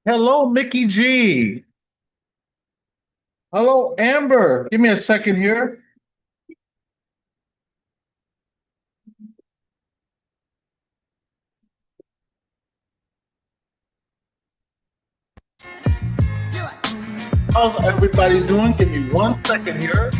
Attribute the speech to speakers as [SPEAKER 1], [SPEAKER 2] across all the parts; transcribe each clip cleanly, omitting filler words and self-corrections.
[SPEAKER 1] Hello, Mickey G. Hello, Amber. Give me a second here. How's everybody doing? Give me 1 second here.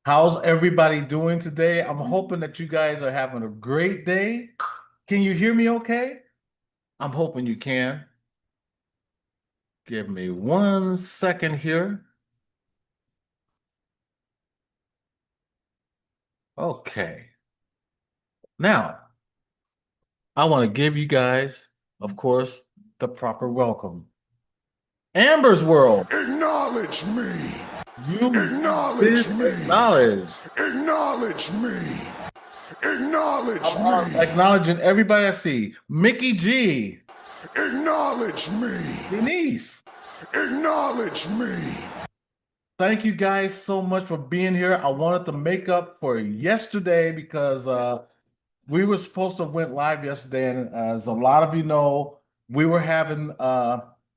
[SPEAKER 1] How's everybody doing today? I'm hoping that you guys are having a great day. Can you hear me okay? I'm hoping you can. Give me 1 second here. Okay. Now, I want to give you guys, of course, the proper welcome. Amber's World.
[SPEAKER 2] Acknowledge me.
[SPEAKER 1] You
[SPEAKER 2] Acknowledge me.
[SPEAKER 1] acknowledged.
[SPEAKER 2] Acknowledge me. Acknowledge
[SPEAKER 1] I'm
[SPEAKER 2] me.
[SPEAKER 1] acknowledging everybody I see. Mickey G.
[SPEAKER 2] Acknowledge me.
[SPEAKER 1] Denise.
[SPEAKER 2] Acknowledge me.
[SPEAKER 1] Thank you guys so much for being here. I wanted to make up for yesterday because we were supposed to have went live yesterday, and as a lot of you know, we were having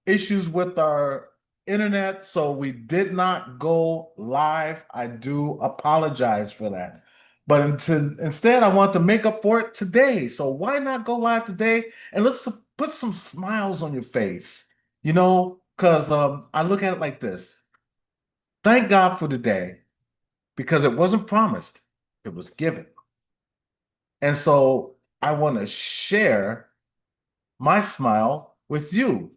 [SPEAKER 1] issues with our internet, so we did not go live. I do apologize for that. But instead, I want to make up for it today. So why not go live today and let's put some smiles on your face, because I look at it like this. Thank God for the day because it wasn't promised, it was given. And so I want to share my smile with you.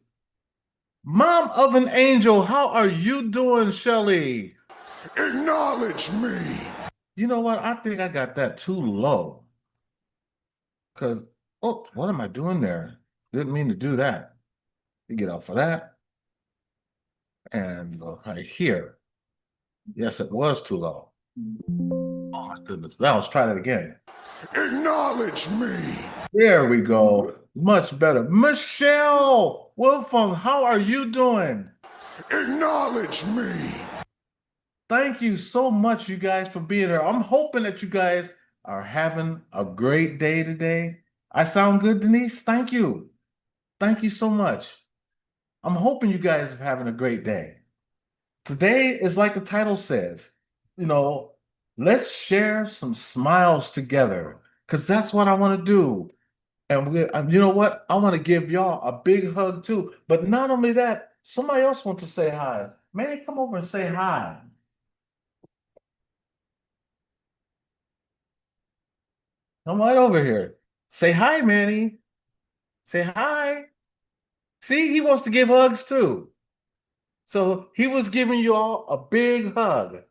[SPEAKER 1] Mom of an angel, how are you doing, Shelly?
[SPEAKER 2] Acknowledge me.
[SPEAKER 1] You know what? I think I got that too low. Because, oh, what am I doing there? Didn't mean to do that. You get off of that and go right here. Yes, it was too low. Oh my goodness. Now let's try that again.
[SPEAKER 2] Acknowledge me.
[SPEAKER 1] There we go. Much better. Michelle Wolfung, how are you doing?
[SPEAKER 2] Acknowledge me.
[SPEAKER 1] Thank you so much, you guys, for being here. I'm hoping that you guys are having a great day today. I sound good, Denise? Thank you. Thank you so much. I'm hoping you guys are having a great day. Today is like the title says, you know, let's share some smiles together because that's what I want to do. And you know what? I want to give y'all a big hug too. But not only that, somebody else wants to say hi. Manny, come over and say hi. Come right over here. Say hi, Manny. Say hi. See, he wants to give hugs too. So he was giving you all a big hug.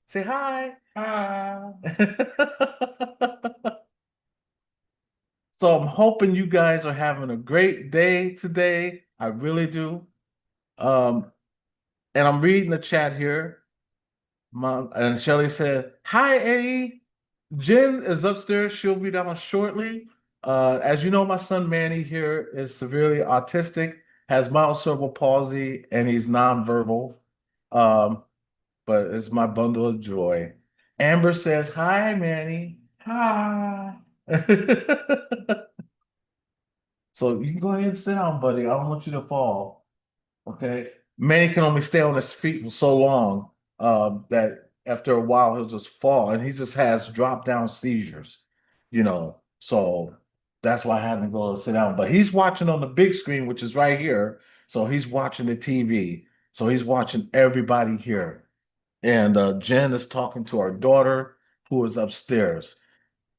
[SPEAKER 1] Say hi. Hi. So I'm hoping you guys are having a great day today. I really do. Um, and I'm reading the chat here. Mom and Shelly said, "Hi, Eddie. Jen is upstairs. She'll be down shortly. As you know, my son Manny here is severely autistic, has mild cerebral palsy, and he's nonverbal. Um, but it's my bundle of joy." Amber says, "Hi, Manny. Hi." So you can go ahead and sit down, buddy. I don't want you to fall. Okay. Manny can only stay on his feet for so long that after a while he'll just fall, and he just has drop down seizures, So that's why I had to go sit down. But he's watching on the big screen, which is right here. So he's watching the TV. So he's watching everybody here. And Jenn is talking to our daughter who is upstairs.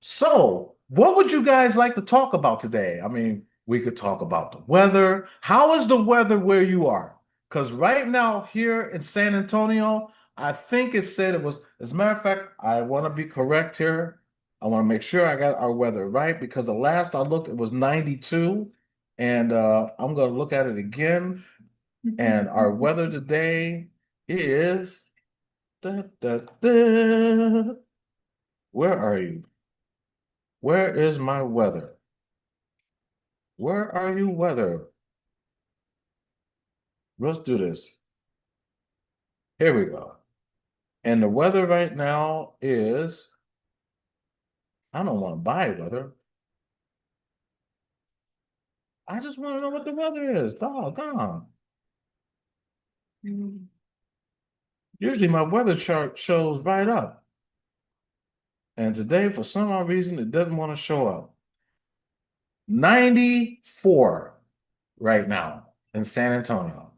[SPEAKER 1] So, what would you guys like to talk about today? I mean, we could talk about the weather. How is the weather where you are? Because right now, here in San Antonio, I think it said it was, as a matter of fact, I want to be correct here. I want to make sure I got our weather right because the last I looked, it was 92. And I'm going to look at it again. And our weather today is. Da, da, da. Where are you? Where is my weather? Where are you, weather? Let's do this. Here we go. And the weather right now is, I don't want to buy weather. I just want to know what the weather is. Doggone. Usually my weather chart shows right up. And today, for some odd reason, it doesn't want to show up. 94 right now in San Antonio.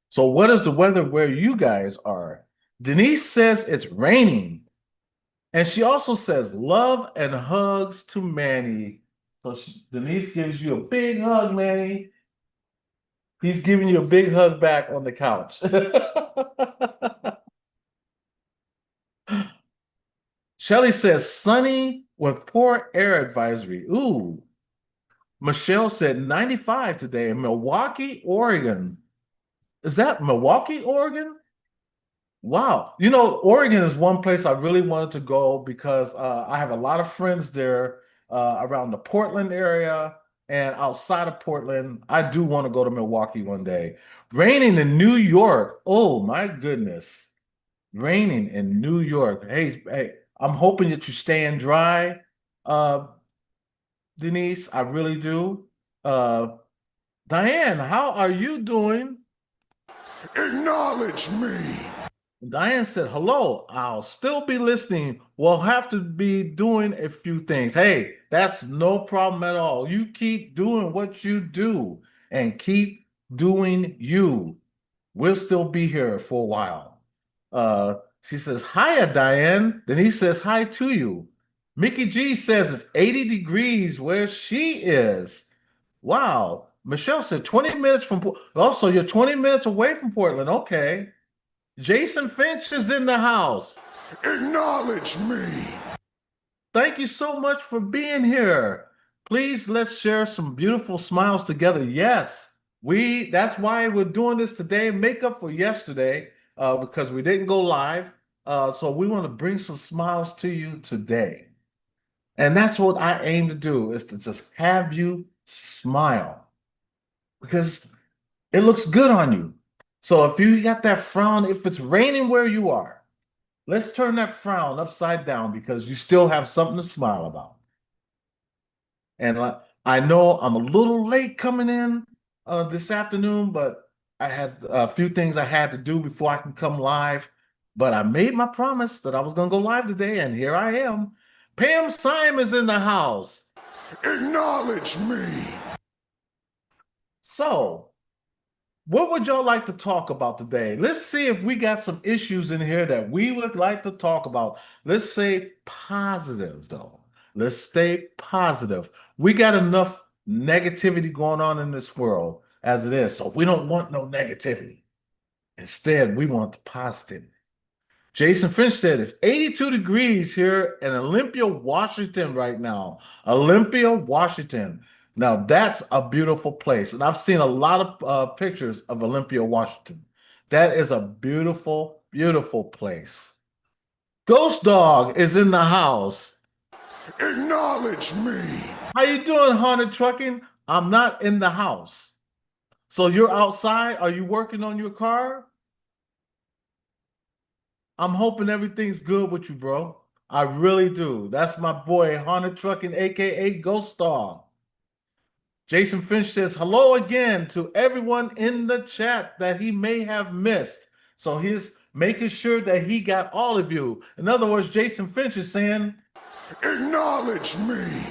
[SPEAKER 1] So what is the weather where you guys are? Denise says it's raining. And she also says love and hugs to Manny. So Denise gives you a big hug, Manny. He's giving you a big hug back on the couch. Shelly says sunny with poor air advisory. Ooh. Michelle said 95 today in Milwaukee, Oregon. Is that Milwaukee, Oregon? Wow. Oregon is one place I really wanted to go because I have a lot of friends there around the Portland area and outside of Portland. I do want to go to Milwaukee one day. Raining in New York. Oh my goodness. Raining in New York. Hey, I'm hoping that you're staying dry, uh, Denise. I really do. Uh, Diane, how are you doing?
[SPEAKER 2] Acknowledge me.
[SPEAKER 1] Diane said, hello, I'll still be listening. We'll have to be doing a few things. Hey, that's no problem at all. You keep doing what you do and keep doing you. We'll still be here for a while. She says, hiya, Diane. Then he says, hi to you. Mickey G says it's 80 degrees where she is. Wow. Michelle said 20 minutes from, also, you're 20 minutes away from Portland. Okay. Jason Finch is in the house.
[SPEAKER 2] Acknowledge me.
[SPEAKER 1] Thank you so much for being here. Please let's share some beautiful smiles together. Yes, that's why we're doing this today. Make up for yesterday, because we didn't go live. So we want to bring some smiles to you today. And that's what I aim to do, is to just have you smile because it looks good on you. So if you got that frown, if it's raining where you are, let's turn that frown upside down because you still have something to smile about. And I know I'm a little late coming in this afternoon, but I had a few things I had to do before I can come live. But I made my promise that I was going to go live today, and here I am. Pam Simon's in the house.
[SPEAKER 2] Acknowledge me.
[SPEAKER 1] So, what would y'all like to talk about today? Let's see if we got some issues in here that we would like to talk about. Let's say positive, though. Let's stay positive. We got enough negativity going on in this world as it is, so we don't want no negativity. Instead, we want the positivity. Jason Finch said it's 82 degrees here in Olympia, Washington right now. Olympia, Washington. Now that's a beautiful place. And I've seen a lot of pictures of Olympia, Washington. That is a beautiful, beautiful place. Ghost Dog is in the house.
[SPEAKER 2] Acknowledge me.
[SPEAKER 1] How you doing, Haunted Trucking? I'm not in the house. So you're outside? Are you working on your car? I'm hoping everything's good with you, bro. I really do. That's my boy, Haunted Trucking, aka Ghost Dog. Jason Finch says hello again to everyone in the chat that he may have missed. So making sure that he got all of you. In other words, Jason Finch is saying,
[SPEAKER 2] Acknowledge me.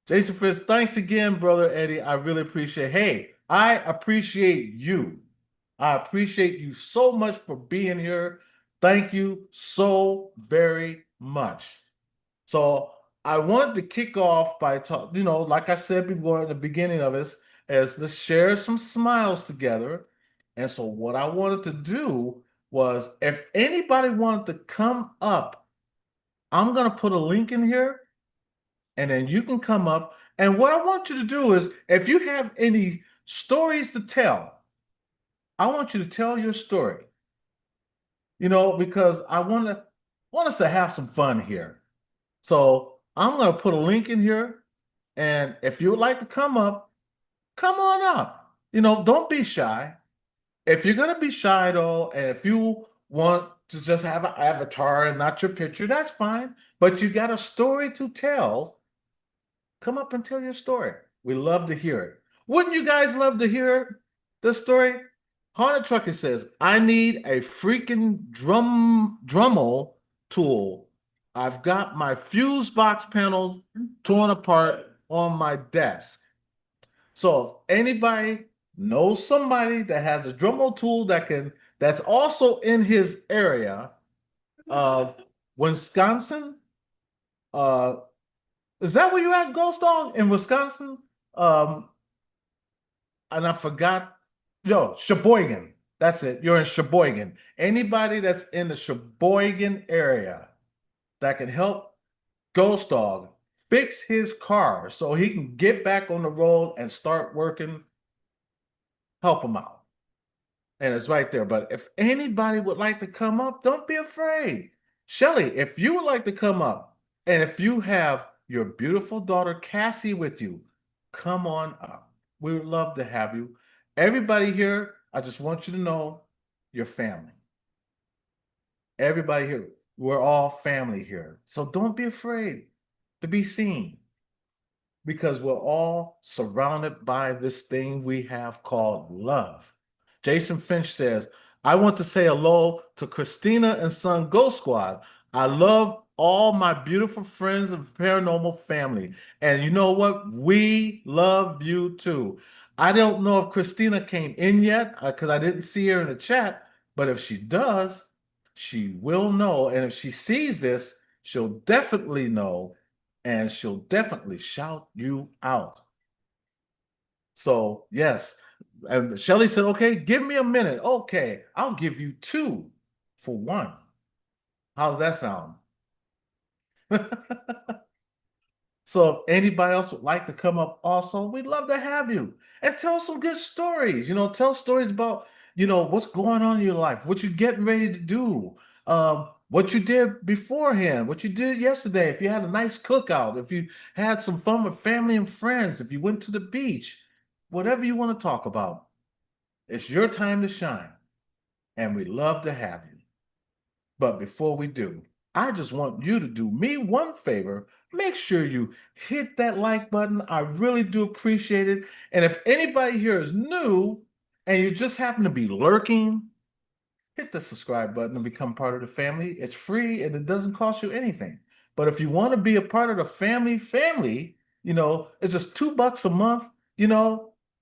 [SPEAKER 1] Jason Finch, thanks again, brother Eddie. I really appreciate. Hey, I appreciate you. I appreciate you so much for being here. Thank you so very much. So I wanted to kick off by talking, like I said before in the beginning of this, is let's share some smiles together. And so what I wanted to do was if anybody wanted to come up, I'm going to put a link in here and then you can come up. And what I want you to do is if you have any stories to tell, I want you to tell your story, because I want us to have some fun here. So I'm going to put a link in here. And if you would like to come up, come on up. Don't be shy. If you're going to be shy, though, and if you want to just have an avatar and not your picture, that's fine. But you got a story to tell. Come up and tell your story. We love to hear it. Wouldn't you guys love to hear the story? Haunted Trucker says, I need a freaking Dremel tool. I've got my fuse box panels torn apart on my desk. So if anybody knows somebody that has a Dremel tool that's also in his area of Wisconsin, uh, is that where you at, Ghost Dog, in Wisconsin? Um, and I forgot. Yo, Sheboygan. That's it. You're in Sheboygan. Anybody that's in the Sheboygan area that can help Ghost Dog fix his car so he can get back on the road and start working, help him out. And it's right there. But if anybody would like to come up, don't be afraid. Shelly, if you would like to come up, and if you have your beautiful daughter Cassie with you, come on up. We would love to have you. Everybody here, I just want you to know your family. Everybody here, we're all family here. So don't be afraid to be seen because we're all surrounded by this thing we have called love. Jason Finch says, I want to say hello to Christina and Son Ghost Squad. I love all my beautiful friends and paranormal family. And you know what? We love you too. I don't know if Christina came in yet because I didn't see her in the chat, but if she does, she will know. And if she sees this, she'll definitely know and she'll definitely shout you out. So, yes. And Shelly said, okay, give me a minute. Okay, I'll give you 2 for 1. How's that sound? So, if anybody else would like to come up also, we'd love to have you and tell some good stories. Tell stories about, what's going on in your life, what you're getting ready to do, what you did beforehand, what you did yesterday. If you had a nice cookout, if you had some fun with family and friends, if you went to the beach, whatever you want to talk about, it's your time to shine. And we love to have you. But before we do, I just want you to do me one favor. Make sure you hit that like button. I really do appreciate it. And if anybody here is new and you just happen to be lurking, hit the subscribe button and become part of the family. It's free and it doesn't cost you anything. But if you want to be a part of the family, it's just $2 a month,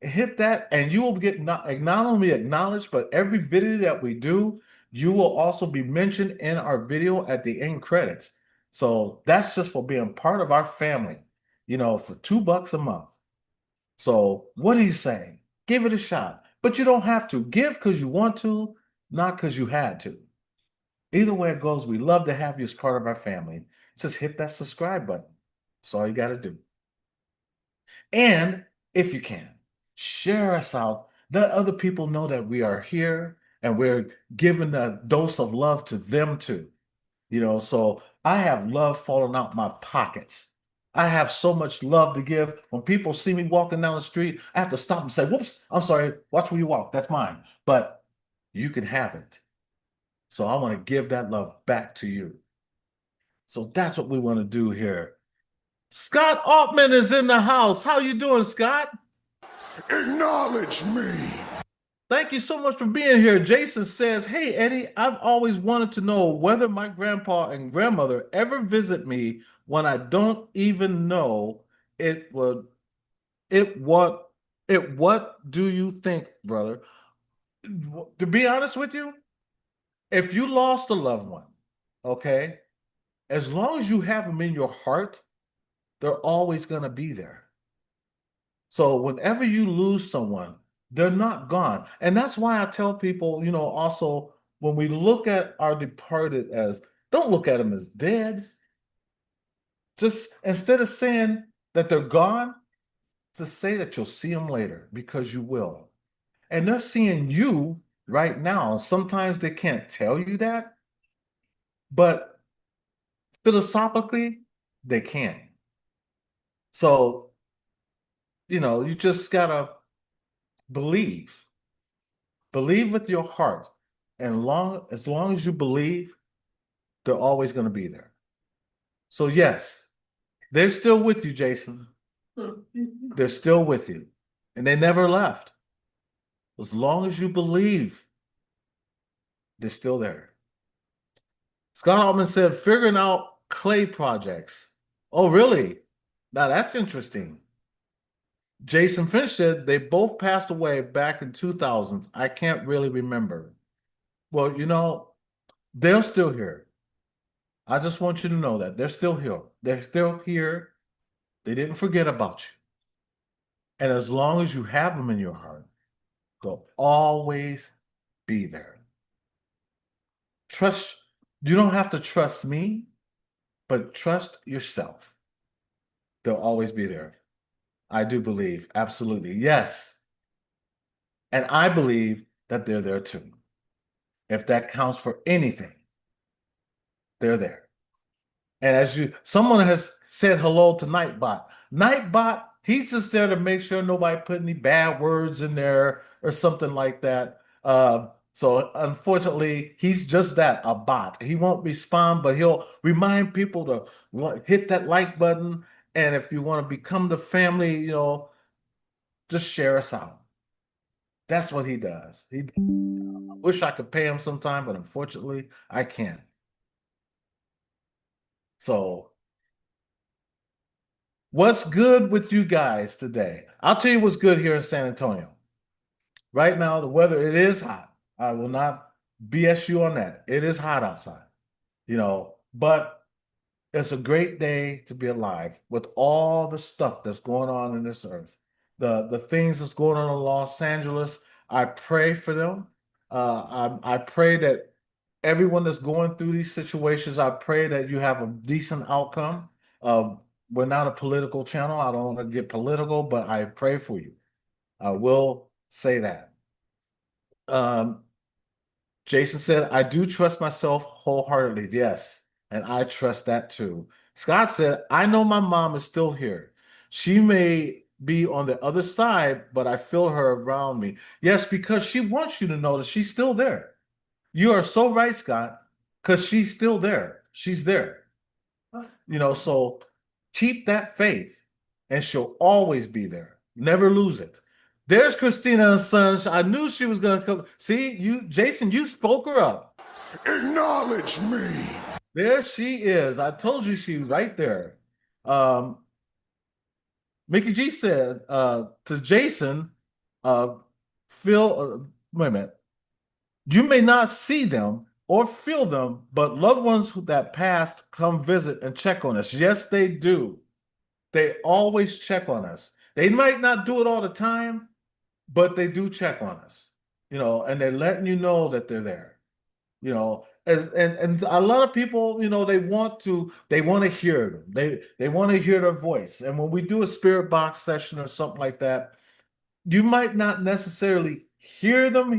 [SPEAKER 1] hit that and you will get not only acknowledged, but every video that we do, you will also be mentioned in our video at the end credits. So that's just for being part of our family, for $2 a month. So what do you say? Give it a shot. But you don't have to. Give because you want to, not because you had to. Either way it goes, we love to have you as part of our family. Just hit that subscribe button. That's all you got to do. And if you can, share us out. Let other people know that we are here and we're giving a dose of love to them too. So I have love falling out my pockets. I have so much love to give. When people see me walking down the street, I have to stop and say, whoops, I'm sorry, watch where you walk. That's mine. But you can have it. So I want to give that love back to you. So that's what we want to do here. Scott Altman is in the house. How you doing, Scott?
[SPEAKER 2] Acknowledge me.
[SPEAKER 1] Thank you so much for being here. Jason says, "Hey Eddie, I've always wanted to know whether my grandpa and grandmother ever visit me when I don't even know it would it what do you think, brother?" To be honest with you, if you lost a loved one, okay, as long as you have them in your heart, they're always going to be there. So whenever you lose someone, they're not gone. And that's why I tell people, also when we look at our departed as, don't look at them as dead. Just instead of saying that they're gone, to say that you'll see them later because you will. And they're seeing you right now. Sometimes they can't tell you that, but philosophically, they can. So, you just gotta believe. Believe with your heart. And as long as you believe, they're always going to be there. So yes, they're still with you, Jason. They're still with you. And they never left. As long as you believe, they're still there. Scott Altman said, figuring out clay projects. Oh, really? Now that's interesting. Jason Finch said they both passed away back in 2000s. I can't really remember. Well, they're still here. I just want you to know that they're still here. They're still here. They didn't forget about you. And as long as you have them in your heart, they'll always be there. Trust, you don't have to trust me, but trust yourself. They'll always be there. I do believe, absolutely. Yes. And I believe that they're there too. If that counts for anything, they're there. And someone has said hello to Nightbot. Nightbot, he's just there to make sure nobody put any bad words in there or something like that. So unfortunately, he's just that, a bot. He won't respond, but he'll remind people to hit that like button. And if you want to become the family, just share us out. That's what he does. I wish I could pay him sometime, but unfortunately, I can't. So what's good with you guys today? I'll tell you what's good here in San Antonio. Right now, the weather, it is hot. I will not BS you on that. It is hot outside, but it's a great day to be alive with all the stuff that's going on in this earth. The things that's going on in Los Angeles, I pray for them. I pray that everyone that's going through these situations, I pray that you have a decent outcome. We're not a political channel. I don't want to get political, but I pray for you. I will say that. Jason said, I do trust myself wholeheartedly. Yes, and I trust that too. Scott said, I know my mom is still here. She may be on the other side, but I feel her around me. Yes, because she wants you to know that she's still there. You are so right, Scott, because she's still there. She's there. So keep that faith and she'll always be there. Never lose it. There's Christina and Sons. I knew she was going to come. See, Jason, you spoke her up.
[SPEAKER 2] Acknowledge me.
[SPEAKER 1] There she is. I told you she was right there. Mickey G said to Jason, Phil, wait a minute. You may not see them or feel them, but loved ones that passed come visit and check on us. Yes, they do. They always check on us. They might not do it all the time, but they do check on us, and they're letting you know that they're there, and a lot of people, they want to hear them. They want to hear their voice. And when we do a spirit box session or something like that, you might not necessarily hear them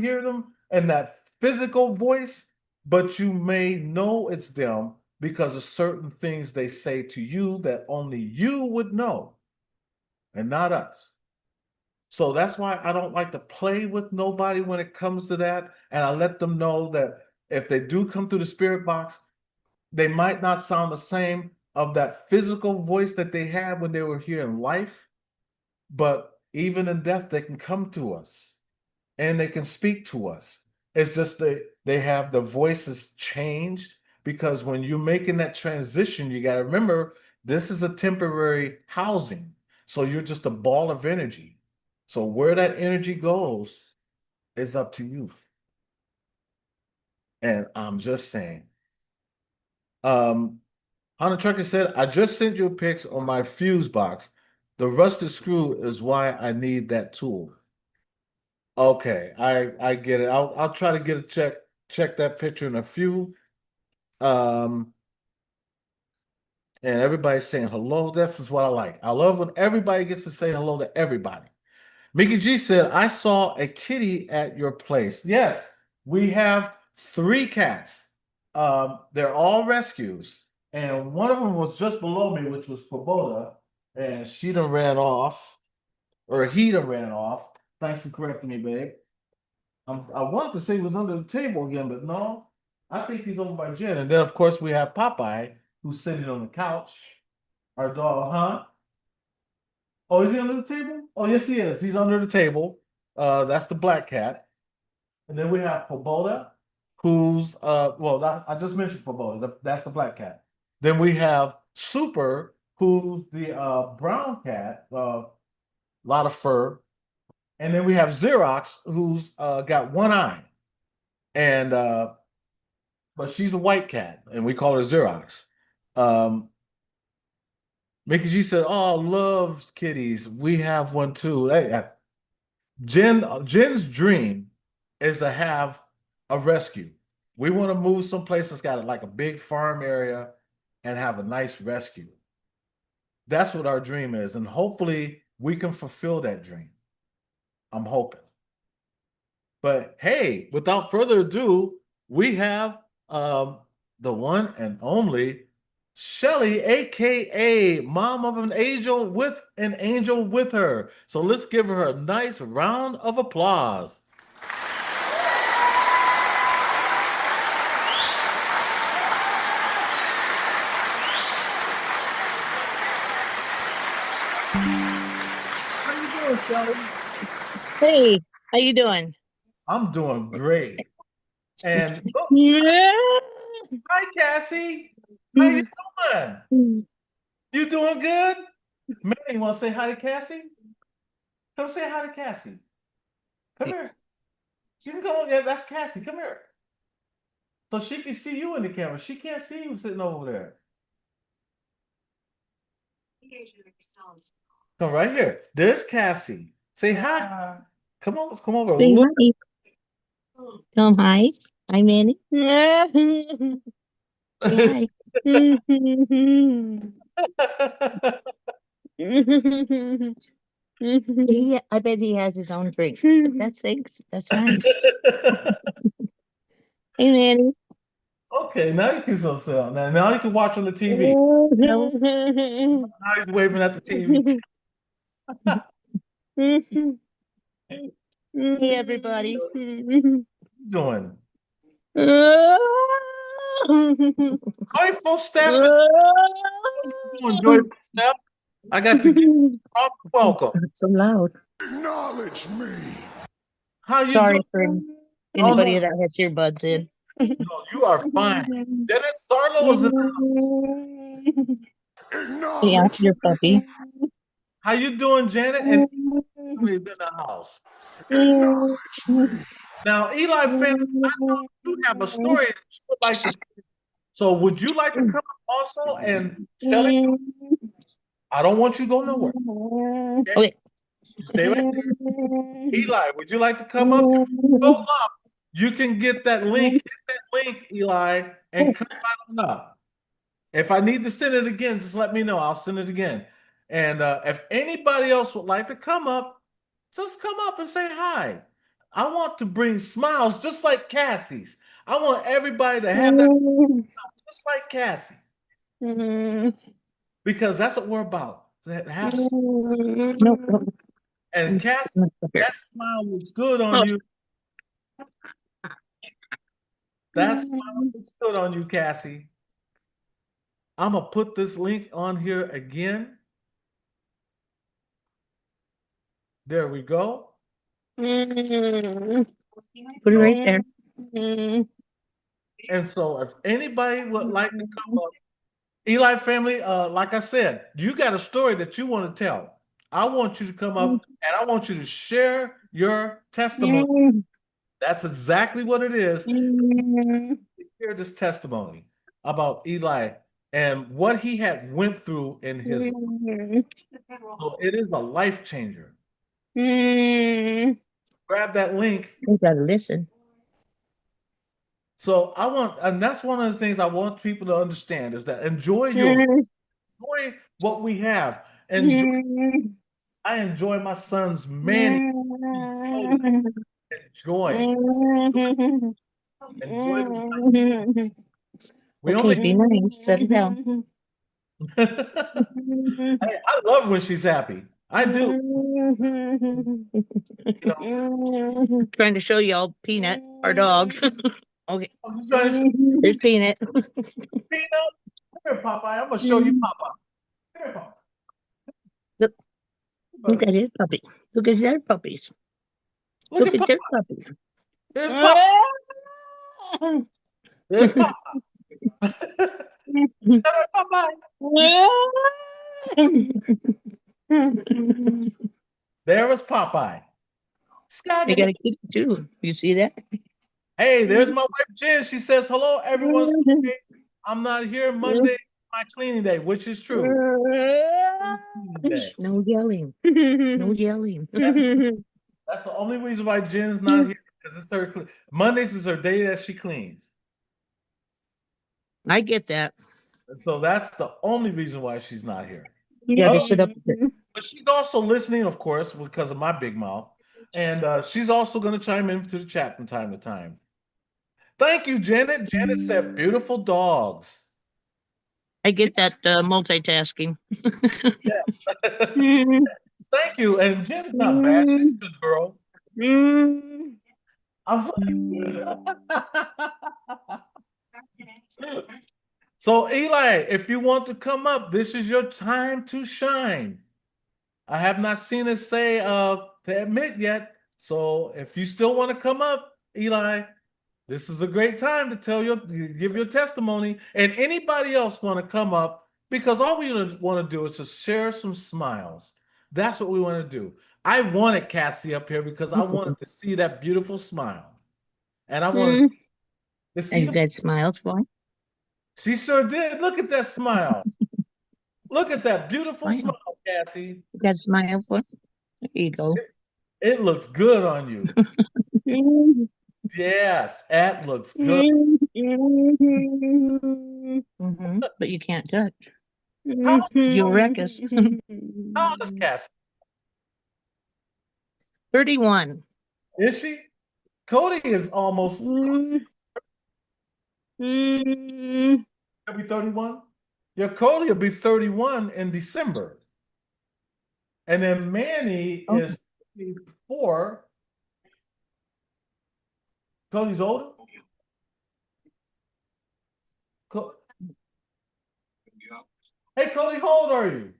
[SPEAKER 1] in that physical voice, but you may know it's them because of certain things they say to you that only you would know and not us. So that's why I don't like to play with nobody when it comes to that. And I let them know that if they do come through the spirit box, they might not sound the same of that physical voice that they had when they were here in life, but even in death, they can come to us and they can speak to us. It's just they have the voices changed because when you're making that transition, you got to remember this is a temporary housing. So you're just a ball of energy. So where that energy goes is up to you. And I'm just saying. Honda Trucker said, I just sent you pics on my fuse box. The rusted screw is why I need that tool. Okay, I get it. I'll try to get a check that picture in a few. Um, and everybody's saying hello. This is what I like. I love when everybody gets to say hello to everybody. Mickey G said, I saw a kitty at your place. Yes, we have 3 cats. They're all rescues. And one of them was just below me, which was Svoboda, and she done ran off, or he done ran off. Thanks for correcting me, babe. I wanted to say he was under the table again, but no. I think he's over by Jen. And then, of course, we have Popeye, who's sitting on the couch. Our dog, huh? Oh, is he under the table? Oh, yes, he is. He's under the table. That's the black cat. And then we have Poboda, who's I just mentioned Poboda. That's the black cat. Then we have Super, who's the brown cat, a lot of fur. And then we have Xerox, who's got one eye. And but she's a white cat, and we call her Xerox. Um, Mickey G said, "Oh, loves kitties. We have one too." Hey, Jen's dream is to have a rescue. We want to move someplace that's got like a big farm area and have a nice rescue. That's what our dream is, and hopefully we can fulfill that dream. I'm hoping. But hey, without further ado, we have the one and only Shelly, aka Mom of an Angel with her. So let's give her a nice round of applause. How you doing, Shelly?
[SPEAKER 3] Hey, how you doing?
[SPEAKER 1] I'm doing great. And oh,
[SPEAKER 3] Yeah.
[SPEAKER 1] hi, Cassie. How you doing? You doing good? Man, you want to say hi to Cassie? Come say hi to Cassie. Come here. You can go. Yeah, that's Cassie. Come here. So she can see you in the camera. She can't see you sitting over there. Come right here. There's Cassie. Say hi. Come on, come over.
[SPEAKER 3] Say
[SPEAKER 1] Look.
[SPEAKER 3] hi. Tell 'em hi. Hi, Manny. Say hi. I bet he has his own drink. That's nice. Hey, Manny.
[SPEAKER 1] Okay, now you can so sell. Now you can watch on the TV.
[SPEAKER 3] No.
[SPEAKER 1] Now he's waving at the TV.
[SPEAKER 3] Hey, everybody.
[SPEAKER 1] Doing joyful step. Doing joyful step. I got to give you a welcome.
[SPEAKER 3] Not so loud.
[SPEAKER 2] Acknowledge me.
[SPEAKER 1] How you
[SPEAKER 3] Sorry
[SPEAKER 1] doing?
[SPEAKER 3] for
[SPEAKER 1] Oh
[SPEAKER 3] anybody
[SPEAKER 1] no,
[SPEAKER 3] that has earbuds in.
[SPEAKER 1] no, you are fine. Dennis Sarlo is in the house.
[SPEAKER 3] Yeah,
[SPEAKER 2] Acknowledge
[SPEAKER 3] your puppy.
[SPEAKER 1] How you doing, Janet? And Emily's in the house.
[SPEAKER 2] Acknowledge me.
[SPEAKER 1] Now, Eli family, I know you have a story that you would like to. So, would you like to come up also and Shelly? I don't want you to go nowhere. Okay?
[SPEAKER 3] Okay.
[SPEAKER 1] You stay right there. Eli, would you like to come up? If you go up, you can get that link. Hit that link, Eli, and come right on up. If I need to send it again, just let me know. I'll send it again. And if anybody else would like to come up, just come up and say hi. I want to bring smiles just like Cassie's. I want everybody to have that just like Cassie because that's what we're about. To have
[SPEAKER 3] Nope.
[SPEAKER 1] and Cassie, that smile looks good on
[SPEAKER 3] Oh.
[SPEAKER 1] you. That smile looks good on you, Cassie. I'm gonna put this link on here again. There we go.
[SPEAKER 3] Put it right there.
[SPEAKER 1] And so if anybody would like to come up, Eli family, like I said, you got a story that you want to tell. I want you to come up and I want you to share your testimony. That's exactly what it is. Hear this testimony about Eli and what he had went through in his life. So it is a life changer. Grab that link.
[SPEAKER 3] You gotta listen.
[SPEAKER 1] So I want, and that's one of the things I want people to understand is that enjoy what we have. I enjoy my son's man. Enjoy. Enjoy the we
[SPEAKER 3] Okay, be nice. Settle down.
[SPEAKER 1] I love when she's happy. I do. You know,
[SPEAKER 3] Trying to show y'all Peanut, our dog. Okay.
[SPEAKER 1] I was just trying to show
[SPEAKER 3] There's Peanut.
[SPEAKER 1] Peanut. Come here, Popeye. I'm gonna show you Popeye. Come here, Popeye.
[SPEAKER 3] Look at his puppy. Look at their puppies.
[SPEAKER 1] Look
[SPEAKER 3] Look
[SPEAKER 1] at
[SPEAKER 3] at their
[SPEAKER 1] Popeye.
[SPEAKER 3] puppies.
[SPEAKER 1] There's Popeye. There's Popeye. Popeye. There was Popeye.
[SPEAKER 3] They got a kitty too. You see that?
[SPEAKER 1] Hey, there's my wife Jen. She says, hello, everyone's okay. I'm not here Monday, my cleaning day, which is true.
[SPEAKER 3] No yelling. No yelling.
[SPEAKER 1] That's the only reason why Jen's not here, because it's her Mondays is her day that she cleans.
[SPEAKER 3] I get that.
[SPEAKER 1] So that's the only reason why she's not here.
[SPEAKER 3] Yeah, to sit up there.
[SPEAKER 1] But she's also listening, of course, because of my big mouth. And she's also going to chime into the chat from time to time. Thank you, Janet. Janet said, beautiful dogs.
[SPEAKER 3] I get that multitasking.
[SPEAKER 1] Yes. Thank you. And Jen's not bad. She's a good girl. So, Eli, if you want to come up, this is your time to shine. I have not seen it say to admit yet. So if you still want to come up, Eli, this is a great time to give your testimony. And anybody else want to come up, because all we want to do is just share some smiles. That's what we want to do. I wanted Cassie up here because I wanted to see that beautiful smile. And I wanted to see
[SPEAKER 3] that smiles for.
[SPEAKER 1] She sure did. Look at that smile. Look at that beautiful smile, Cassie.
[SPEAKER 3] You got a smile for? There you go.
[SPEAKER 1] It looks good on you. Yes, that looks good.
[SPEAKER 3] But you can't touch. You'll wreck us.
[SPEAKER 1] How old is Cassie?
[SPEAKER 3] 31.
[SPEAKER 1] Is she? Cody is almost. He'll be 31. Your Cody will be 31 in December. And then Manny is 4. Cody's older? Hey, Cody, how old are you?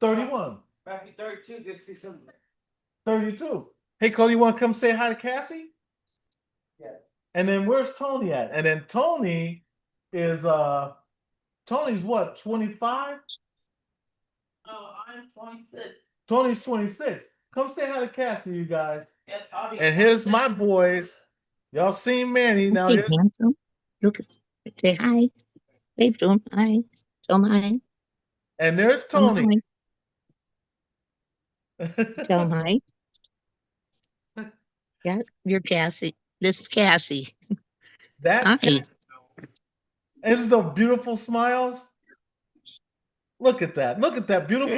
[SPEAKER 1] 31.
[SPEAKER 2] Back in 32 this December.
[SPEAKER 1] 32. Hey, Cody, you want to come say hi to Cassie? Yeah. And then where's Tony at? And then Tony is Tony's what, 25?
[SPEAKER 4] Oh, I'm 26.
[SPEAKER 1] Tony's 26. Come say hi to Cassie, you guys.
[SPEAKER 4] Yes, I'll be
[SPEAKER 1] And here's
[SPEAKER 4] 27.
[SPEAKER 1] my boys. Y'all seen Manny. Now
[SPEAKER 3] Okay,
[SPEAKER 1] here's
[SPEAKER 3] handsome. Look at, say hi. Wave to him. Hi. Tell him hi.
[SPEAKER 1] and there's
[SPEAKER 3] Tell him
[SPEAKER 1] Tony.
[SPEAKER 3] hi. Tell him hi. Yeah, you're Cassie. This is Cassie.
[SPEAKER 1] That's
[SPEAKER 3] Hi.
[SPEAKER 1] Isn't those beautiful smiles? Look at that. Look at that beautiful.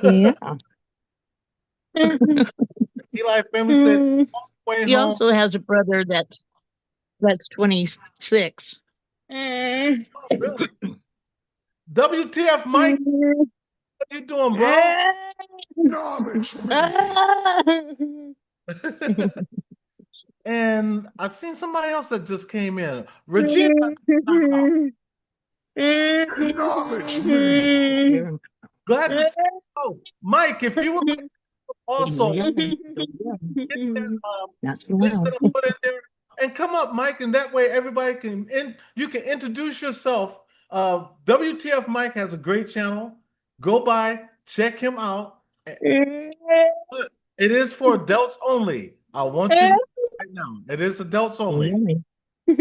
[SPEAKER 3] Yeah.
[SPEAKER 1] Eli family said, way
[SPEAKER 3] He
[SPEAKER 1] home.
[SPEAKER 3] also has a brother that's 26.
[SPEAKER 1] Really? WTF, Mike? What you doing, bro?
[SPEAKER 2] Acknowledge me.
[SPEAKER 1] And I seen somebody else that just came in. Regina.
[SPEAKER 2] Acknowledge me.
[SPEAKER 1] Glad to see you. Oh, Mike, if you would like to also
[SPEAKER 3] Not
[SPEAKER 1] get that
[SPEAKER 3] so
[SPEAKER 1] link
[SPEAKER 3] loud.
[SPEAKER 1] that I put in there and come up, Mike, and that way everybody you can introduce yourself. WTF Mike has a great channel. Go by, check him out. It is for adults only. I want you to know right now. It is adults only. But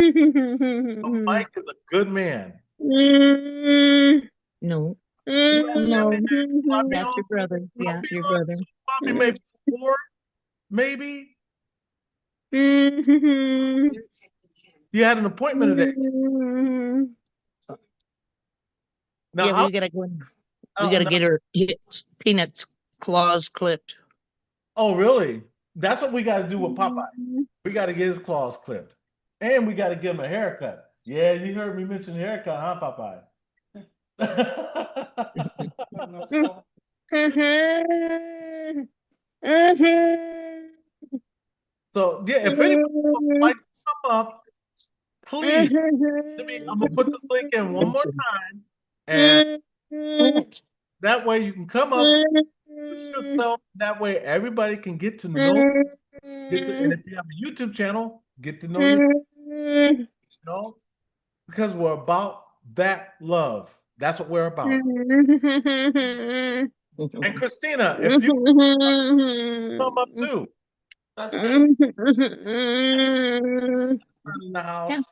[SPEAKER 1] Mike is a good man.
[SPEAKER 3] No,
[SPEAKER 1] No.
[SPEAKER 3] that's your brother. Yeah, your brother.
[SPEAKER 1] Probably maybe 4, maybe. You had an appointment today. Now,
[SPEAKER 3] Yeah, we gotta go. We gotta
[SPEAKER 1] now-
[SPEAKER 3] get her Peanut's claws clipped.
[SPEAKER 1] oh, really? That's what we got to do with Popeye. We got to get his claws clipped. And we got to give him a haircut. Yeah, you heard me mention haircut, huh, Popeye? So, yeah, if anybody would like to come up, please, I'm going to put this link in one more time. And that way you can come up, introduce yourself. That way everybody can get to know. And if you have a YouTube channel, get to know you know, because we're about that love. That's what we're about. And Christina, if you come up too, in the house.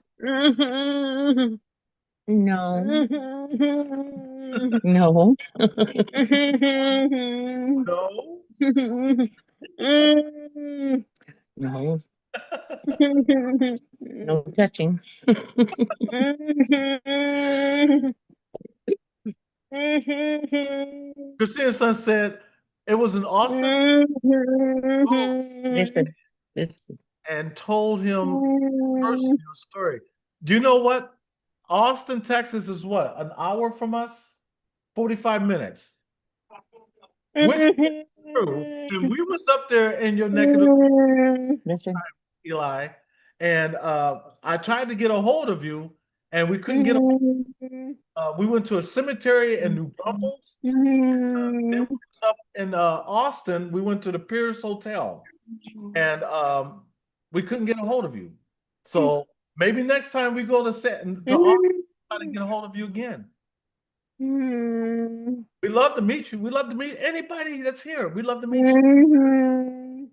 [SPEAKER 3] No. No.
[SPEAKER 1] No.
[SPEAKER 3] No. No touching.
[SPEAKER 1] Christina's son said it was in Austin.
[SPEAKER 3] Listen.
[SPEAKER 1] And told him personally your story. Do you know what? Austin, Texas is what? An hour from us? 45 minutes. Which is true. And we was up there in your neck of the
[SPEAKER 3] Listen.
[SPEAKER 1] Eli. And I tried to get a hold of you and we couldn't get we went to a cemetery in New Braunfels. Then we was up in Austin. We went to the Pierce Hotel. And we couldn't get a hold of you. So maybe next time we go to Austin, try to get a hold of you again. We love to meet you. We love to meet anybody that's here. We love to meet you.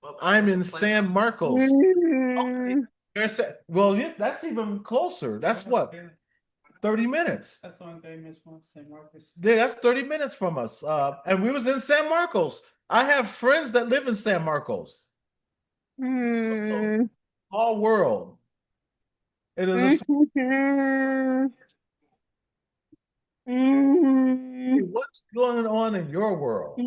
[SPEAKER 1] Well, I'm in San Marcos. Okay. Well, yeah, that's even closer. That's what? 30 minutes.
[SPEAKER 2] That's one thing, Miss St. Marcus.
[SPEAKER 1] Yeah, that's 30 minutes from us. And we was in San Marcos. I have friends that live in San Marcos. Small world. It is what's going on in your world?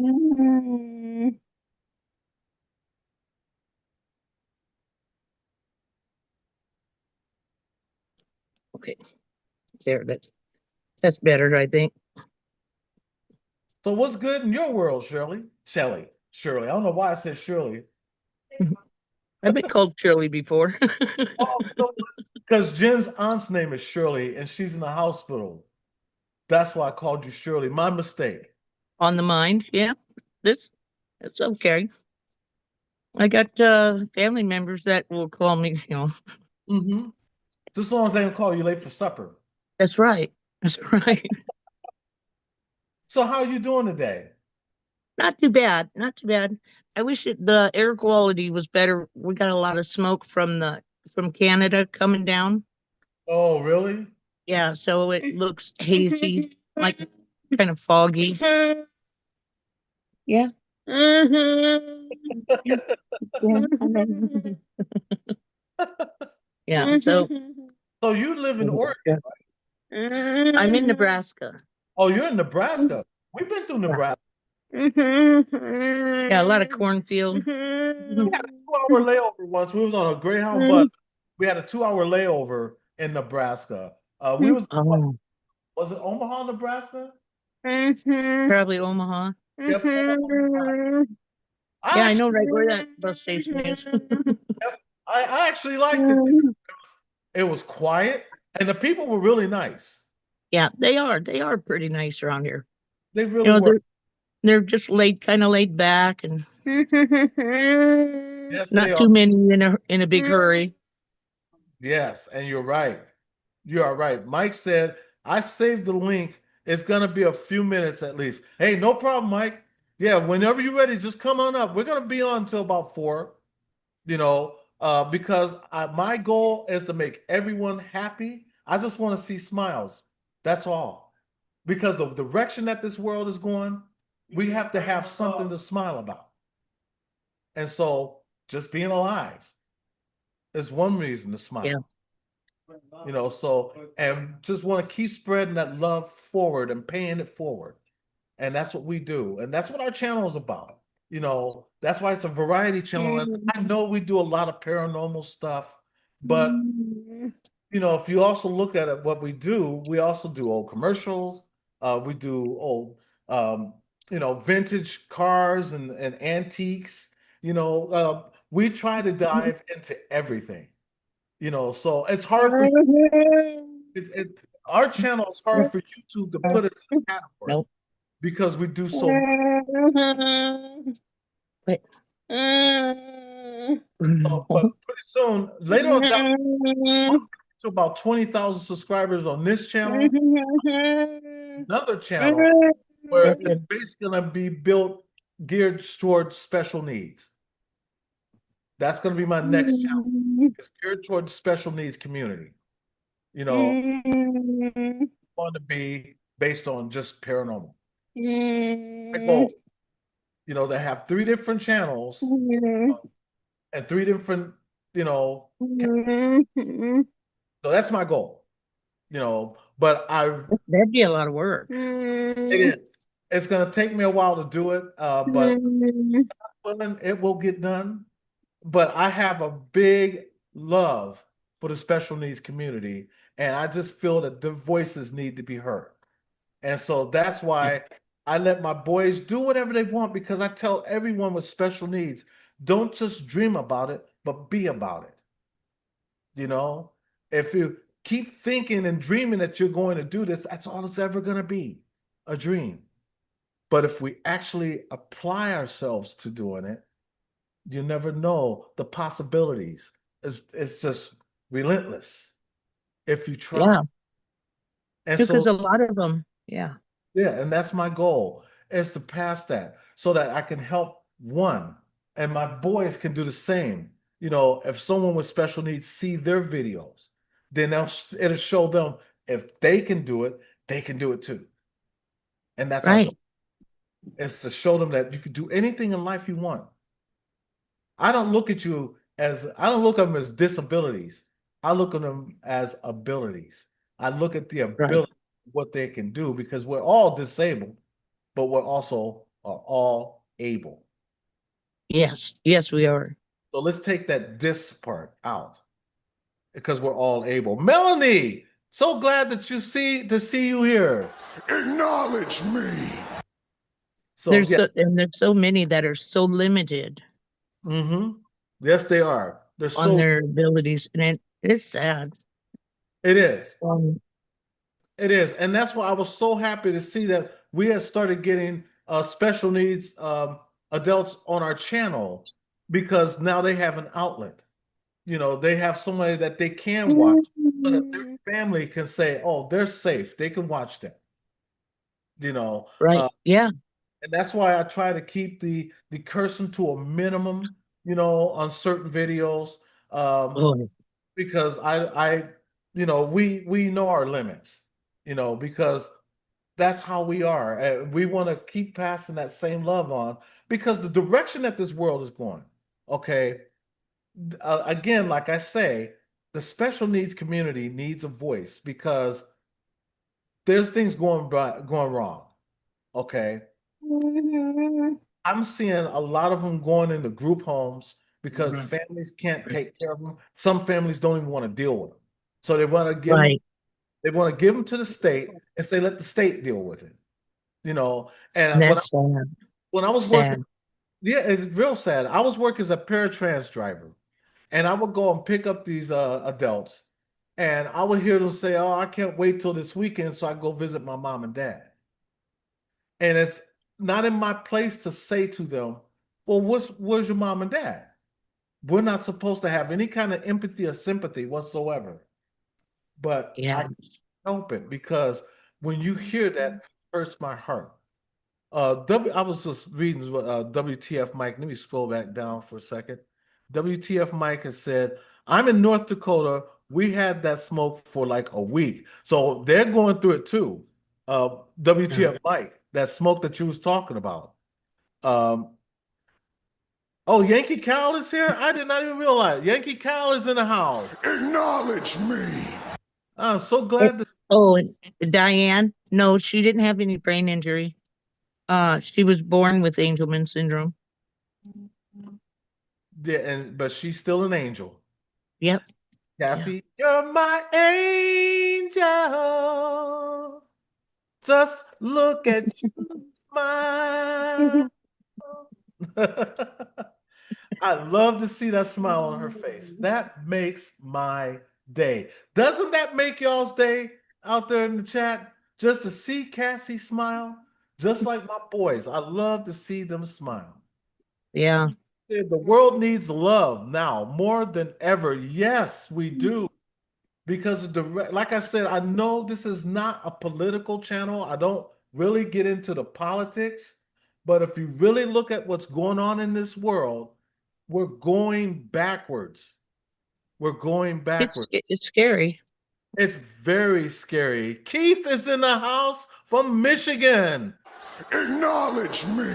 [SPEAKER 3] Okay. There, that's better, I think.
[SPEAKER 1] So what's good in your world, Shirley? Shirley. I don't know why I said Shirley.
[SPEAKER 3] I've been called Shirley before.
[SPEAKER 1] Because Jen's aunt's name is Shirley and she's in the hospital. That's why I called you Shirley. My mistake.
[SPEAKER 3] On the mind, yeah. That's okay. I got family members that will call me,
[SPEAKER 1] Mm-hmm. Just as long as they don't call you late for supper.
[SPEAKER 3] That's right. That's right.
[SPEAKER 1] So how are you doing today?
[SPEAKER 3] Not too bad. Not too bad. I wish the air quality was better. We got a lot of smoke from Canada coming down.
[SPEAKER 1] Oh, really?
[SPEAKER 3] Yeah, so it looks hazy, like kind of foggy. Yeah. Yeah. So
[SPEAKER 1] you live in Oregon, right?
[SPEAKER 3] I'm in Nebraska.
[SPEAKER 1] Oh, you're in Nebraska. We've been through Nebraska.
[SPEAKER 3] Yeah, a lot of cornfield.
[SPEAKER 1] We had a 2-hour layover once. We was on a Greyhound bus. We had a 2-hour layover in Nebraska. We was it Omaha, Nebraska?
[SPEAKER 3] Probably Omaha.
[SPEAKER 1] Yep. Omaha, Nebraska.
[SPEAKER 3] Yeah, I know right where that bus station is.
[SPEAKER 1] Yep. I actually liked it. It was quiet, and the people were really nice.
[SPEAKER 3] Yeah, they are. They are pretty nice around here.
[SPEAKER 1] They
[SPEAKER 3] You
[SPEAKER 1] really
[SPEAKER 3] know,
[SPEAKER 1] were.
[SPEAKER 3] they're just kind of laid back, and
[SPEAKER 1] Yes, they
[SPEAKER 3] not
[SPEAKER 1] are.
[SPEAKER 3] too many in a big hurry.
[SPEAKER 1] Yes, and you're right. You are right. Mike said, I saved the link. It's going to be a few minutes at least. Hey, no problem, Mike. Yeah, whenever you're ready, just come on up. We're going to be on until about 4, because my goal is to make everyone happy. I just want to see smiles. That's all. Because the direction that this world is going, we have to have something to smile about. And so just being alive is one reason to smile.
[SPEAKER 3] Yeah.
[SPEAKER 1] And just want to keep spreading that love forward and paying it forward. And that's what we do. And that's what our channel is about. That's why it's a variety channel. And I know we do a lot of paranormal stuff, but if you also look at it, what we do, we also do old commercials. We do old, vintage cars and antiques. We try to dive into everything. So it's hard for our channel is hard for YouTube to put us in a category
[SPEAKER 3] Nope.
[SPEAKER 1] because we do so much.
[SPEAKER 3] But
[SPEAKER 1] But pretty soon, later on down, we'll get to about 20,000 subscribers on this channel, another channel where it's basically going to be built geared towards special needs. That's going to be my next channel. It's geared towards special needs community. Going to be based on just paranormal. My goal, they have 3 different channels and 3 different, so that's my goal, but
[SPEAKER 3] that'd be a lot of work.
[SPEAKER 1] it is. It's going to take me a while to do it, but it will get done. But I have a big love for the special needs community, and I just feel that their voices need to be heard. And so that's why I let my boys do whatever they want, because I tell everyone with special needs, don't just dream about it, but be about it. If you keep thinking and dreaming that you're going to do this, that's all it's ever going to be, a dream. But if we actually apply ourselves to doing it, you never know the possibilities. It's just relentless if you try.
[SPEAKER 3] Yeah.
[SPEAKER 1] And
[SPEAKER 3] Because
[SPEAKER 1] so,
[SPEAKER 3] a lot of them, yeah.
[SPEAKER 1] yeah, and that's my goal, is to pass that so that I can help one, and my boys can do the same. If someone with special needs see their videos, then it'll show them if they can do it, they can do it too. And that's our
[SPEAKER 3] Right.
[SPEAKER 1] goal. It's to show them that you can do anything in life you want. I don't look at them as disabilities. I look at them as abilities. I look at the ability, what they can do, because we're all disabled, but we're also are all able.
[SPEAKER 3] Yes. Yes, we are.
[SPEAKER 1] So let's take that "this" part out, because we're all able. Melanie, so glad that to see you here.
[SPEAKER 5] Acknowledge me.
[SPEAKER 1] So
[SPEAKER 3] There's
[SPEAKER 1] yeah.
[SPEAKER 3] there's so many that are so limited
[SPEAKER 1] Yes, they are. They're
[SPEAKER 3] on their abilities, and it's sad.
[SPEAKER 1] It is.
[SPEAKER 3] Um,
[SPEAKER 1] It is. And that's why I was so happy to see that we had started getting special needs adults on our channel, because now they have an outlet. They have somebody that they can watch, so that their family can say, oh, they're safe. They can watch them.
[SPEAKER 3] Right. Yeah.
[SPEAKER 1] And that's why I try to keep the cursing to a minimum, on certain videos. Because we know our limits, because that's how we are. And we want to keep passing that same love on, because the direction that this world is going, okay, again, like I say, the special needs community needs a voice, because there's things going wrong. Okay. I'm seeing a lot of them going into group homes because families can't take care of them. Some families don't even want to deal with them. So they want to give them, they want to give them to the state and say, let the state deal with it. And
[SPEAKER 3] that's sad.
[SPEAKER 1] when I was working, yeah, it's real sad. I was working as a paratransit driver, And I would go and pick up these adults, and I would hear them say, "Oh, I can't wait till this weekend so I go visit my mom and dad." And it's not in my place to say to them, "Well, where's your mom and dad?" We're not supposed to have any kind of empathy or sympathy whatsoever. But I
[SPEAKER 3] Yeah.
[SPEAKER 1] can't help it because when you hear that, it hurts my heart. I was just reading what WTF Mike. Let me scroll back down for a second. WTF Mike has said, "I'm in North Dakota. We had that smoke for like a week, so they're going through it too." WTF Mike, that smoke that you was talking about. Um, oh, Yankee Cal is here. I did not even realize Yankee Cal is in the house.
[SPEAKER 5] Acknowledge me.
[SPEAKER 1] I'm so
[SPEAKER 3] It-
[SPEAKER 1] glad that.
[SPEAKER 3] oh, and Diane, no, she didn't have any brain injury. She was born with Angelman syndrome.
[SPEAKER 1] Yeah, but she's still an angel.
[SPEAKER 3] Yep.
[SPEAKER 1] Cassie, you're my angel. Just look at you smile. I love to see that smile on her face. That makes my day. Doesn't that make y'all's day out there in the chat? Just to see Cassie smile, just like my boys. I love to see them smile.
[SPEAKER 3] Yeah.
[SPEAKER 1] The world needs love now more than ever. Yes, we do. Because like I said, I know this is not a political channel. I don't really get into the politics, but if you really look at what's going on in this world, we're going backwards. We're going backwards.
[SPEAKER 3] It's scary.
[SPEAKER 1] It's very scary. Keith is in the house from Michigan.
[SPEAKER 5] Acknowledge me.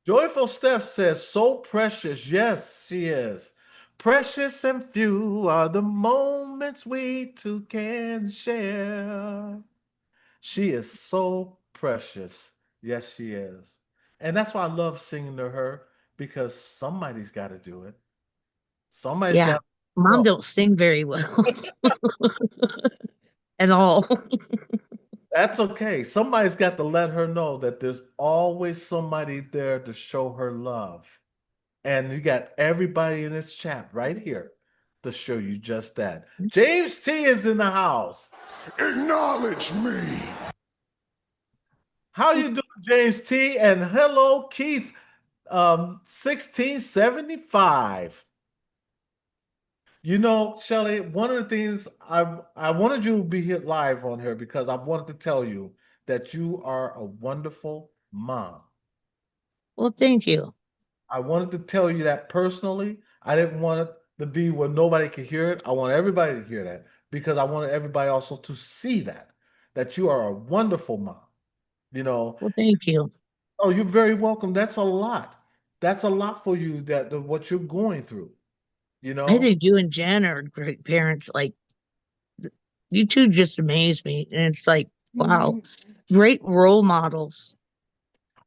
[SPEAKER 1] Joyful Steph says, "So precious." Yes, she is. Precious and few are the moments we two can share. She is so precious. Yes, she is. And that's why I love singing to her because somebody's got to do it. Somebody's
[SPEAKER 3] Yeah.
[SPEAKER 1] got to
[SPEAKER 3] Mom
[SPEAKER 1] know.
[SPEAKER 3] don't sing very well at all.
[SPEAKER 1] That's okay. Somebody's got to let her know that there's always somebody there to show her love. And you got everybody in this chat right here to show you just that. James T is in the house.
[SPEAKER 5] Acknowledge me.
[SPEAKER 1] How you doing, James T? And hello, Keith, 1675. You know, Shelly, one of the things I wanted you to be hit live on here because I wanted to tell you that you are a wonderful mom.
[SPEAKER 3] Well, thank you.
[SPEAKER 1] I wanted to tell you that personally. I didn't want it to be where nobody could hear it. I want everybody to hear that because I wanted everybody also to see that you are a wonderful mom. You know,
[SPEAKER 3] Well, thank you.
[SPEAKER 1] oh, you're very welcome. That's a lot. That's a lot for you what you're going through, you
[SPEAKER 3] I
[SPEAKER 1] know?
[SPEAKER 3] think you and Jen are great parents. Like, you two just amaze me. And it's like, wow, great role models.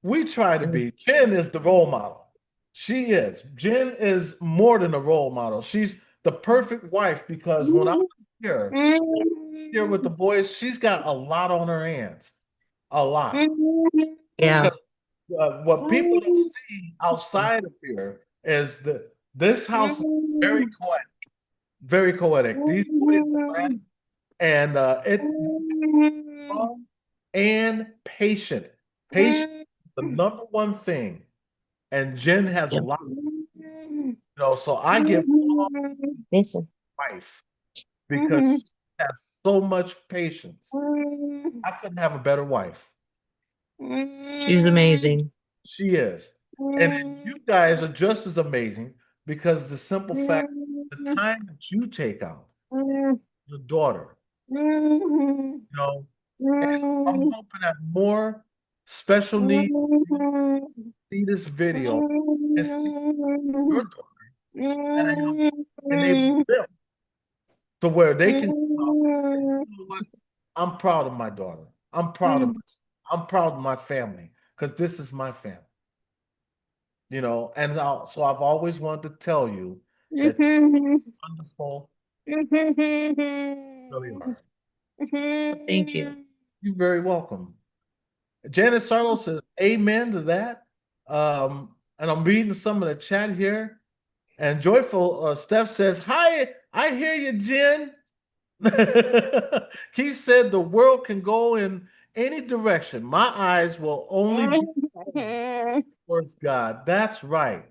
[SPEAKER 1] We try to
[SPEAKER 3] And
[SPEAKER 1] be. Jen is the role model. She is. Jen is more than a role model. She's the perfect wife because when I'm here with the boys, she's got a lot on her hands. A lot.
[SPEAKER 3] yeah.
[SPEAKER 1] Because what people don't see outside of here is this house is very quiet, very poetic. These boys are glad and it strong and patient. Patient is the number one thing. And Jen has a
[SPEAKER 3] Yep.
[SPEAKER 1] lot, so I give all
[SPEAKER 3] Listen.
[SPEAKER 1] life because she has so much patience. I couldn't have a better wife.
[SPEAKER 3] She's amazing.
[SPEAKER 1] She is. And then you guys are just as amazing because the simple fact, the time that you take out, your daughter, and I'm hoping that more special needs see this video and see your daughter and enable them to where they can come out and say, "You know what? I'm proud of my daughter. I'm proud of myself. I'm proud of my family because this is my family." And so I've always wanted to tell you that you're wonderful, really are.
[SPEAKER 3] Thank you.
[SPEAKER 1] You're very welcome. Janice Sarlo says, "Amen to that." And I'm reading some of the chat here. And Joyful Steph says, "Hi, I hear you, Jen." Keith said, "The world can go in any direction. My eyes will only be towards God." That's right.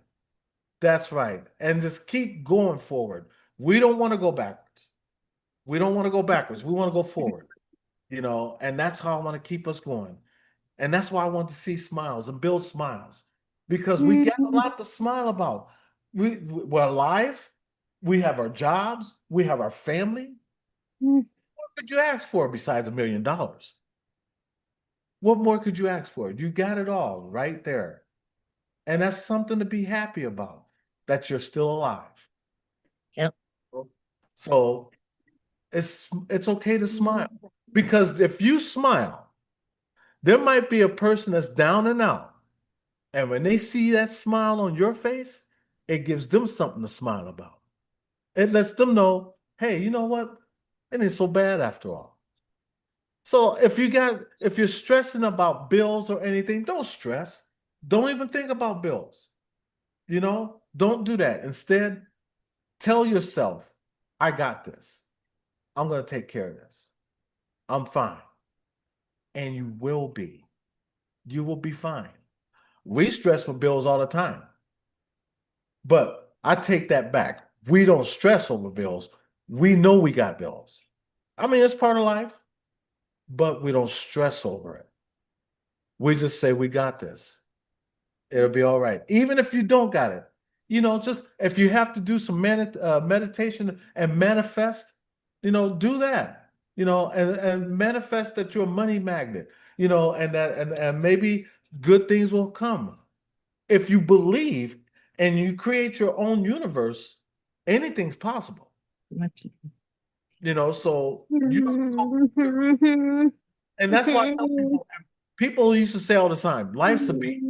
[SPEAKER 1] That's right. And just keep going forward. We don't want to go backwards. We don't want to go backwards. We want to go forward, and that's how I want to keep us going. And that's why I want to see smiles and build smiles because we got a lot to smile about. We're alive. We have our jobs. We have our family. What could you ask for besides $1 million? What more could you ask for? You got it all right there. And that's something to be happy about, that you're still alive.
[SPEAKER 3] Yep.
[SPEAKER 1] So it's okay to smile, because if you smile, there might be a person that's down and out. And when they see that smile on your face, it gives them something to smile about. It lets them know, hey, you know what? It ain't so bad after all. So if you're stressing about bills or anything, don't stress. Don't even think about bills. Don't do that. Instead, tell yourself, I got this. I'm going to take care of this. I'm fine. And you will be. You will be fine. We stress for bills all the time. But I take that back. We don't stress over bills. We know we got bills. I mean, it's part of life, but we don't stress over it. We just say, we got this. It'll be all right. Even if you don't got it, just if you have to do some meditation and manifest, do that, and manifest that you're a money magnet, and that, and maybe good things will come. If you believe and you create your own universe, anything's possible. So and that's why I tell people used to say all the time, life's a beat.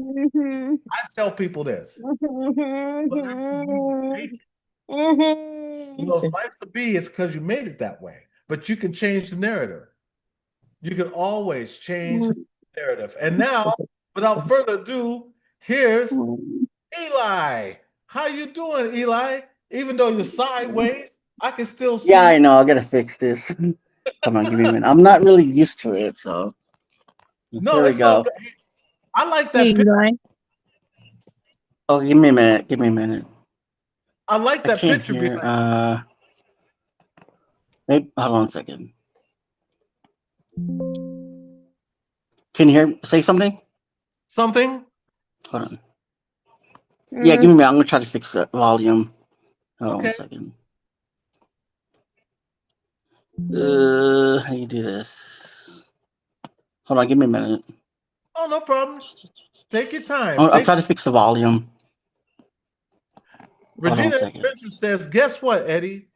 [SPEAKER 1] I tell people this. If life's a B, it's because you made it that way. But you can change the narrative. You can always change the narrative. And now, without further ado, here's Eli. How you doing, Eli? Even though you're sideways, I can still see.
[SPEAKER 6] Yeah, I know. I gotta fix this. Come on, give me a minute. I'm not really used to it, so
[SPEAKER 1] No,
[SPEAKER 6] here we
[SPEAKER 1] it's so
[SPEAKER 6] go.
[SPEAKER 1] good. I like
[SPEAKER 3] Hey,
[SPEAKER 1] that picture.
[SPEAKER 3] Eli.
[SPEAKER 6] Oh, give me a minute. Give me a minute.
[SPEAKER 1] I like
[SPEAKER 6] I
[SPEAKER 1] that
[SPEAKER 6] can't
[SPEAKER 1] picture
[SPEAKER 6] hear.
[SPEAKER 1] behind
[SPEAKER 6] Wait, hold on a second. Can you hear? Say something.
[SPEAKER 1] something.
[SPEAKER 6] Hold on. Yeah, give me a minute. I'm gonna try to fix the volume. Hold on
[SPEAKER 1] Okay.
[SPEAKER 6] one second. How do you do this? Hold on. Give me a minute.
[SPEAKER 1] Oh, no problem. Take your time.
[SPEAKER 6] I'll try to fix the volume. Hold on
[SPEAKER 1] Regina
[SPEAKER 6] one second.
[SPEAKER 1] Adventure says, guess what, Eddie?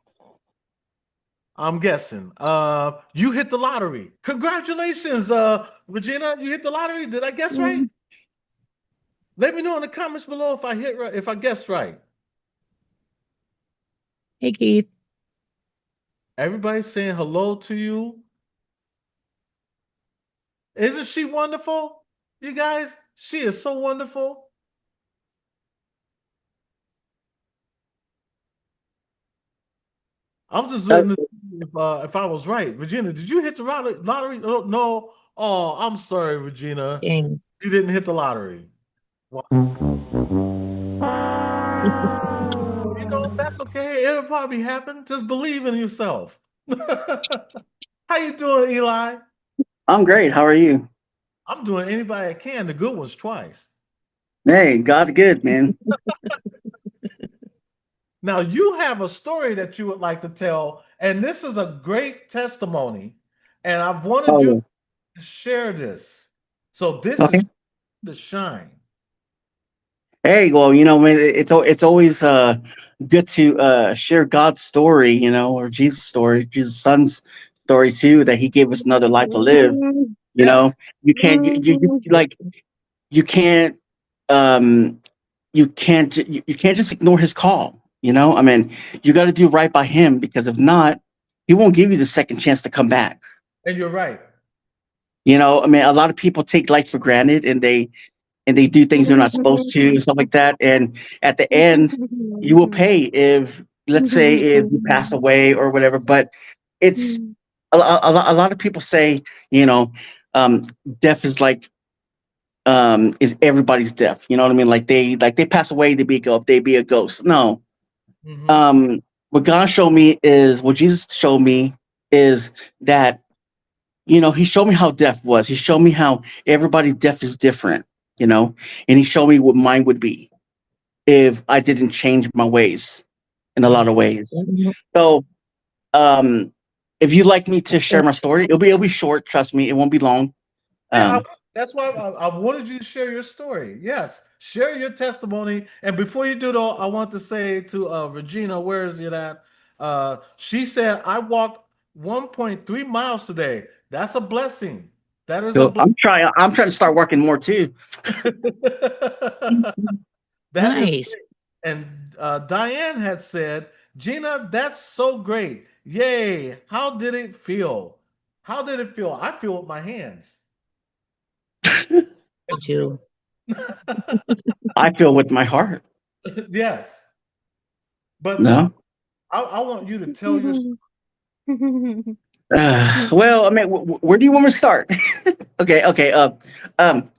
[SPEAKER 1] I'm guessing. You hit the lottery. Congratulations, Regina. You hit the lottery. Did I guess right? Let me know in the comments below if I hit right, if I guessed right.
[SPEAKER 3] Hey, Keith.
[SPEAKER 1] Everybody's saying hello to you. Isn't she wonderful? You guys, she is so wonderful. I'm just waiting to see if I was right. Regina, did you hit the lottery? Oh, no. Oh, I'm sorry, Regina.
[SPEAKER 3] Dang.
[SPEAKER 1] You didn't hit the lottery. Wow. That's okay. It'll probably happen. Just believe in yourself. How you doing, Eli?
[SPEAKER 6] I'm great. How are you?
[SPEAKER 1] I'm doing anybody I can. The good ones twice.
[SPEAKER 6] Hey, God's good, man.
[SPEAKER 1] Now you have a story that you would like to tell, and this is a great testimony. And I've wanted
[SPEAKER 6] Oh,
[SPEAKER 1] you
[SPEAKER 6] yeah.
[SPEAKER 1] to share this. So this
[SPEAKER 6] Okay.
[SPEAKER 1] is the shine.
[SPEAKER 6] Hey, well, man, it's always good to share God's story, or Jesus' story, Jesus' Son's story too, that He gave us another life to live. You
[SPEAKER 1] Yeah.
[SPEAKER 6] know, you can't you like you can't you can't just ignore His call. I mean, you got to do right by Him, because if not, He won't give you the second chance to come back.
[SPEAKER 1] And you're right.
[SPEAKER 6] I mean, a lot of people take life for granted, and they and they do things they're not supposed to, stuff like that. And at the end, you will pay if, let's say, if you pass away or whatever. But it's a lot of people say, you know, um, death is like is everybody's death. You know what I mean? Like they pass away, they be a ghost. No.
[SPEAKER 1] Mhm.
[SPEAKER 6] What God showed me is what Jesus showed me is that, he showed me how death was. He showed me how everybody's death is different, and he showed me what mine would be if I didn't change my ways in a lot of ways. So, um, if you'd like me to share my story, it'll be short. Trust me, it won't be long.
[SPEAKER 1] Yeah,
[SPEAKER 6] Um,
[SPEAKER 1] that's why I wanted you to share your story. Yes, share your testimony. And before you do though, I want to say to Regina, where is it at? She said I walked 1.3 miles today. That's a blessing. That is a
[SPEAKER 6] so
[SPEAKER 1] blessing.
[SPEAKER 6] I'm trying to start working more too.
[SPEAKER 1] That is
[SPEAKER 3] Nice.
[SPEAKER 1] great. And Diane had said, Gina, that's so great. Yay. How did it feel? How did it feel? I feel with my hands.
[SPEAKER 3] Me
[SPEAKER 1] It's
[SPEAKER 3] too.
[SPEAKER 1] true.
[SPEAKER 6] I feel with my heart.
[SPEAKER 1] Yes. But
[SPEAKER 6] No.
[SPEAKER 1] I want you to tell your
[SPEAKER 6] Well, I mean, where do you want me to start? Okay. Um,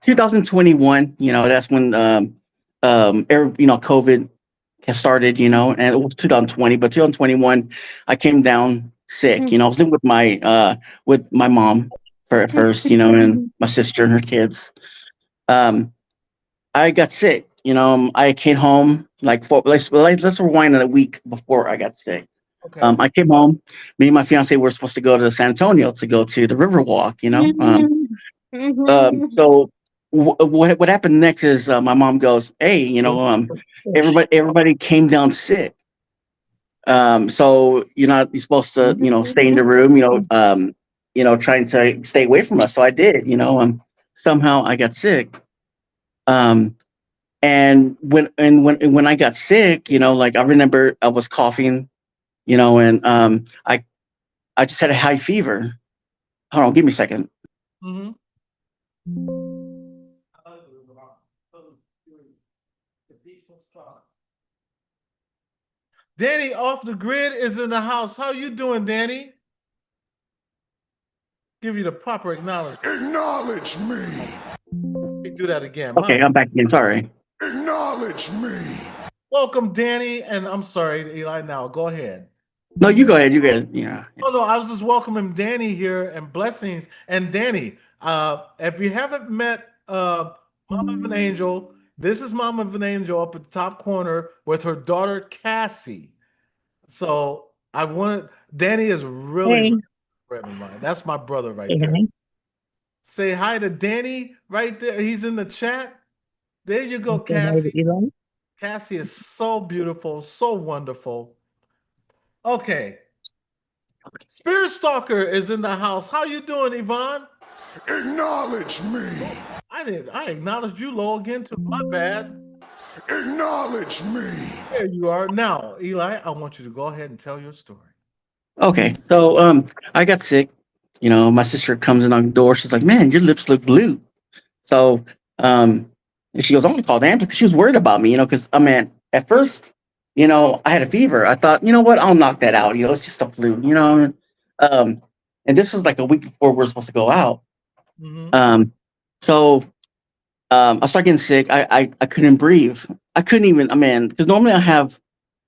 [SPEAKER 6] 2021. That's when COVID has started. And it was 2020, but 2021, I came down sick. I was living with my mom at first. And my sister and her kids. Um, I got sick. I came home like let's rewind a week before I got sick.
[SPEAKER 1] okay.
[SPEAKER 6] I came home. Me and my fiance were supposed to go to San Antonio to go to the Riverwalk. So what happened next is my mom goes, "Hey, everybody came down sick. So you're supposed to stay in the room. Trying to stay away from us. So I did. Somehow I got sick. Um, and when I got sick, like I remember I was coughing, and I just had a high fever. Hold on, give me a second.
[SPEAKER 1] Mm-hmm. Danny off the grid is in the house. How you doing, Danny? Give you the proper acknowledgement.
[SPEAKER 5] Acknowledge me.
[SPEAKER 1] Let me do that again.
[SPEAKER 6] Okay, I'm back again. Sorry.
[SPEAKER 5] Acknowledge me.
[SPEAKER 1] Welcome, Danny. And I'm sorry, Eli. Now go ahead.
[SPEAKER 6] No, you go ahead. You guys, yeah.
[SPEAKER 1] Oh no, I was just welcoming Danny here and blessings. And Danny, if you haven't met Mama of an Angel, this is Mama of an Angel up at the top corner with her daughter Cassie. So I wanted Danny is really,
[SPEAKER 3] Hey.
[SPEAKER 1] really a friend of mine. That's my brother right
[SPEAKER 3] Hey,
[SPEAKER 1] there.
[SPEAKER 3] honey.
[SPEAKER 1] Say hi to Danny right there. He's in the chat. There you go,
[SPEAKER 3] Say hi to
[SPEAKER 1] Cassie.
[SPEAKER 3] Eli.
[SPEAKER 1] Cassie is so beautiful, so wonderful. Okay. Spirit Stalker is in the house. How you doing, Yvonne?
[SPEAKER 5] Acknowledge me.
[SPEAKER 1] I acknowledged you low again too. My bad.
[SPEAKER 5] Acknowledge me.
[SPEAKER 1] There you are. Now, Eli, I want you to go ahead and tell your story.
[SPEAKER 6] Okay, so I got sick. My sister comes in on the door. She's like, "Man, your lips look blue." So and she goes, "I'm gonna call the ambulance." Because she was worried about me. Because I mean, at first, I had a fever. I thought, you know what, I'll knock that out. It's just a flu. Um, and this was like a week before we are supposed to go out.
[SPEAKER 1] Mm-hmm.
[SPEAKER 6] So I started getting sick. I couldn't breathe. I couldn't even. I mean, because normally I have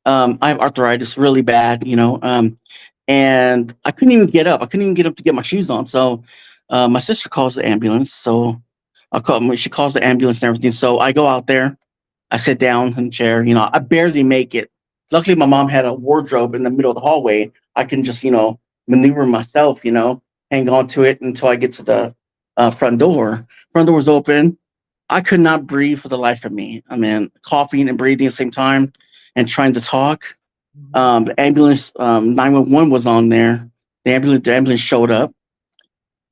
[SPEAKER 6] arthritis really bad, and I couldn't even get up. I couldn't even get up to get my shoes on. So my sister calls the ambulance. So she calls the ambulance and everything. So I go out there. I sit down in the chair. I barely make it. Luckily, my mom had a wardrobe in the middle of the hallway. I can just, maneuver myself, hang on to it until I get to the front door. Front door was open. I could not breathe for the life of me. I mean, coughing and breathing at the same time and trying to talk. The ambulance, 911 was on there. The ambulance showed up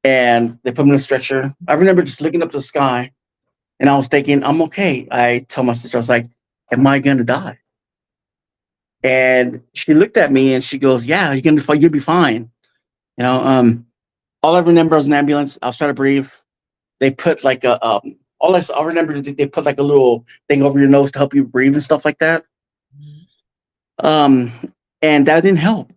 [SPEAKER 6] and they put me in a stretcher. I remember just looking up to the sky and I was thinking, I'm okay. I told my sister, I was like, am I going to die? And she looked at me and she goes, yeah, you're going to be fine. You'll be fine. All I remember was an ambulance. I was trying to breathe. They put like I remember they put like a little thing over your nose to help you breathe and stuff like that. Um, and that didn't help.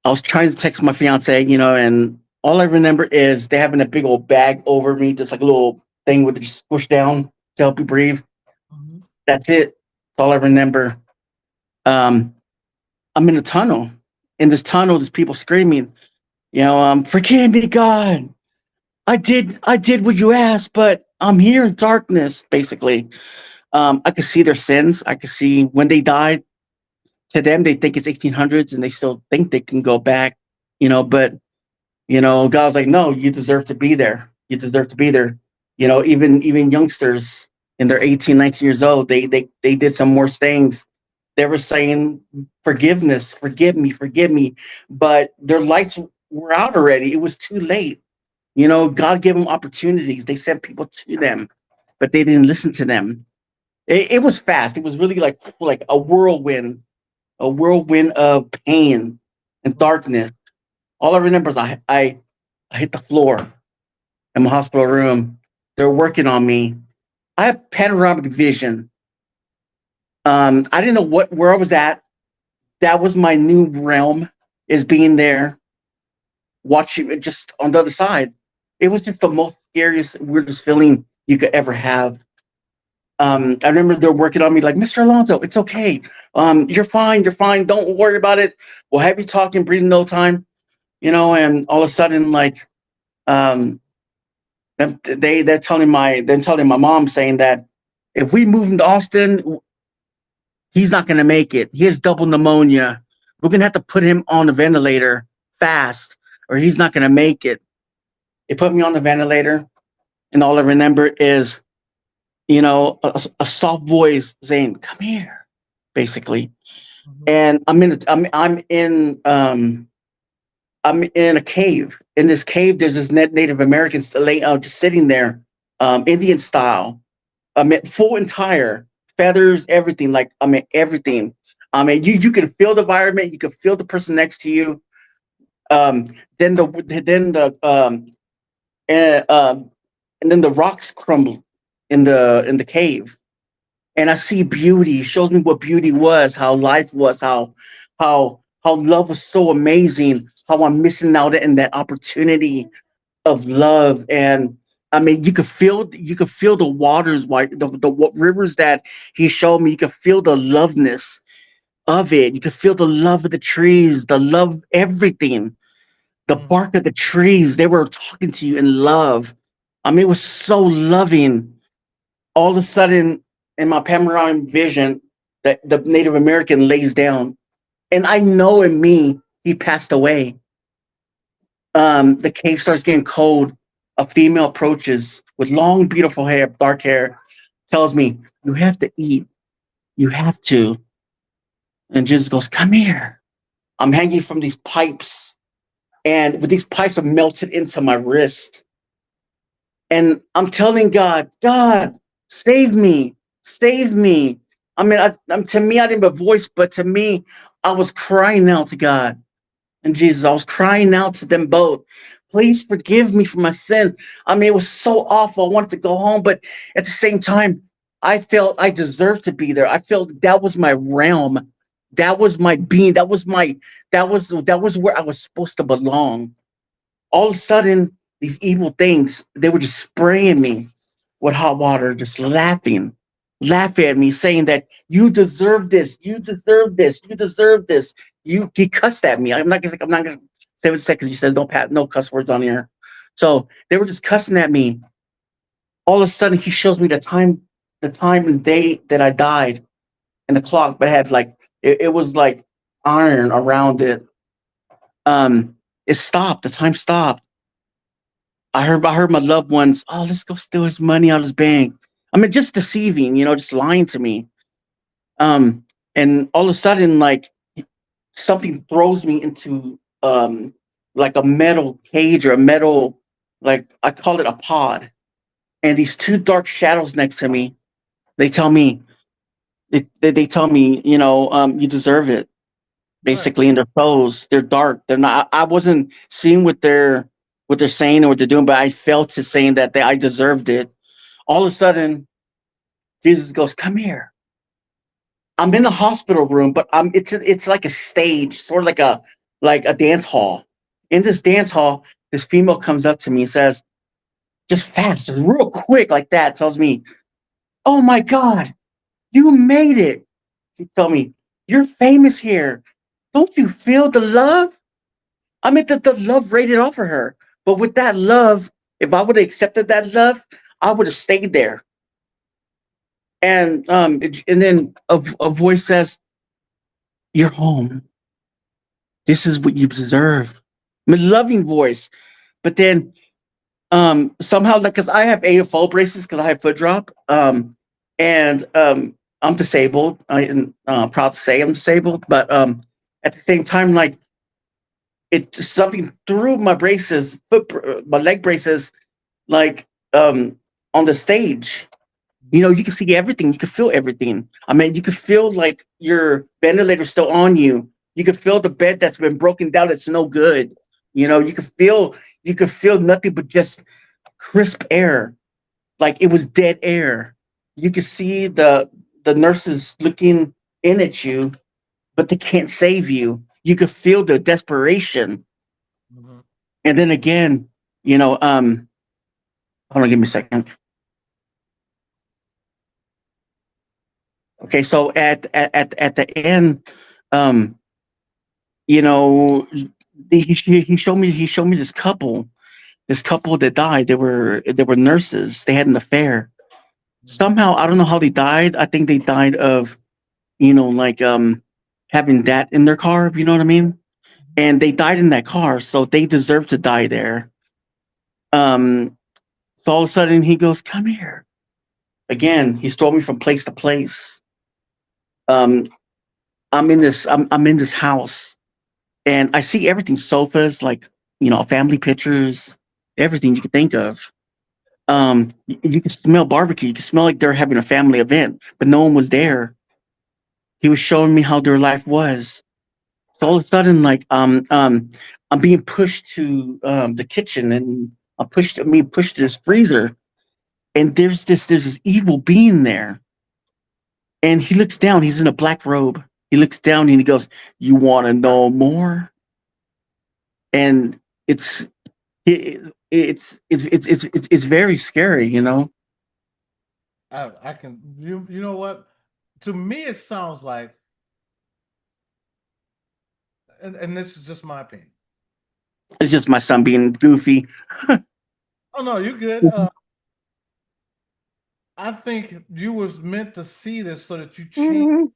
[SPEAKER 6] I was trying to text my fiance, and all I remember is they having a big old bag over me, just like a little thing with it just squish down to help you breathe.
[SPEAKER 1] Mhm.
[SPEAKER 6] That's it. That's all I remember. Um, I'm in a tunnel. In this tunnel, there's people screaming, forgive me, God. I did what you asked, but I'm here in darkness, basically. I could see their sins. I could see when they died. To them, they think it's 1800s and they still think they can go back, but God's like, no, you deserve to be there. You deserve to be there. Even youngsters in their 18, 19 years old, they did some worse things. They were saying forgiveness, forgive me, but their lights were out already. It was too late. God gave them opportunities. They sent people to them, but they didn't listen to them. It was fast. It was really like a whirlwind of pain and darkness. All I remember is I hit the floor in my hospital room. They're working on me. I have panoramic vision. I didn't know where I was at. That was my new realm, is being there, watching it just on the other side. It was just the most scariest, weirdest feeling you could ever have. I remember they're working on me like, Mr. Alonso, it's okay. You're fine. You're fine. Don't worry about it. We'll have you talking, breathing no time, and all of a sudden, like, um, they're telling my mom, saying that if we move him to Austin, he's not going to make it. He has double pneumonia. We're going to have to put him on the ventilator fast, or he's not going to make it. They put me on the ventilator, and all I remember is, a soft voice saying, "Come here," basically. And I'm in a cave. In this cave, there's this Native Americans just sitting there, Indian style. Full entire feathers, everything. Like, everything. You can feel the environment. You can feel the person next to you. Um, then uh, um, and then the rocks crumble in the cave, and I see beauty. It shows me what beauty was, how life was, how love was so amazing. How I'm missing out in that opportunity of love. And you could feel the waters, rivers that he showed me. You could feel the loveness of it. You could feel the love of the trees, the love, everything, the bark of the trees. They were talking to you in love. It was so loving. All of a sudden, in my panoramic vision, the Native American lays down, and I know in me he passed away. The cave starts getting cold. A female approaches with long, beautiful hair, dark hair, tells me, "You have to eat. You have to." And Jesus goes, "Come here." I'm hanging from these pipes, and with these pipes are melted into my wrist. And I'm telling God, God, save me, save me. To me, I didn't have a voice, but to me, I was crying out to God and Jesus. I was crying out to them both. Please forgive me for my sin. It was so awful. I wanted to go home, but at the same time, I felt I deserved to be there. I felt that was my realm. That was my being. That was where I was supposed to belong. All of a sudden, these evil things, they were just spraying me with hot water, just laughing at me, saying that you deserve this, you deserve this, you deserve this. He cussed at me. I'm not gonna say what seconds. You said don't pat no cuss words on here. So they were just cussing at me. All of a sudden, he shows me the time and date that I died, and the clock, but it had like it was like iron around it. It stopped. The time stopped. I heard my loved ones, "Oh, let's go steal his money out of his bank." Just deceiving, just lying to me. Um, and all of a sudden, like, something throws me into like a metal cage, or a metal, like, I call it a pod. And these two dark shadows next to me, they tell me, they tell me, you deserve it. Basically, in their toes, they're dark. They're not. I wasn't seeing what they're saying or what they're doing, but I felt to saying that I deserved it. All of a sudden, Jesus goes, "Come here." I'm in the hospital room, but it's like a stage, sort of like a dance hall. In this dance hall, this female comes up to me and says, just fast, real quick, like that, tells me, "Oh my God, you made it." She told me, "You're famous here. Don't you feel the love?" I mean, the love rated off of her. But with that love, if I would have accepted that love, I would have stayed there. And then a voice says, "You're home. This is what you deserve." My loving voice. But then somehow, like, because I have AFO braces because I have foot drop. And I'm disabled. I am proud to say I'm disabled, but at the same time, like, it something through my braces, my leg braces, like, on the stage. You can see everything. You can feel everything. I mean, you could feel like your ventilator's still on you. You could feel the bed that's been broken down. It's no good. You could feel nothing but just crisp air. Like it was dead air. You could see the nurses looking in at you, but they can't save you. You could feel the desperation.
[SPEAKER 1] Mhm.
[SPEAKER 6] And then again, you know, hold on, give me a second. Okay, so at the end, um, you know, he showed me this couple that died. They were nurses. They had an affair.
[SPEAKER 1] Mhm.
[SPEAKER 6] Somehow, I don't know how they died. I think they died of, like, having that in their car. You know what I mean? And they died in that car, so they deserve to die there. Um, so all of a sudden he goes, "Come here." Again, he stole me from place to place. Um, I'm in this house, and I see everything: sofas, like, family pictures, everything you could think of. You can smell barbecue. You can smell like they're having a family event, but no one was there. He was showing me how their life was. So all of a sudden, like, I'm being pushed to the kitchen, and I'm being pushed to this freezer, and there's this evil being there, and he looks down. He's in a black robe. He looks down and he goes, "You want to know more?" And it's it's very scary.
[SPEAKER 1] I can you know what? To me, it sounds like, and this is just my opinion.
[SPEAKER 6] It's just my son being goofy.
[SPEAKER 1] Oh no, you're good. I think you was meant to see this so that you change.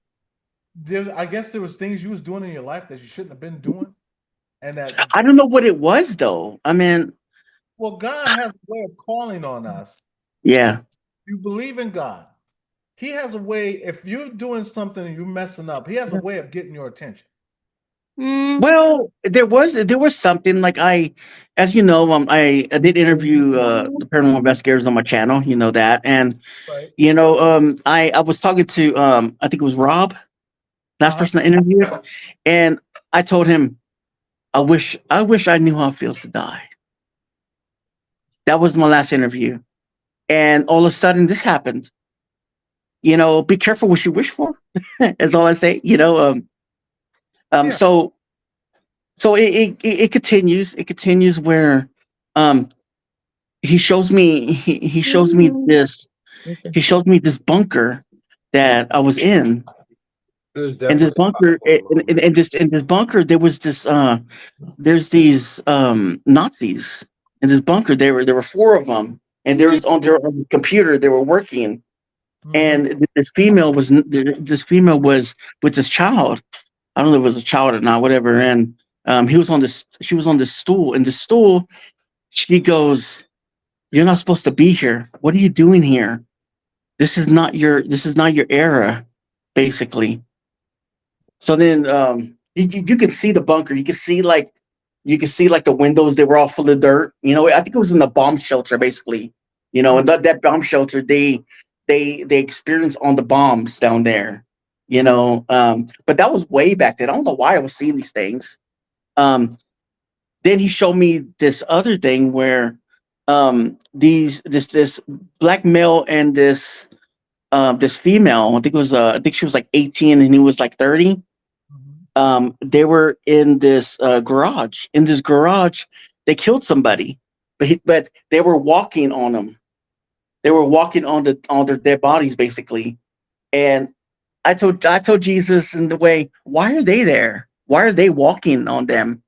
[SPEAKER 1] I guess there was things you was doing in your life that you shouldn't have been doing, and that,
[SPEAKER 6] I don't know what it was though. I mean,
[SPEAKER 1] well, God has a way of calling on us.
[SPEAKER 6] yeah.
[SPEAKER 1] You believe in God. He has a way. If you're doing something and you're messing up, He has a way of getting your attention.
[SPEAKER 3] Mm.
[SPEAKER 6] Well, there was something like as you know, I did interview the paranormal investigators on my channel. You know that, and
[SPEAKER 1] Right.
[SPEAKER 6] I was talking to I think it was Rob, last
[SPEAKER 1] Uh-huh.
[SPEAKER 6] person I interviewed, and I told him I wish I knew how it feels to die. That was my last interview, and all of a sudden this happened. Be careful what you wish for. Is all I say.
[SPEAKER 1] Yeah.
[SPEAKER 6] So it continues. It continues where um he shows me this bunker that I was in. And this bunker in this bunker there's these Nazis in this bunker. There were four of them, and there was on their own computer they were working.
[SPEAKER 1] Mhm.
[SPEAKER 6] And this female was with this child. I don't know if it was a child or not, whatever. And she was on this stool. And the stool, she goes, "You're not supposed to be here. What are you doing here? This is not your era," basically. So then you can see the bunker. You can see like the windows, they were all full of dirt. I think it was in the bomb shelter, basically. And that bomb shelter, they experienced on the bombs down there. But that was way back then. I don't know why I was seeing these things. Um then he showed me this other thing where this black male and this female. I think she was like 18 and he was like 30. They were in this garage. In this garage, they killed somebody, but they were walking on them. They were walking on their dead bodies, basically. And I told Jesus in the way, why are they there? Why are they walking on them?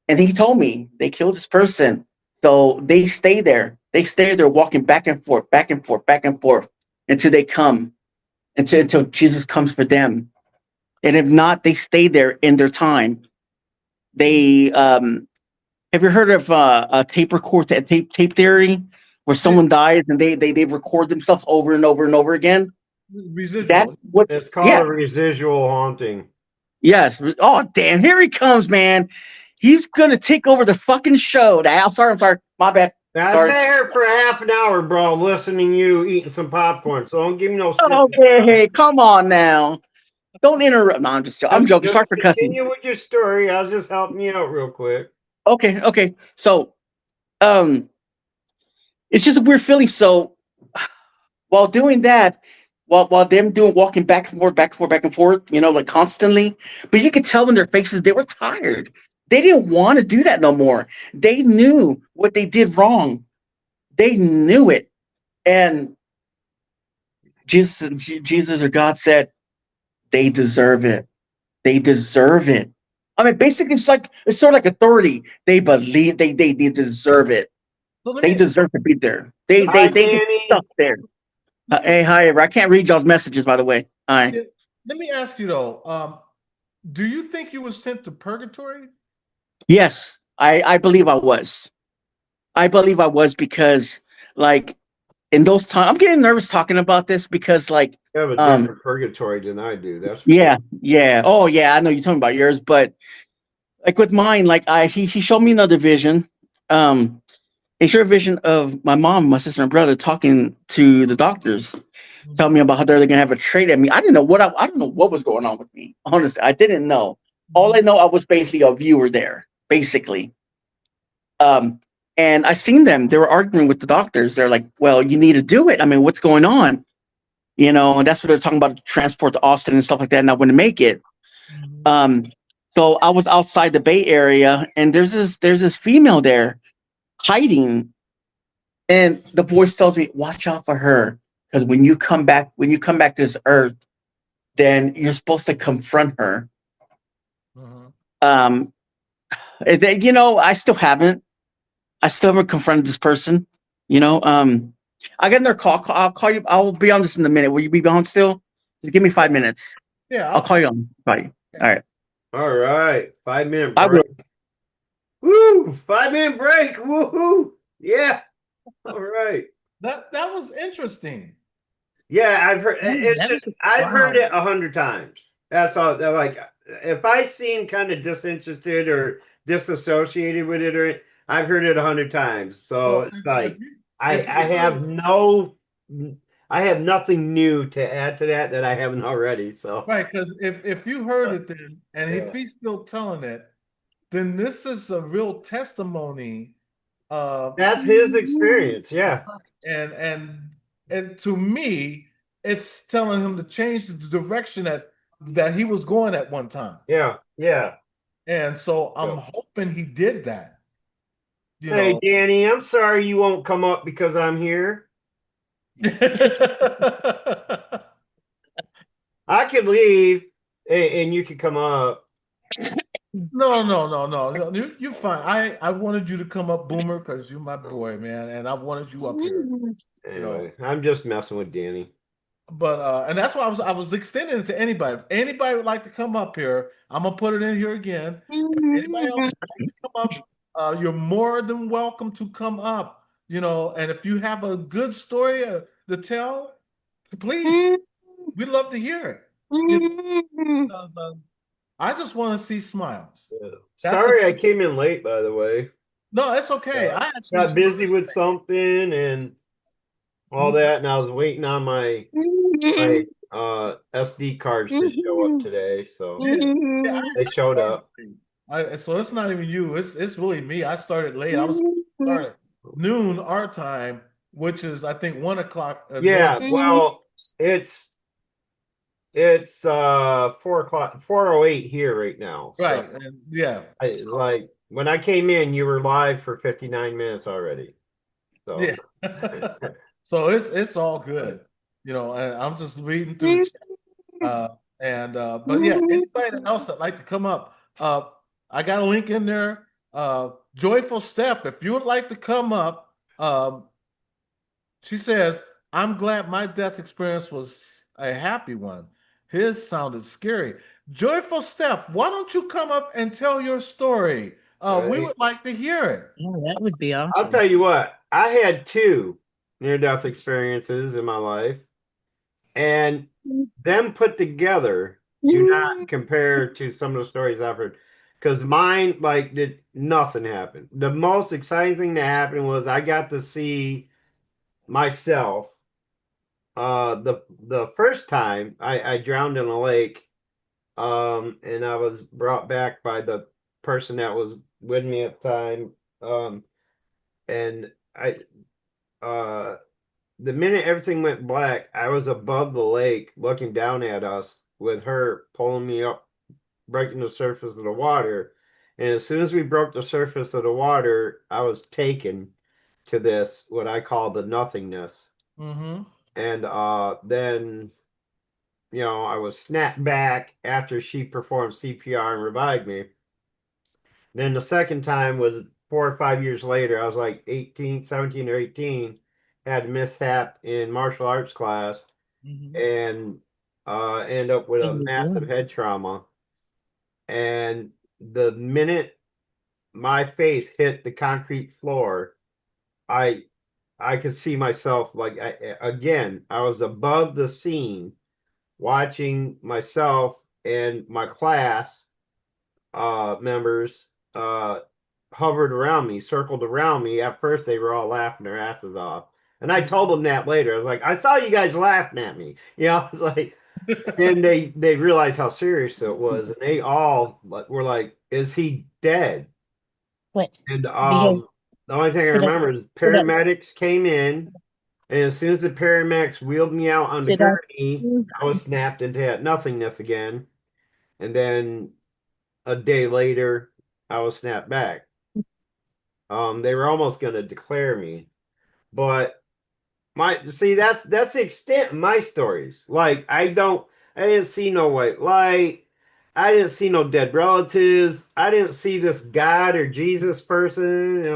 [SPEAKER 6] And he told me they killed this person. So they stay there. They stay there walking back and forth, back and forth, back and forth until they come, until Jesus comes for them. And if not, they stay there in their time. They have you heard of a tape record tape theory, where someone dies and they record themselves over and over and over again? That's
[SPEAKER 1] Residual.
[SPEAKER 6] what.
[SPEAKER 7] It's called
[SPEAKER 6] Yeah.
[SPEAKER 7] a residual haunting.
[SPEAKER 6] Yes. Oh damn! Here he comes, man. He's gonna take over the fucking show. I'm sorry. My bad.
[SPEAKER 7] Now, I
[SPEAKER 6] Sorry.
[SPEAKER 7] sat here for half an hour, bro, listening to you eating some popcorn. So don't give me no shit.
[SPEAKER 6] Okay, come on now. Don't interrupt. No, I'm just joking. I'm joking. Sorry for cussing.
[SPEAKER 7] Continue with your story. I was just helping you out real quick.
[SPEAKER 6] Okay. So, it's just a weird feeling. So, while doing that, while them doing walking back and forth, back and forth, back and forth, like constantly, but you could tell in their faces they were tired. They didn't want to do that no more. They knew what they did wrong. They knew it, and Jesus or God said, they deserve it. They deserve it. I mean, basically, it's sort of like authority. They believe they deserve it.
[SPEAKER 1] So let
[SPEAKER 6] They
[SPEAKER 1] me,
[SPEAKER 6] deserve to be there. They
[SPEAKER 7] Hi,
[SPEAKER 6] get
[SPEAKER 7] Danny.
[SPEAKER 6] stuck there. Hey, hi. I can't read y'all's messages, by the way. Hi.
[SPEAKER 1] let me ask you though. Do you think you were sent to purgatory?
[SPEAKER 6] Yes, I believe I was. I believe I was because, like, in those times, I'm getting nervous talking about this because, like,
[SPEAKER 7] You have a different purgatory than I do. That's for
[SPEAKER 6] yeah. Oh, yeah. I know you're talking about yours, but like with mine, like he showed me another vision. He showed a vision of my mom, my sister, and brother talking to the doctors, telling me about how they're gonna have a trade at me. I didn't know I don't know what was going on with me. Honestly, I didn't know. All I know, I was basically a viewer there, basically. And I seen them. They were arguing with the doctors. They're like, "Well, you need to do it. I mean, what's going on?" And that's what they're talking about, transport to Austin and stuff like that. And I wouldn't make it. So I was outside the Bay Area, and there's this female there hiding, and the voice tells me, "Watch out for her, because when you come back to this earth, then you're supposed to confront her." Um, I still haven't. I still haven't confronted this person. I got another call. I'll call you. I'll be on this in a minute. Will you be on still? Just give me 5 minutes.
[SPEAKER 1] Yeah,
[SPEAKER 6] I'll call you on. Bye. All right.
[SPEAKER 7] All right. 5-minute
[SPEAKER 6] I will.
[SPEAKER 7] break. Woo! 5-minute break. Woohoo! Yeah. All right.
[SPEAKER 1] that was interesting.
[SPEAKER 7] Yeah, I've heard. It's
[SPEAKER 3] that
[SPEAKER 7] just
[SPEAKER 3] was-
[SPEAKER 7] I've heard
[SPEAKER 3] wow.
[SPEAKER 7] it 100 times. That's all. They're like, if I seem kind of disinterested or disassociated with it, or I've heard it 100 times. So
[SPEAKER 1] Well,
[SPEAKER 7] it's
[SPEAKER 1] if
[SPEAKER 7] like
[SPEAKER 1] you-
[SPEAKER 7] I
[SPEAKER 1] if you
[SPEAKER 7] have nothing new to add to that I haven't already. So
[SPEAKER 1] right, because if you heard it then, and
[SPEAKER 7] Yeah.
[SPEAKER 1] if he's still telling it, then this is a real testimony of
[SPEAKER 7] that's his experience. Yeah.
[SPEAKER 1] and to me, it's telling him to change the direction that he was going at one time.
[SPEAKER 7] Yeah. Yeah.
[SPEAKER 1] And so I'm hoping he did that.
[SPEAKER 7] Hey, Danny, I'm sorry you won't come up because I'm here. I could leave and you could come up.
[SPEAKER 1] No. You're fine. I wanted you to come up, Boomer, because you're my boy, man, and I wanted you up here.
[SPEAKER 7] Anyway, I'm just messing with Danny.
[SPEAKER 1] But and that's why I was extending it to anybody. If anybody would like to come up here, I'm gonna put it in here again. If anybody else would like to come up, you're more than welcome to come up. And if you have a good story to tell, please, we'd love to hear it. I just want to see smiles.
[SPEAKER 7] Sorry, I came in late. By the way,
[SPEAKER 1] No, it's okay. I actually
[SPEAKER 7] got busy with something and all that, and I was waiting on my SD cards to show up today. So they showed up.
[SPEAKER 1] So it's not even you. It's really me. I started late. I was started noon our time, which is I think 1 o'clock.
[SPEAKER 7] Yeah,
[SPEAKER 3] Mhm.
[SPEAKER 7] well, it's 4 o'clock, 4:08 here right now. So
[SPEAKER 1] right, and yeah,
[SPEAKER 7] like when I came in, you were live for 59 minutes already. So
[SPEAKER 1] yeah. So it's all good, and I'm just reading through the chat. But yeah, anybody else that like to come up, I got a link in there. Joyful Steph, if you would like to come up, she says, I'm glad my death experience was a happy one. His sounded scary. Joyful Steph, why don't you come up and tell your story? We
[SPEAKER 7] right.
[SPEAKER 1] would like to hear it.
[SPEAKER 3] Oh, that would be
[SPEAKER 7] I'll
[SPEAKER 3] awesome.
[SPEAKER 7] tell you what, I had two near-death experiences in my life, and them put together do not compare to some of the stories I've heard. Because mine, like, did nothing happen. The most exciting thing that happened was I got to see myself. The first time I drowned in a lake, and I was brought back by the person that was with me at the time. And I uh the minute everything went black, I was above the lake looking down at us with her pulling me up, breaking the surface of the water. And as soon as we broke the surface of the water, I was taken to this, what I call the nothingness.
[SPEAKER 1] Mm-hmm.
[SPEAKER 7] And then, I was snapped back after she performed CPR and revived me. Then the second time was 4 or 5 years later. I was like 18, 17 or 18, had a mishap in martial arts class
[SPEAKER 1] Mm-hmm.
[SPEAKER 7] and end up with a
[SPEAKER 3] Oh,
[SPEAKER 7] massive head trauma. And the minute my face hit the concrete floor, I I could see myself like again, I was above the scene watching myself and my class members hovered around me, circled around me. At first, they were all laughing their asses off. And I told them that later. I was like, I saw you guys laughing at me. I was like, and they realized how serious it was, and they all were like, "Is he dead?"
[SPEAKER 3] What?
[SPEAKER 7] And
[SPEAKER 3] Because
[SPEAKER 7] the only thing I
[SPEAKER 3] sit up,
[SPEAKER 7] remember is
[SPEAKER 3] sit up,
[SPEAKER 7] paramedics came in, and as soon as the paramedics wheeled me out on the
[SPEAKER 3] sit up.
[SPEAKER 7] gurney, I was snapped into that nothingness again. And then a day later, I was snapped back. They were almost going to declare me, but that's the extent of my stories. Like I didn't see no white light. I didn't see no dead relatives. I didn't see this God or Jesus person,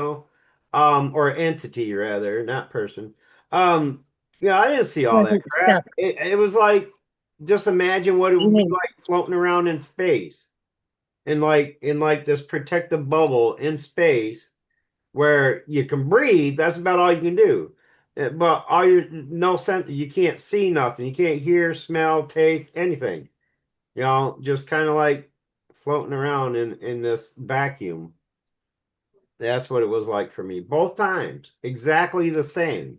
[SPEAKER 7] or entity rather, not person. Um, I didn't see all that crap.
[SPEAKER 3] Stop.
[SPEAKER 7] It was like just imagine what it would be
[SPEAKER 3] Mhm.
[SPEAKER 7] like floating around in space, in like this protective bubble in space where you can breathe. That's about all you can do. But all you no sense, you can't see nothing. You can't hear, smell, taste anything. Just kind of like floating around in this vacuum. That's what it was like for me both times. Exactly the same.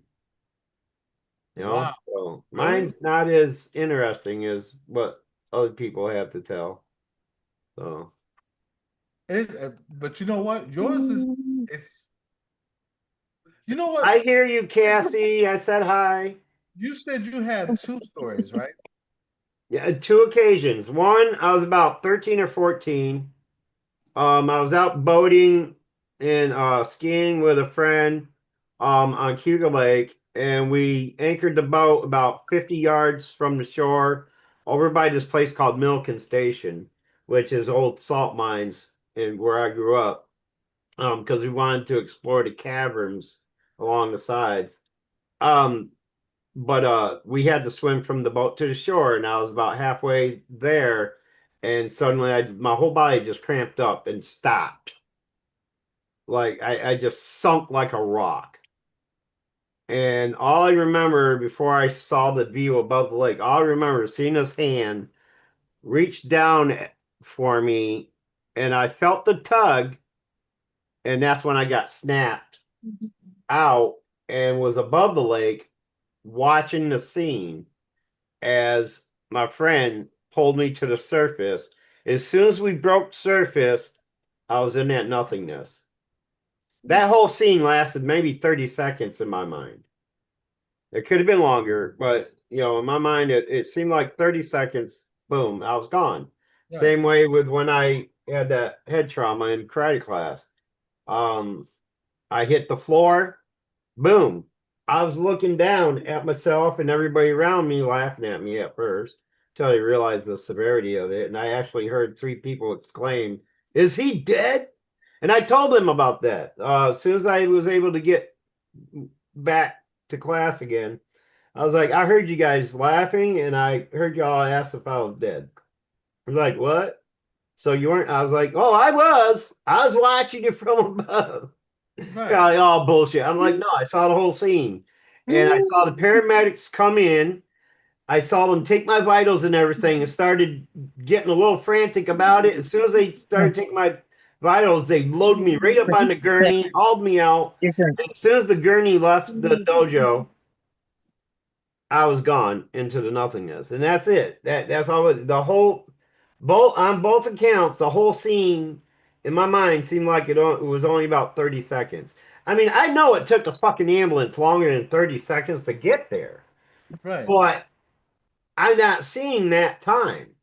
[SPEAKER 1] Wow,
[SPEAKER 7] So
[SPEAKER 1] really?
[SPEAKER 7] mine's not as interesting as what other people have to tell. So
[SPEAKER 1] But you know what? Yours is it's you know
[SPEAKER 7] I
[SPEAKER 1] what?
[SPEAKER 7] hear you, Cassie. I said hi.
[SPEAKER 1] You said you had two stories, right?
[SPEAKER 7] Yeah, two occasions. One, I was about 13 or 14. I was out boating and skiing with a friend on Cuba Lake, and we anchored the boat about 50 yards from the shore over by this place called Milliken Station, which is old salt mines in where I grew up, because we wanted to explore the caverns along the sides. Um, but we had to swim from the boat to the shore, and I was about halfway there, and suddenly my whole body just cramped up and stopped. Like I just sunk like a rock. And all I remember before I saw the view above the lake, all I remember is seeing his hand reach down for me, and I felt the tug, and that's when I got snapped out and was above the lake watching the scene as my friend pulled me to the surface. As soon as we broke surface, I was in that nothingness. That whole scene lasted maybe 30 seconds in my mind. It could have been longer, but you know, in my mind, it seemed like 30 seconds. Boom, I was gone.
[SPEAKER 1] Right.
[SPEAKER 7] Same way with when I had that head trauma in karate class. I hit the floor. Boom. I was looking down at myself and everybody around me laughing at me at first until I realized the severity of it. And I actually heard 3 people exclaim, "Is he dead?" And I told them about that. As soon as I was able to get back to class again, I was like, I heard you guys laughing and I heard y'all ask if I was dead. I was like, what? So you weren't? I was like, oh, I was. I was watching you from above.
[SPEAKER 1] Right.
[SPEAKER 7] Yeah, like, oh, bullshit. I'm like, no, I saw the whole scene. And I saw the paramedics come in. I saw them take my vitals and everything and started getting a little frantic about it. As soon as they started taking my vitals, they loaded me right up on the gurney, hauled me out. As soon as the gurney left the dojo, I was gone into the nothingness. And that's it. That's all the whole both on both accounts, the whole scene in my mind seemed like it was only about 30 seconds. I mean, I know it took a fucking ambulance longer than 30 seconds to get there.
[SPEAKER 1] Right.
[SPEAKER 7] But I'm not seeing that time.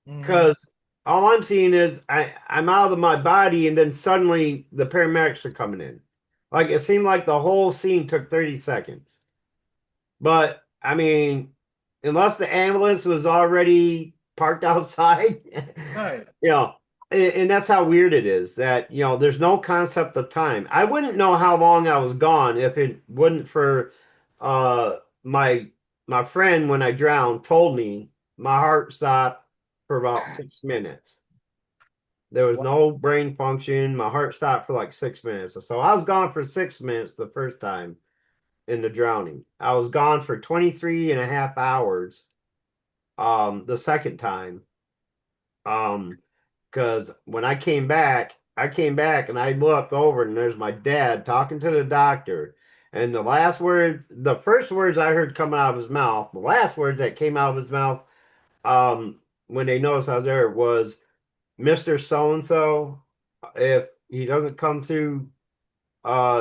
[SPEAKER 1] Mhm.
[SPEAKER 7] Because all I'm seeing is I'm out of my body and then suddenly the paramedics are coming in. Like it seemed like the whole scene took 30 seconds. But I mean, unless the ambulance was already parked outside,
[SPEAKER 1] Right.
[SPEAKER 7] you know, and that's how weird it is that, you know, there's no concept of time. I wouldn't know how long I was gone if it wasn't for uh my my friend when I drowned told me my heart stopped for about 6 minutes. There was no brain function. My heart stopped for like 6 minutes. So I was gone for 6 minutes the first time in the drowning. I was gone for 23 and a half hours the second time. Because when I came back and I looked over and there's my dad talking to the doctor. And the last words, the first words I heard coming out of his mouth, the last words that came out of his mouth, when they noticed I was there was, Mr. So and so, if he doesn't come through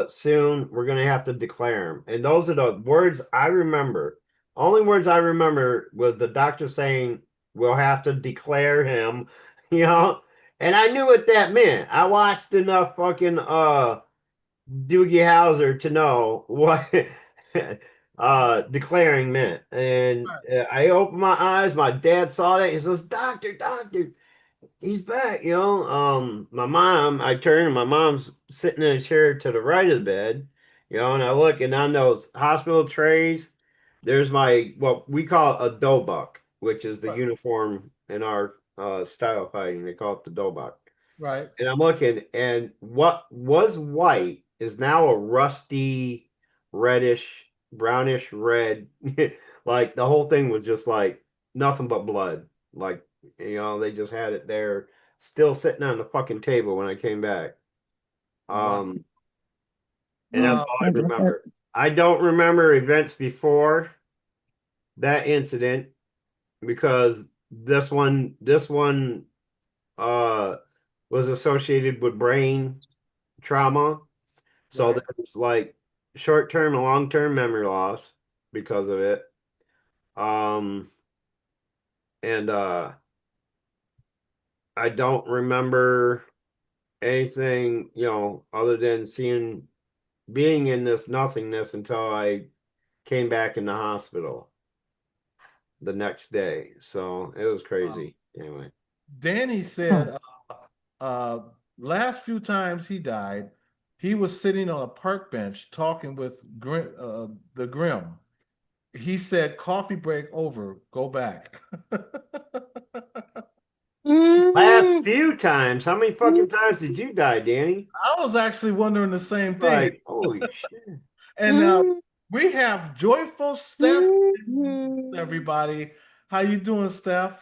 [SPEAKER 7] soon, we're gonna have to declare him. And those are the words I remember. Only words I remember was the doctor saying we'll have to declare him, you know. And I knew what that meant. I watched enough fucking Doogie Howser to know what declaring meant. And I opened my eyes, my dad saw that, he says, Doctor, doctor, he's back, you know. My mom, I turn and my mom's sitting in a chair to the right of the bed, you know, and I look and on those hospital trays, there's my what we call a dobuck, which is the
[SPEAKER 1] Right.
[SPEAKER 7] uniform in our style of fighting. They call it the dobuck.
[SPEAKER 1] Right.
[SPEAKER 7] And I'm looking, and what was white is now a rusty, reddish, brownish red. Like the whole thing was just like nothing but blood. Like, you know, they just had it there, still sitting on the fucking table when I came back.
[SPEAKER 1] Wow.
[SPEAKER 7] And that's all I remember. I don't remember events before that incident because this one uh was associated with brain trauma. So
[SPEAKER 1] Right.
[SPEAKER 7] there's like short-term and long-term memory loss because of it. Um, and I don't remember anything, you know, other than being in this nothingness until I came back in the hospital the next day. So it was
[SPEAKER 1] Wow.
[SPEAKER 7] crazy. Anyway.
[SPEAKER 1] Danny said uh last few times he died, he was sitting on a park bench talking with the Grim. He said, coffee break over, go back.
[SPEAKER 7] Last few times, how many fucking times did you die, Danny?
[SPEAKER 1] I was actually wondering the same thing.
[SPEAKER 7] Like, holy shit.
[SPEAKER 1] And we have joyful Steph, everybody. How you doing, Steph?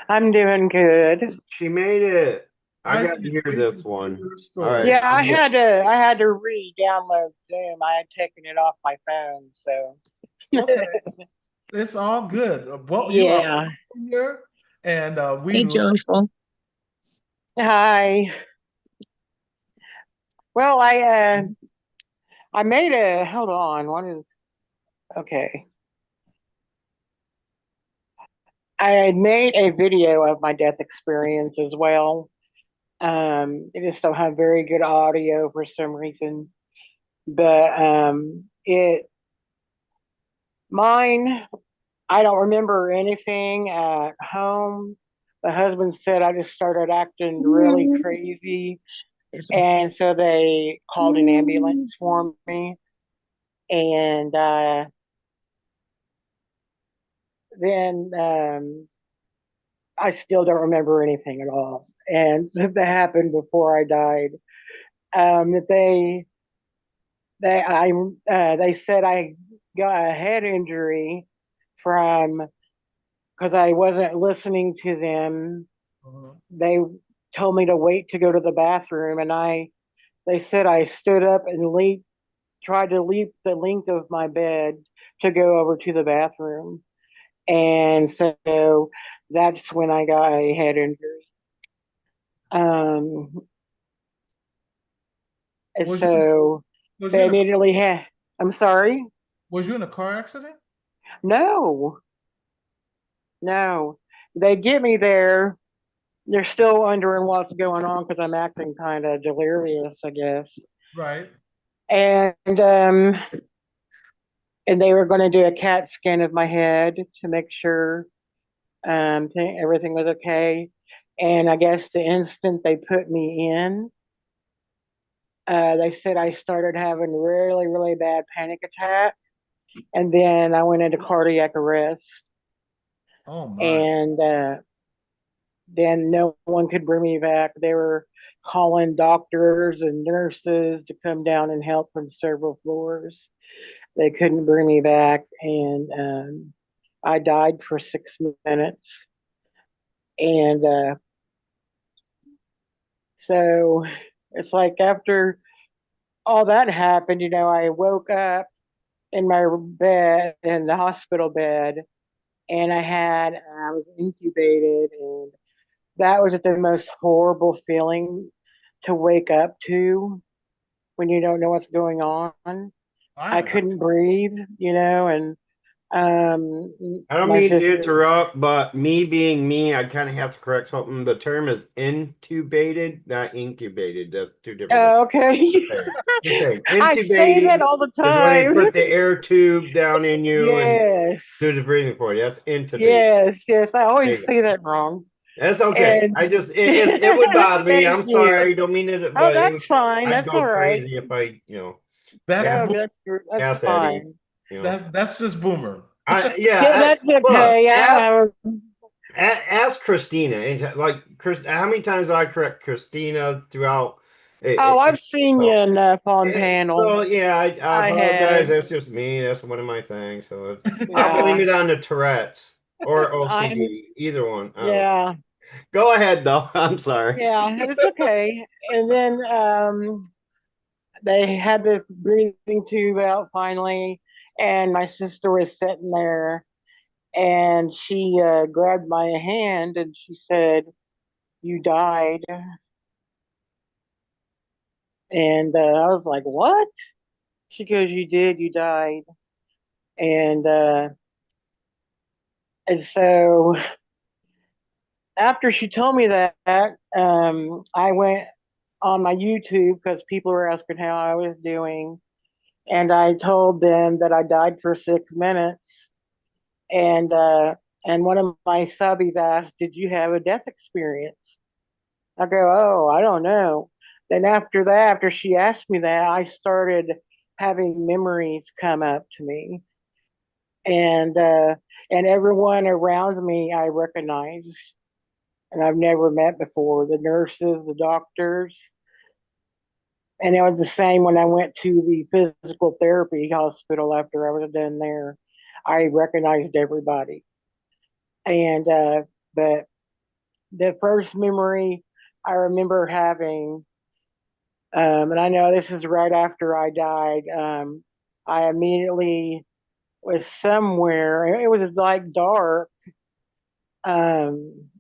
[SPEAKER 2] I'm doing good.
[SPEAKER 7] She made it. I
[SPEAKER 1] I
[SPEAKER 7] got to
[SPEAKER 1] can't
[SPEAKER 7] hear
[SPEAKER 1] wait
[SPEAKER 7] this
[SPEAKER 1] to
[SPEAKER 7] one.
[SPEAKER 1] hear your
[SPEAKER 7] All
[SPEAKER 1] story.
[SPEAKER 7] right.
[SPEAKER 2] Yeah, I had to re-download Zoom. I had taken it off my phone, so
[SPEAKER 1] Okay, it's all good. Well, you are
[SPEAKER 2] yeah.
[SPEAKER 1] here, and we
[SPEAKER 3] Hey, Joyful.
[SPEAKER 2] Hi. Well, I made a hold on. What is okay? I had made a video of my death experience as well. I just don't have very good audio for some reason, but it mine. I don't remember anything at home. The husband said I just started acting really crazy, and so they called an ambulance for me. And then I still don't remember anything at all. And that happened before I died. That they said I got a head injury from because I wasn't listening to them.
[SPEAKER 1] Mhm.
[SPEAKER 2] They told me to wait to go to the bathroom, and they said I stood up and tried to leap the length of my bed to go over to the bathroom, and so that's when I got a head injury. Um, and
[SPEAKER 1] Was you
[SPEAKER 2] so
[SPEAKER 1] was you
[SPEAKER 2] they
[SPEAKER 1] in a
[SPEAKER 2] immediately had. I'm sorry.
[SPEAKER 1] was you in a car accident?
[SPEAKER 2] No, no. They get me there. They're still wondering what's going on because I'm acting kind of delirious, I guess.
[SPEAKER 1] Right.
[SPEAKER 2] And and they were going to do a CAT scan of my head to make sure everything was okay. And I guess the instant they put me in, they said I started having really, really bad panic attack, and then I went into cardiac arrest,
[SPEAKER 1] Oh my.
[SPEAKER 2] and then no one could bring me back. They were calling doctors and nurses to come down and help from several floors. They couldn't bring me back, and I died for 6 minutes. And so it's like after all that happened, I woke up in my bed, in the hospital bed, and I was incubated, and that was the most horrible feeling to wake up to when you don't know what's going on. I
[SPEAKER 1] I
[SPEAKER 2] couldn't breathe, and
[SPEAKER 7] I don't
[SPEAKER 2] my
[SPEAKER 7] mean to
[SPEAKER 2] sister.
[SPEAKER 7] interrupt, but me being me, I kind of have to correct something. The term is intubated, not incubated. That's two different things.
[SPEAKER 2] Oh, okay.
[SPEAKER 7] Okay. Just saying,
[SPEAKER 2] I say that
[SPEAKER 7] intubating
[SPEAKER 2] all the
[SPEAKER 7] is when they
[SPEAKER 2] time.
[SPEAKER 7] put the air tube down in you and
[SPEAKER 2] Yes.
[SPEAKER 7] do the breathing for you. That's intubate.
[SPEAKER 2] Yes, yes. I
[SPEAKER 7] There
[SPEAKER 2] always
[SPEAKER 7] you go.
[SPEAKER 2] say that wrong.
[SPEAKER 7] That's okay.
[SPEAKER 2] And
[SPEAKER 7] I just it would bother me.
[SPEAKER 2] thank
[SPEAKER 7] I'm
[SPEAKER 2] you.
[SPEAKER 7] sorry. I don't mean it,
[SPEAKER 2] Oh,
[SPEAKER 7] but
[SPEAKER 2] that's fine.
[SPEAKER 7] I'd
[SPEAKER 2] That's all
[SPEAKER 7] go
[SPEAKER 2] right.
[SPEAKER 7] crazy if I,
[SPEAKER 1] that's
[SPEAKER 7] ask
[SPEAKER 2] No,
[SPEAKER 1] bo-
[SPEAKER 2] that's
[SPEAKER 7] ask Eddie.
[SPEAKER 2] fine.
[SPEAKER 1] that's just boomer.
[SPEAKER 7] I yeah.
[SPEAKER 2] Yeah, that's
[SPEAKER 7] Look,
[SPEAKER 2] okay.
[SPEAKER 7] ask Christina and like Chris. How many times I correct Christina throughout?
[SPEAKER 2] Oh, I've seen you
[SPEAKER 7] So,
[SPEAKER 2] in on panel.
[SPEAKER 7] so yeah, I
[SPEAKER 2] I
[SPEAKER 7] apologize.
[SPEAKER 2] have.
[SPEAKER 7] That's just me. That's one of my things. So I'll blame
[SPEAKER 2] Yeah.
[SPEAKER 7] it on the Tourette's or
[SPEAKER 2] I'm.
[SPEAKER 7] OCD, either one. I don't know.
[SPEAKER 2] Yeah.
[SPEAKER 7] Go ahead though. I'm sorry.
[SPEAKER 2] Yeah. It's okay. And then they had the breathing tube out finally, and my sister was sitting there, and she grabbed my hand and she said, "You died." And I was like, "What?" She goes, "You did. You died." And and so after she told me that, I went on my YouTube because people were asking how I was doing, and I told them that I died for 6 minutes. And one of my subbies asked, "Did you have a death experience?" I go, "Oh, I don't know." Then after that, after she asked me that, I started having memories come up to me, and uh, and everyone around me I recognized, and I've never met before. The nurses, the doctors, and it was the same when I went to the physical therapy hospital after I was done there. I recognized everybody, and but the first memory I remember having, and I know this is right after I died. I immediately was somewhere. It was like dark, um,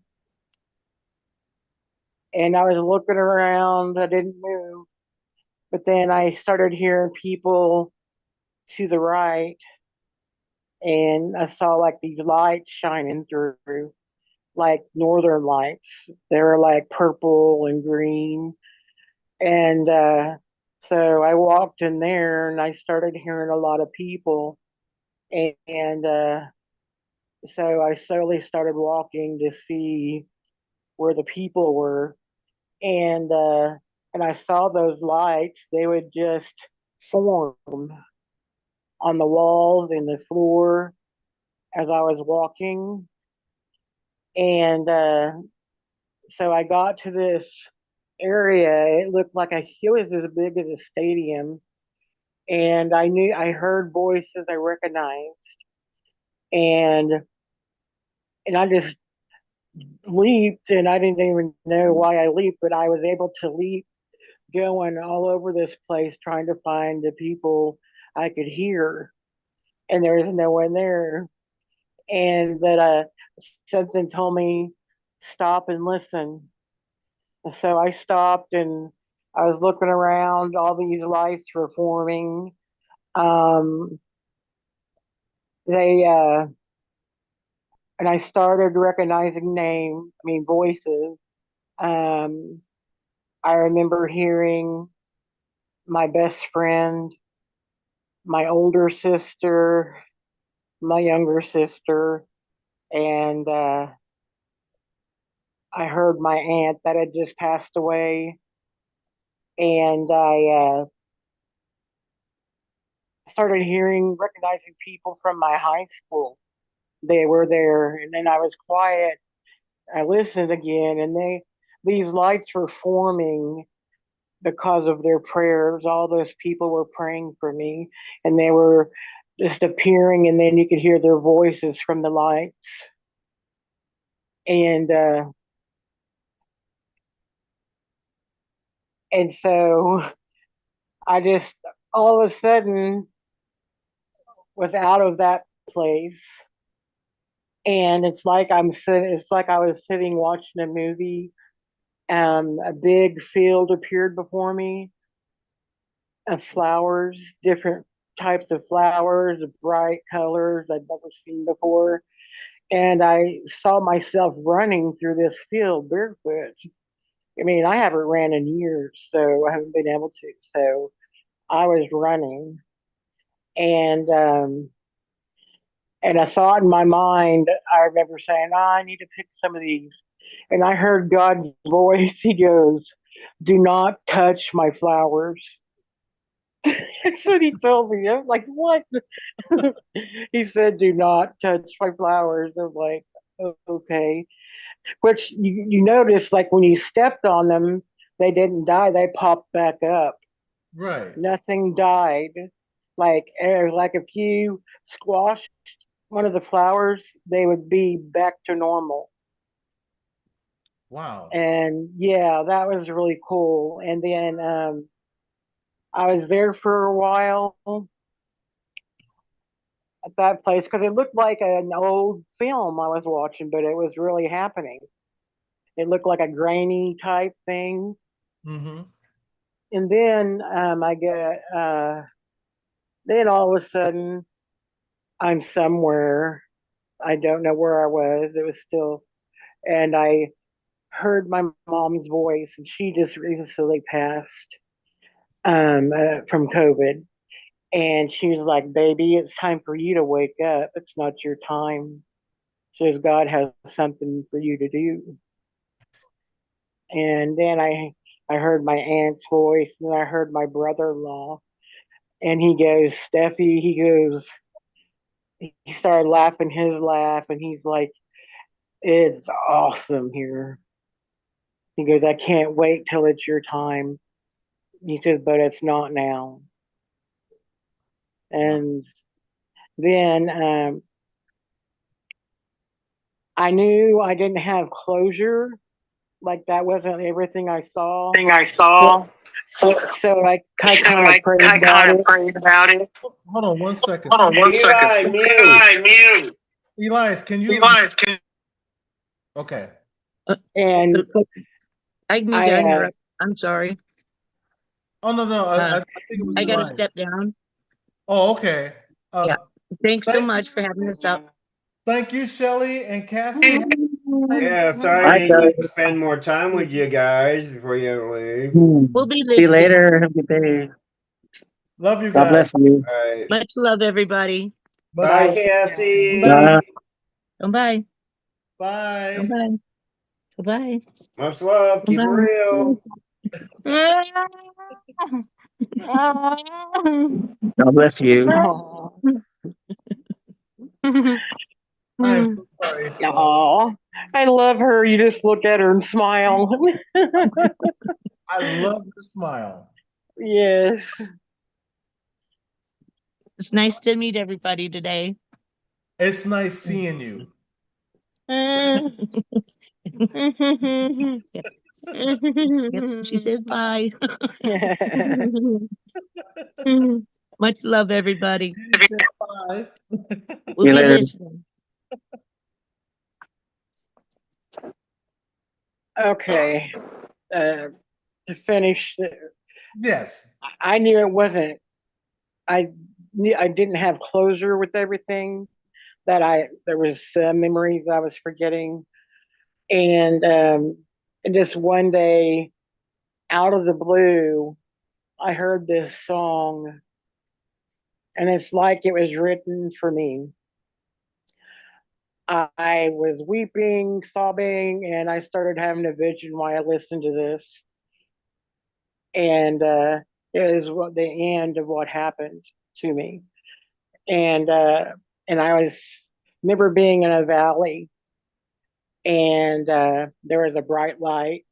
[SPEAKER 2] and I was looking around. I didn't move, But then I started hearing people to the right, and I saw like these lights shining through, like northern lights. They were like purple and green. And so I walked in there and I started hearing a lot of people. And so I slowly started walking to see where the people were. And and I saw those lights. They would just form on the walls and the floor as I was walking. And so I got to this area. It looked like it was as big as a stadium. And I heard voices I recognized. And I just leaped, and I didn't even know why I leaped, but I was able to leap, going all over this place trying to find the people I could hear. And there was no one there. And that something told me, stop and listen. And so I stopped, and I was looking around. All these lights were forming. Um, they and I started recognizing voices. Um, I remember hearing my best friend, my older sister, my younger sister, and I heard my aunt that had just passed away. And I started recognizing people from my high school. They were there, and then I was quiet. I listened again, and these lights were forming because of their prayers. All those people were praying for me, and they were just appearing, and then you could hear their voices from the lights. And so I just all of a sudden was out of that place, and it's like I'm sitting. It's like I was sitting watching a movie. A big field appeared before me of flowers, different types of flowers, bright colors I'd never seen before. And I saw myself running through this field barefoot. I mean, I haven't ran in years, so I haven't been able to. So I was running, and I thought in my mind, I remember saying, oh, I need to pick some of these. And I heard God's voice. He goes, do not touch my flowers. That's what he told me. I'm like, what? He said, do not touch my flowers. I'm like, okay. Which you notice, like when you stepped on them, they didn't die. They popped back up.
[SPEAKER 1] Right.
[SPEAKER 2] Nothing died. Like if you squashed one of the flowers, they would be back to normal.
[SPEAKER 1] Wow.
[SPEAKER 2] And yeah, that was really cool. And then I was there for a while at that place because it looked like an old film I was watching, but it was really happening. It looked like a grainy type thing.
[SPEAKER 1] Mm-hmm.
[SPEAKER 2] And then then all of a sudden I'm somewhere. I don't know where I was. It was still, and I heard my mom's voice, and she just recently passed from COVID. And she was like, baby, it's time for you to wake up. It's not your time. She says, God has something for you to do. And then I heard my aunt's voice, and I heard my brother-in-law, and he goes, Steffi, he started laughing his laugh, and he's like, it's awesome here. He goes, I can't wait till it's your time. He says, but it's not now.
[SPEAKER 1] Wow.
[SPEAKER 2] And then I knew I didn't have closure. Like that wasn't everything I saw.
[SPEAKER 6] Thing I
[SPEAKER 2] So,
[SPEAKER 6] saw.
[SPEAKER 2] so I
[SPEAKER 6] So
[SPEAKER 2] kind of prayed
[SPEAKER 6] I
[SPEAKER 2] about
[SPEAKER 6] kind of
[SPEAKER 2] it.
[SPEAKER 6] prayed about it.
[SPEAKER 1] Hold on 1 second.
[SPEAKER 6] Hold on one second.
[SPEAKER 7] Eli, mute.
[SPEAKER 6] Eli, mute.
[SPEAKER 1] Elias, can you?
[SPEAKER 6] Elias, can
[SPEAKER 1] Okay.
[SPEAKER 2] And
[SPEAKER 3] I need to
[SPEAKER 2] I
[SPEAKER 3] interrupt. I'm sorry.
[SPEAKER 1] Oh no,
[SPEAKER 3] Uh,
[SPEAKER 1] I think it was
[SPEAKER 3] I got to step
[SPEAKER 1] Elias.
[SPEAKER 3] down.
[SPEAKER 1] Oh, okay.
[SPEAKER 3] Yeah. Thanks so
[SPEAKER 1] Thank
[SPEAKER 3] much for having us up.
[SPEAKER 1] thank you, Shelly and Cassie.
[SPEAKER 7] Yeah, sorry I
[SPEAKER 6] Bye,
[SPEAKER 7] didn't get
[SPEAKER 6] guys.
[SPEAKER 7] to spend more time with you guys before you had to leave.
[SPEAKER 3] We'll be
[SPEAKER 6] See you
[SPEAKER 3] listening.
[SPEAKER 6] later. Have a good day.
[SPEAKER 1] Love you
[SPEAKER 6] God
[SPEAKER 1] guys.
[SPEAKER 6] bless you.
[SPEAKER 7] All right.
[SPEAKER 3] Much love, everybody.
[SPEAKER 1] Much
[SPEAKER 7] Bye,
[SPEAKER 1] love.
[SPEAKER 7] Cassie.
[SPEAKER 3] Bye. Bye.
[SPEAKER 1] Bye.
[SPEAKER 3] Bye. Bye.
[SPEAKER 7] Much love. Keep it real.
[SPEAKER 3] Bye.
[SPEAKER 6] God bless you.
[SPEAKER 2] Oh,
[SPEAKER 1] I am so sorry.
[SPEAKER 2] aw. I love her. You just look at her and smile.
[SPEAKER 1] I love your smile.
[SPEAKER 2] Yes.
[SPEAKER 3] It's nice to meet everybody today.
[SPEAKER 1] It's nice seeing you.
[SPEAKER 3] Yep, she said bye. Much love, everybody.
[SPEAKER 1] You said bye.
[SPEAKER 3] We'll
[SPEAKER 6] See you
[SPEAKER 3] be
[SPEAKER 6] later.
[SPEAKER 3] listening.
[SPEAKER 2] Okay. To finish,
[SPEAKER 1] Yes.
[SPEAKER 2] I knew it wasn't. I knew I didn't have closure with everything. There was memories I was forgetting, and just one day, out of the blue, I heard this song, and it's like it was written for me. I was weeping, sobbing, and I started having a vision while I listened to this. And it is what the end of what happened to me. And and I was remember being in a valley, and there was a bright light,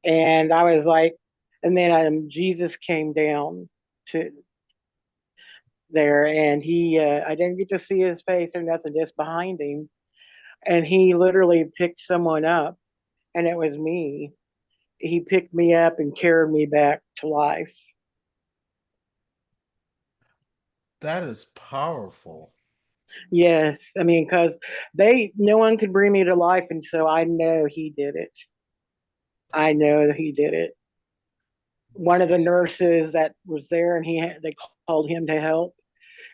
[SPEAKER 2] and I was like, and then Jesus came down to there, and he I didn't get to see his face or nothing, just behind him, and he literally picked someone up, and it was me. He picked me up and carried me back to life.
[SPEAKER 1] That is powerful.
[SPEAKER 2] Yes, I mean, because no one could bring me to life, and so I know he did it. I know that he did it. One of the nurses that was there, and they called him to help.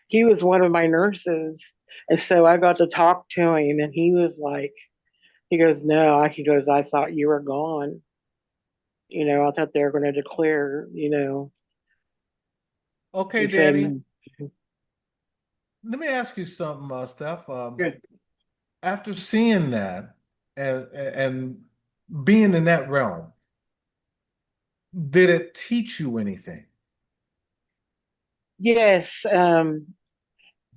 [SPEAKER 2] He was one of my nurses, and so I got to talk to him, and he was like, he goes, no, he goes, I thought you were gone. I thought they were going to declare.
[SPEAKER 1] Okay,
[SPEAKER 2] He said,
[SPEAKER 1] Danny. Let me ask you something, Steph.
[SPEAKER 7] Good.
[SPEAKER 1] After seeing that and being in that realm, did it teach you anything?
[SPEAKER 2] yes.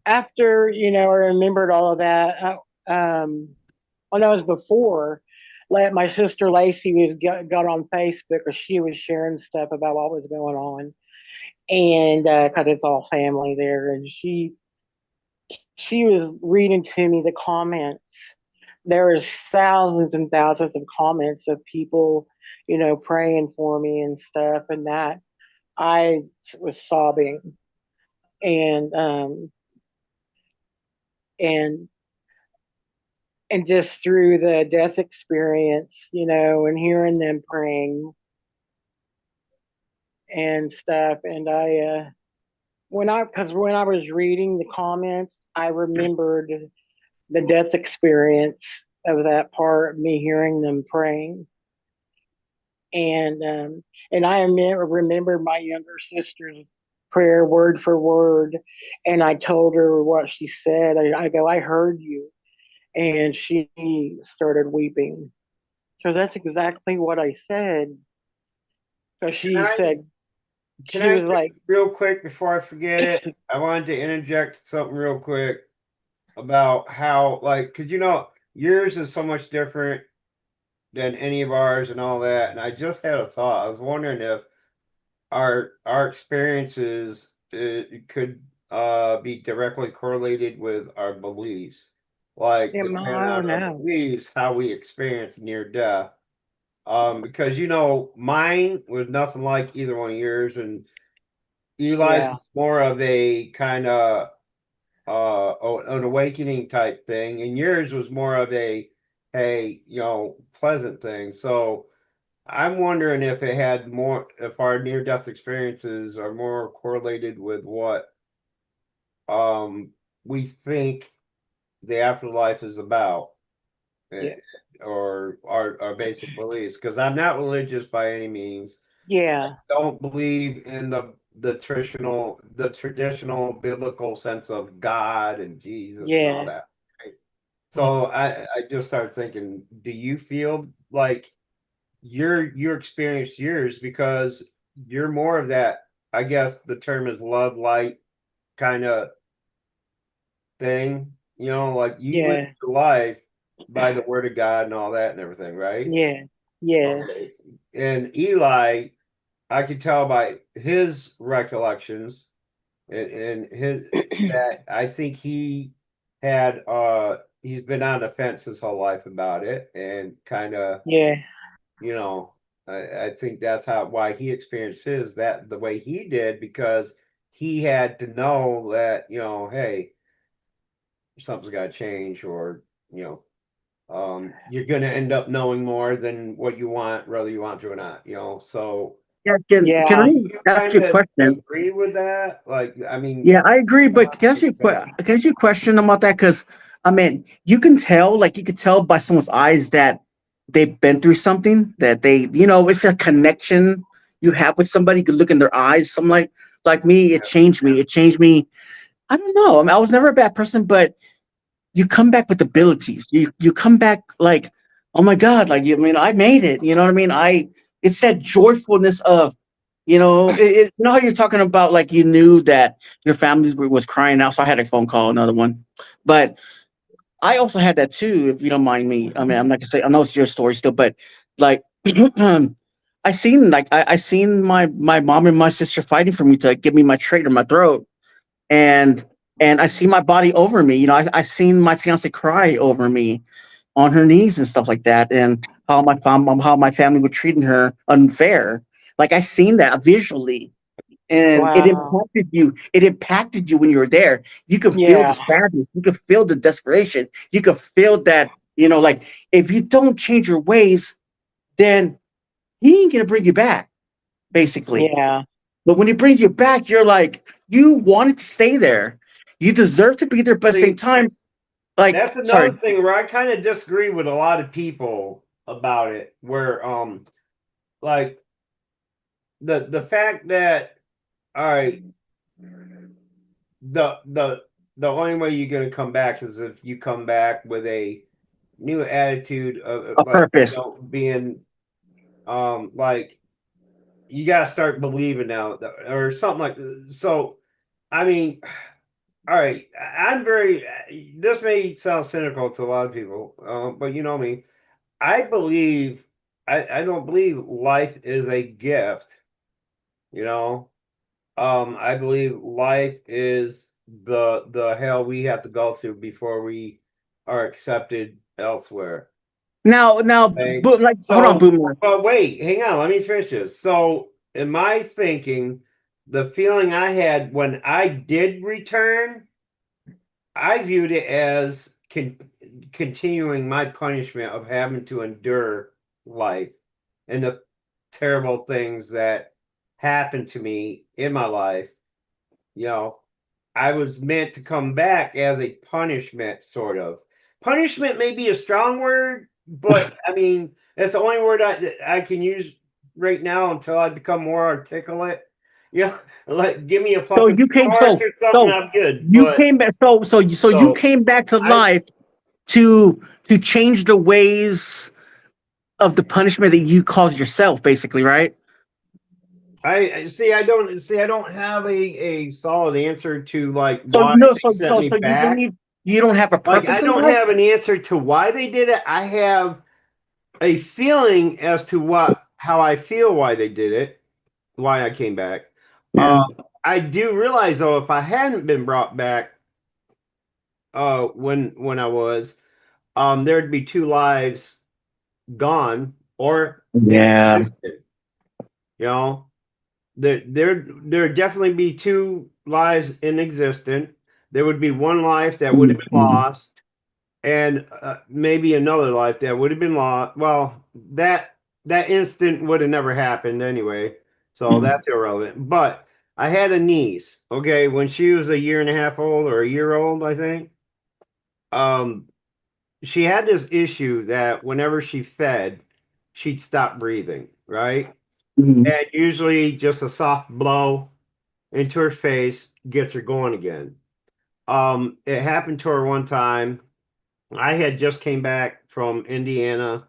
[SPEAKER 2] After I remembered all of that. Well, that was before. My sister Lacey got on Facebook because she was sharing stuff about what was going on, and because it's all family there, and she was reading to me the comments. There is thousands and thousands of comments of people, praying for me and stuff, and that I was sobbing, and and and just through the death experience, and hearing them praying and stuff, and when I was reading the comments, I remembered the death experience of that part, me hearing them praying, and I remember my younger sister's prayer word for word, and I told her what she said. I go, I heard you, and she started weeping. So that's exactly what I said. So
[SPEAKER 7] Can
[SPEAKER 2] she
[SPEAKER 7] I
[SPEAKER 2] said,
[SPEAKER 7] can
[SPEAKER 2] she
[SPEAKER 7] I
[SPEAKER 2] was
[SPEAKER 7] just
[SPEAKER 2] like,
[SPEAKER 7] real quick before I forget it? I wanted to interject something real quick about how because yours is so much different than any of ours and all that. And I just had a thought. I was wondering if our experiences could be directly correlated with our beliefs. Like
[SPEAKER 2] yeah,
[SPEAKER 7] depending
[SPEAKER 2] I don't
[SPEAKER 7] on our
[SPEAKER 2] know.
[SPEAKER 7] beliefs, how we experience near death. Because mine was nothing like either one of yours, and Eli's
[SPEAKER 2] Yeah,
[SPEAKER 7] was more of a kind of an awakening type thing, and yours was more of a hey, pleasant thing. So I'm wondering if it had more, if our near-death experiences are more correlated with what um we think the afterlife is about, eh,
[SPEAKER 2] Yeah.
[SPEAKER 7] or our basic beliefs. Because I'm not religious by any means.
[SPEAKER 2] Yeah.
[SPEAKER 7] Don't believe in the traditional biblical sense of God and Jesus and all
[SPEAKER 2] Yeah.
[SPEAKER 7] that. Right? So I just started thinking, do you feel like you experienced yours because you're more of that, I guess the term is love light kind of thing, like you live
[SPEAKER 2] Yeah.
[SPEAKER 7] your life by the word of God and all that and everything, right?
[SPEAKER 2] Yeah. Yeah.
[SPEAKER 7] Okay. And Eli, I could tell by his recollections and his that I think he's been on the fence his whole life about it and kind of,
[SPEAKER 2] Yeah.
[SPEAKER 7] you know, I think that's why he experienced his that the way he did, because he had to know that, hey, something's got to change, or you know you're going to end up knowing more than what you want, whether you want to or not, so
[SPEAKER 6] Yeah, can
[SPEAKER 2] Yeah.
[SPEAKER 6] I
[SPEAKER 7] you
[SPEAKER 6] ask
[SPEAKER 7] kind
[SPEAKER 6] you a
[SPEAKER 7] of
[SPEAKER 6] question?
[SPEAKER 7] agree with that, like, I mean,
[SPEAKER 6] Yeah, I agree, but can I ask you can I ask you a question about that? Because I mean, you can tell, like you can tell by someone's eyes that they've been through something, that it's a connection you have with somebody. You can look in their eyes. Some like me, it changed me. It changed me. I don't know. I mean, I was never a bad person, but you come back with abilities. You come back like, oh my God, like I mean, I made it. You know what I mean? It's that joyfulness of, you know how you're talking about, like you knew that your family was crying out. So I had a phone call, another one, but I also had that too. If you don't mind me, I mean, I'm not gonna say I know it's your story still, but like, I seen my mom and my sister fighting for me to give me my trach or my throat, and I see my body over me. I seen my fiance cry over me on her knees and stuff like that, and how my family were treating her unfair. Like I seen that visually, and it
[SPEAKER 2] Wow.
[SPEAKER 6] impacted you. It impacted you when you were there. You could feel the
[SPEAKER 2] Yeah.
[SPEAKER 6] sadness. You could feel the desperation. You could feel that. Like if you don't change your ways, then he ain't gonna bring you back, basically.
[SPEAKER 2] Yeah.
[SPEAKER 6] But when he brings you back, you're like, you wanted to stay there. You deserve to be there, but at the same
[SPEAKER 7] see,
[SPEAKER 6] time, like,
[SPEAKER 7] that's another
[SPEAKER 6] sorry,
[SPEAKER 7] thing where I kind of disagree with a lot of people about it, where like the fact that, all right, the only way you're going to come back is if you come back with a new attitude of
[SPEAKER 6] a
[SPEAKER 7] like,
[SPEAKER 6] purpose.
[SPEAKER 7] being like, you got to start believing now, or something like. So I mean, all right, I'm very, this may sound cynical to a lot of people, but you know me, I believe, I don't believe life is a gift, you know. I believe life is the hell we have to go through before we are accepted elsewhere.
[SPEAKER 6] Now,
[SPEAKER 7] Okay.
[SPEAKER 6] but like, hold on,
[SPEAKER 7] So,
[SPEAKER 6] Boomer.
[SPEAKER 7] but wait, hang on, let me finish this. So, in my thinking, the feeling I had when I did return, I viewed it as continuing my punishment of having to endure life and the terrible things that happened to me in my life. You know, I was meant to come back as a punishment, sort of. Punishment may be a strong word, but I mean, that's the only word I can use right now until I become more articulate. Like give me a
[SPEAKER 6] So
[SPEAKER 7] fucking
[SPEAKER 6] you came,
[SPEAKER 7] horse or something, I'm good.
[SPEAKER 6] you
[SPEAKER 7] But
[SPEAKER 6] came back. So you
[SPEAKER 7] so
[SPEAKER 6] came back to
[SPEAKER 7] I
[SPEAKER 6] life to change the ways of the punishment that you caused yourself, basically, right?
[SPEAKER 7] I see. I don't have a solid answer to like
[SPEAKER 6] So
[SPEAKER 7] why they sent me
[SPEAKER 6] so you
[SPEAKER 7] back.
[SPEAKER 6] believe you don't have a
[SPEAKER 7] Like I
[SPEAKER 6] purpose in
[SPEAKER 7] don't
[SPEAKER 6] life?
[SPEAKER 7] have an answer to why they did it. I have a feeling as to how I feel why they did it, why I came back.
[SPEAKER 6] Yeah.
[SPEAKER 7] I do realize though, if I hadn't been brought back, when I was, there'd be two lives gone or
[SPEAKER 6] Yeah.
[SPEAKER 7] inexistent. You know, there'd definitely be two lives inexistent. There would be one life that would have been
[SPEAKER 6] Mhm.
[SPEAKER 7] lost, and maybe another life that would have been lost. Well, that that instant would have never happened anyway. So that's irrelevant. But I had a niece, okay, when she was a year and a half old or a year old, I think. Um, she had this issue that whenever she fed, she'd stop breathing, right?
[SPEAKER 6] Mhm.
[SPEAKER 7] And usually just a soft blow into her face gets her going again. It happened to her one time. I had just came back from Indiana,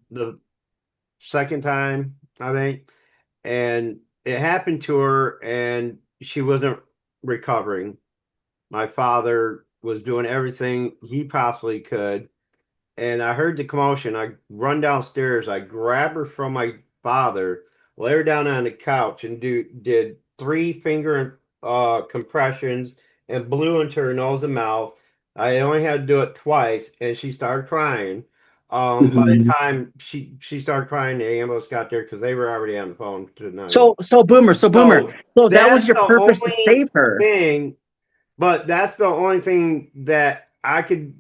[SPEAKER 7] the second time, I think, and it happened to her, and she wasn't recovering. My father was doing everything he possibly could, and I heard the commotion. I run downstairs. I grab her from my father, lay her down on the couch, and did three finger compressions and blew into her nose and mouth. I only had to do it twice, and she started crying. By the
[SPEAKER 6] Mhm.
[SPEAKER 7] time she started crying, the ambulance got there because they were already on the phone tonight.
[SPEAKER 6] So boomer.
[SPEAKER 7] So
[SPEAKER 6] So that was
[SPEAKER 7] that's
[SPEAKER 6] your
[SPEAKER 7] the
[SPEAKER 6] purpose to
[SPEAKER 7] only
[SPEAKER 6] save her.
[SPEAKER 7] thing, but that's the only thing that I could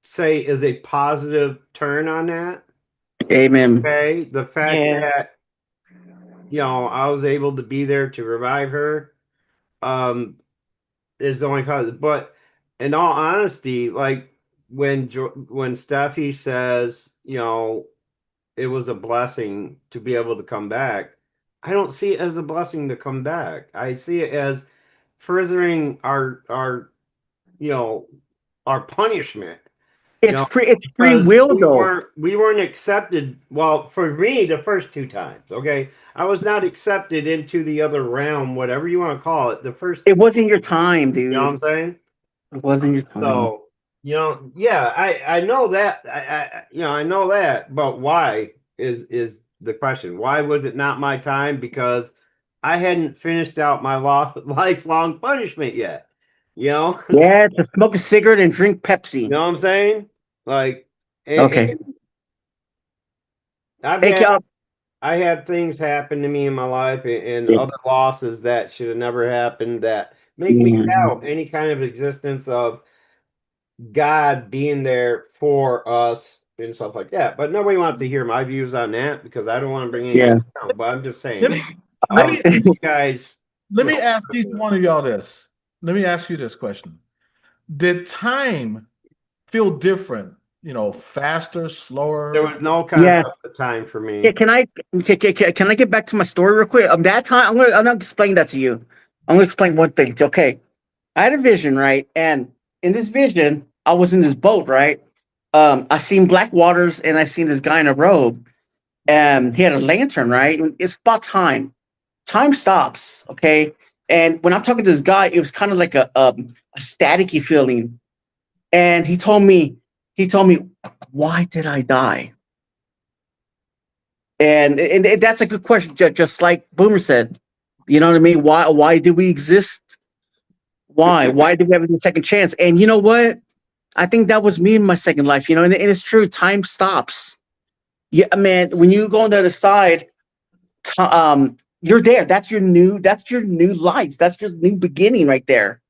[SPEAKER 7] say is a positive turn on that.
[SPEAKER 6] Amen.
[SPEAKER 7] Okay, the fact
[SPEAKER 2] Yeah.
[SPEAKER 7] that I was able to be there to revive her, um, is the only positive. But in all honesty, like when Steffi says, it was a blessing to be able to come back, I don't see it as a blessing to come back. I see it as furthering our you know our punishment.
[SPEAKER 6] It's free. It's free
[SPEAKER 7] Because
[SPEAKER 6] will,
[SPEAKER 7] we
[SPEAKER 6] though.
[SPEAKER 7] weren't accepted. Well, for me, the first two times, okay, I was not accepted into the other realm, whatever you want to call it. The first
[SPEAKER 6] It
[SPEAKER 7] two,
[SPEAKER 6] wasn't your time,
[SPEAKER 7] you know what
[SPEAKER 6] dude.
[SPEAKER 7] I'm saying?
[SPEAKER 6] It wasn't your time.
[SPEAKER 7] So, yeah, I know that. I know that. But why is the question? Why was it not my time? Because I hadn't finished out my lifelong punishment yet. You know,
[SPEAKER 6] Yeah, to smoke a cigarette and drink
[SPEAKER 7] you
[SPEAKER 6] Pepsi.
[SPEAKER 7] know what I'm saying? Like,
[SPEAKER 6] Okay.
[SPEAKER 7] and I've
[SPEAKER 6] Hey,
[SPEAKER 7] had
[SPEAKER 6] Cal.
[SPEAKER 7] I had things happen to me in my life and
[SPEAKER 6] Yeah.
[SPEAKER 7] other losses that should have never happened that make me
[SPEAKER 6] Yeah.
[SPEAKER 7] doubt any kind of existence of God being there for us and stuff like that. But nobody wants to hear my views on that because I don't want to bring
[SPEAKER 6] Yeah.
[SPEAKER 7] anybody down. But I'm just
[SPEAKER 1] Let
[SPEAKER 7] saying,
[SPEAKER 1] me let me
[SPEAKER 7] if you guys,
[SPEAKER 1] let me ask each one of y'all this. Let me ask you this question. Did time feel different? Faster,
[SPEAKER 7] there
[SPEAKER 1] slower?
[SPEAKER 7] was no
[SPEAKER 6] Yes.
[SPEAKER 7] concept of time for
[SPEAKER 6] Yeah,
[SPEAKER 7] me.
[SPEAKER 6] can I get back to my story real quick? That time, I'm gonna explain that to you. I'm gonna explain one thing. Okay, I had a vision, right? And in this vision, I was in this boat, right? I seen black waters, and I seen this guy in a robe, and he had a lantern, right? It's about time. Time stops, okay. And when I'm talking to this guy, it was kind of like a staticky feeling. And he told me, why did I die? And that's a good question, just like Boomer said. You know what I mean? Why do we exist? Why do we have a second chance? And you know what? I think that was me in my second life. And it's true. Time stops. Yeah, man. When you go on the other side, you're there. That's your new life. That's your new beginning right there.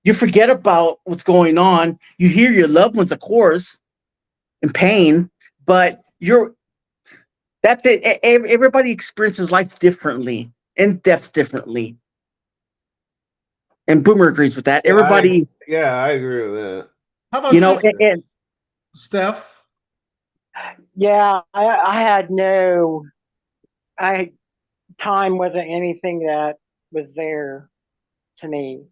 [SPEAKER 6] You forget about what's going on. You hear your loved ones, of course, in pain, but that's it. Everybody experiences life differently, in depth differently. And Boomer agrees with that.
[SPEAKER 7] Yeah,
[SPEAKER 6] Everybody,
[SPEAKER 7] I agree with that.
[SPEAKER 1] How
[SPEAKER 6] you
[SPEAKER 1] about
[SPEAKER 6] know,
[SPEAKER 1] you,
[SPEAKER 6] and
[SPEAKER 1] Steph?
[SPEAKER 2] Yeah, I had no, I time wasn't anything that was there to me.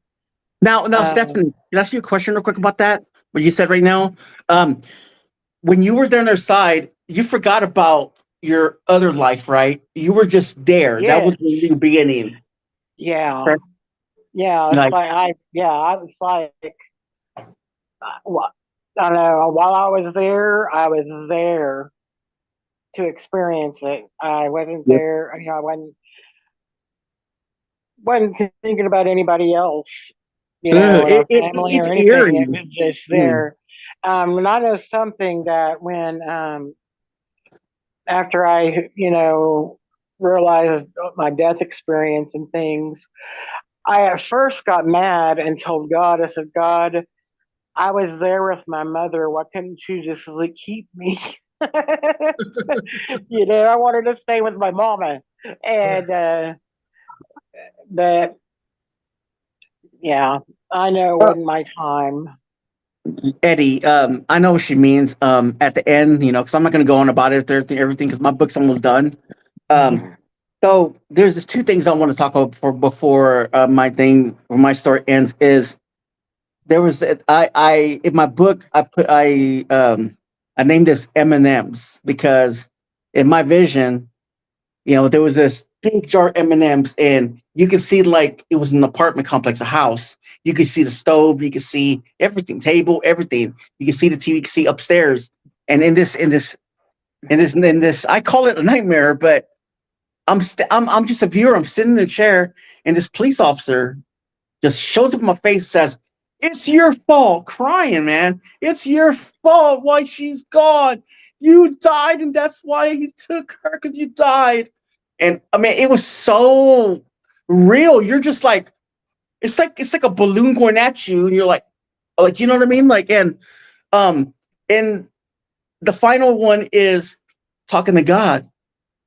[SPEAKER 6] now,
[SPEAKER 2] Um,
[SPEAKER 6] Stephanie, can I ask you a question real quick about that? What you said right now? Um, when you were there on their side, you forgot about your other life, right? You were just there. That was
[SPEAKER 2] yes,
[SPEAKER 6] the new beginning.
[SPEAKER 2] yeah,
[SPEAKER 6] Correct?
[SPEAKER 2] yeah. It's
[SPEAKER 6] Like,
[SPEAKER 2] like I was like, I don't know. While I was there, I was there to experience it. I wasn't
[SPEAKER 6] yep.
[SPEAKER 2] there. I wasn't thinking about anybody else,
[SPEAKER 6] Ugh,
[SPEAKER 2] in our family
[SPEAKER 6] it's
[SPEAKER 2] or anything. It
[SPEAKER 6] eerie.
[SPEAKER 2] was just
[SPEAKER 6] Mm.
[SPEAKER 2] there. And I know something that when after I, realized my death experience and things, I at first got mad and told God, I said, God, I was there with my mother. Why couldn't you just keep me? I wanted to stay with my mama. And but yeah, I know it wasn't my time.
[SPEAKER 6] Eddie, I know what she means. At the end, because I'm not going to go on about it, everything, because my book's almost done. So there's just two things I want to talk about before my story ends. Is there was I in my book I named this M&Ms because in my vision, there was this big jar of M&Ms, and you could see like it was an apartment complex, a house. You could see the stove, you could see everything, table, everything. You could see the TV, you could see upstairs. And in this, I call it a nightmare, but I'm just a viewer. I'm sitting in a chair, and this police officer just shows up in my face and says, "It's your fault," crying, man. "It's your fault why she's gone. You died, and that's why he took her, because you died." And I mean, it was so real. You're just like, it's like a balloon going at you, and you're like, you know what I mean? Like, um, and the final one is talking to God.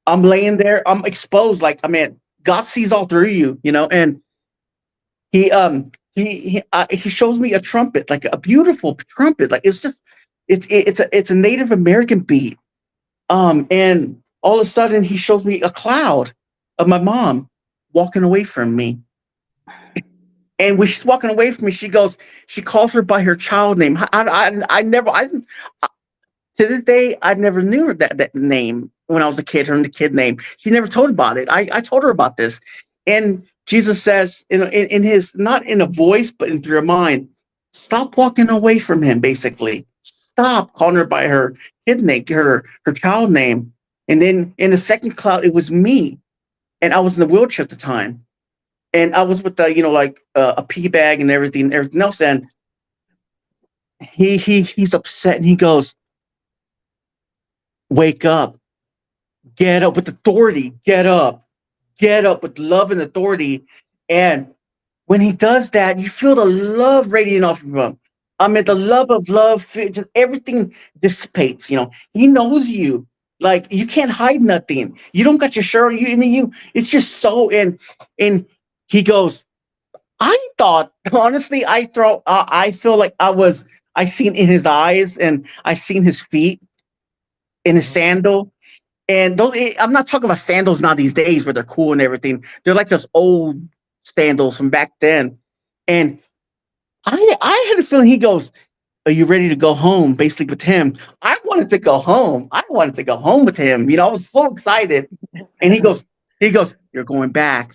[SPEAKER 6] I'm laying there, I'm exposed. Like, I mean, God sees all through you, and he shows me a trumpet, like a beautiful trumpet. Like, it's a Native American beat. And all of a sudden he shows me a cloud of my mom walking away from me. And when she's walking away from me, she calls her by her child name. I never, to this day, I never knew her that name when I was a kid, her kid name. She never told about it. I told her about this. And Jesus says in his, not in a voice, but in your mind, stop walking away from him, basically. Stop calling her by her kid name, her child name. And then in the second cloud, it was me. And I was in the wheelchair at the time. And I was with the, a pee bag and everything else. And he's upset, and he goes, "Wake up, get up with authority, get up with love and authority." And when he does that, you feel the love radiating off of him. I mean, the love of love, everything dissipates. He knows you. Like, you can't hide nothing. You don't got your shirt on. It's just so. And he goes, I thought, honestly, I feel like I seen in his eyes, and I seen his feet in his sandal. And I'm not talking about sandals now these days where they're cool and everything. They're like those old sandals from back then. And I had a feeling he goes, "Are you ready to go home?" Basically with him. I wanted to go home. I wanted to go home with him. I was so excited. And he goes, "You're going back."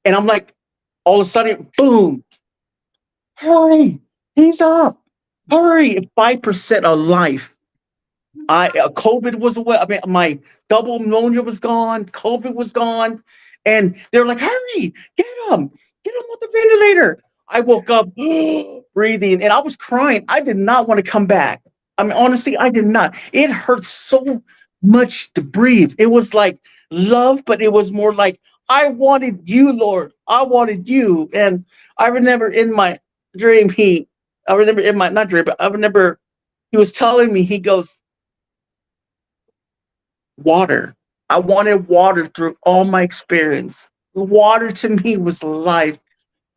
[SPEAKER 6] And I'm like, all of a sudden, boom, hurry, he's up. Hurry, 5% of life. COVID was away. I mean, my double pneumonia was gone. COVID was gone, and they're like, "Hurry, get him on the ventilator." I woke up breathing, and I was crying. I did not want to come back. I mean, honestly, I did not. It hurt so much to breathe. It was like love, but it was more like, I wanted you, Lord. I wanted you. And I remember in my dream, I remember in my, not dream, but I remember he was telling me, he goes, "Water. I wanted water through all my experience. Water to me was life."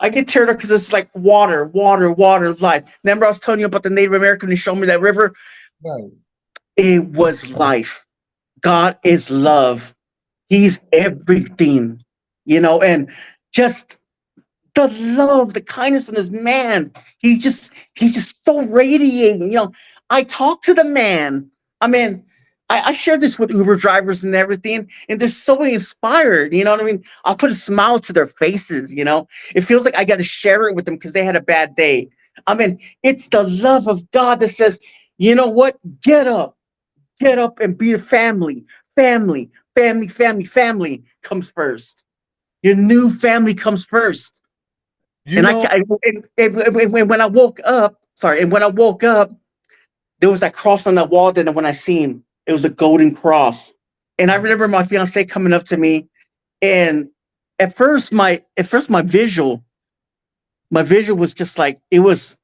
[SPEAKER 6] I get teared up because it's like water, water, water, life. Remember, I was telling you about the Native American who showed me that river?
[SPEAKER 1] Right.
[SPEAKER 6] It was life. God is love. He's everything, and just the love, the kindness from this man. He's just so radiating. I talk to the man. I mean, I share this with Uber drivers and everything, and they're so inspired. You know what I mean? I put a smile to their faces. It feels like I got to share it with them because they had a bad day. I mean, it's the love of God that says, "You know what? Get up and be a family. Family, family, family, family comes first. Your new family comes first."
[SPEAKER 1] You
[SPEAKER 6] And
[SPEAKER 1] know,
[SPEAKER 6] when I woke up, sorry, and when I woke up, there was that cross on that wall. Then when I seen, it was a golden cross, and I remember my fiance coming up to me, and at first my visual was just like, it was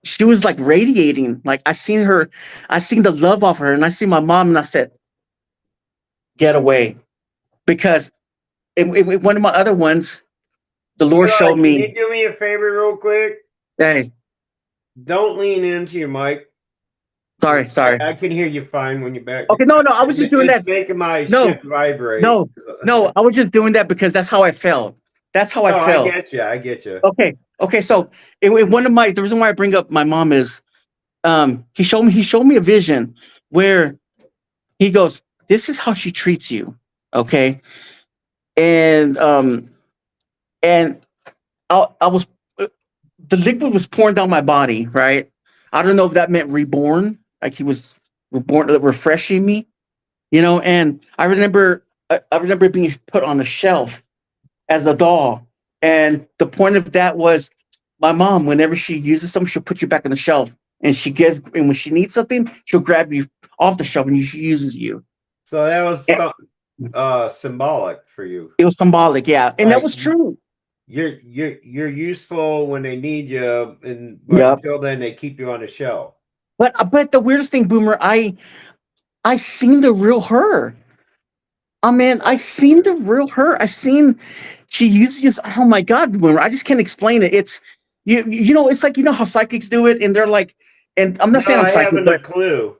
[SPEAKER 6] she was like radiating. Like I seen the love off her, and I see my mom, and I said, "Get away," because one of my other ones, the Lord
[SPEAKER 7] Eli,
[SPEAKER 6] showed
[SPEAKER 7] can you
[SPEAKER 6] me,
[SPEAKER 7] do me a favor real quick?
[SPEAKER 6] "Hey,
[SPEAKER 7] Don't lean into your mic.
[SPEAKER 6] sorry.
[SPEAKER 7] I can hear you fine when you're back.
[SPEAKER 6] Okay, no, I was just doing
[SPEAKER 7] It's
[SPEAKER 6] that.
[SPEAKER 7] making my
[SPEAKER 6] No,
[SPEAKER 7] shit vibrate.
[SPEAKER 6] no, no, I was just doing that because that's how I felt. That's how I
[SPEAKER 7] No, I
[SPEAKER 6] felt.
[SPEAKER 7] get you. I get you.
[SPEAKER 6] Okay. So one of the reason why I bring up my mom is, he showed me a vision where he goes, "This is how she treats you." Okay, and and I was the liquid was pouring down my body. Right. I don't know if that meant reborn, like he was reborn, refreshing me. And I remember being put on a shelf as a doll. And the point of that was my mom, whenever she uses something, she'll put you back on the shelf. And when she needs something, she'll grab you off the shelf and she uses you.
[SPEAKER 7] So that was
[SPEAKER 6] And
[SPEAKER 7] symbolic for you.
[SPEAKER 6] it was symbolic, yeah. And that
[SPEAKER 7] Like
[SPEAKER 6] was true.
[SPEAKER 7] you're useful when they need you, but
[SPEAKER 6] Yep.
[SPEAKER 7] until then they keep you on the shelf.
[SPEAKER 6] But the weirdest thing, Boomer, I seen the real her. Oh man, I seen the real her. I seen she uses. Oh my god, Boomer, I just can't explain it. It's it's like how psychics do it, and they're like, and I'm not
[SPEAKER 7] No,
[SPEAKER 6] saying I'm
[SPEAKER 7] I
[SPEAKER 6] psychic,
[SPEAKER 7] haven't a
[SPEAKER 6] but
[SPEAKER 7] clue.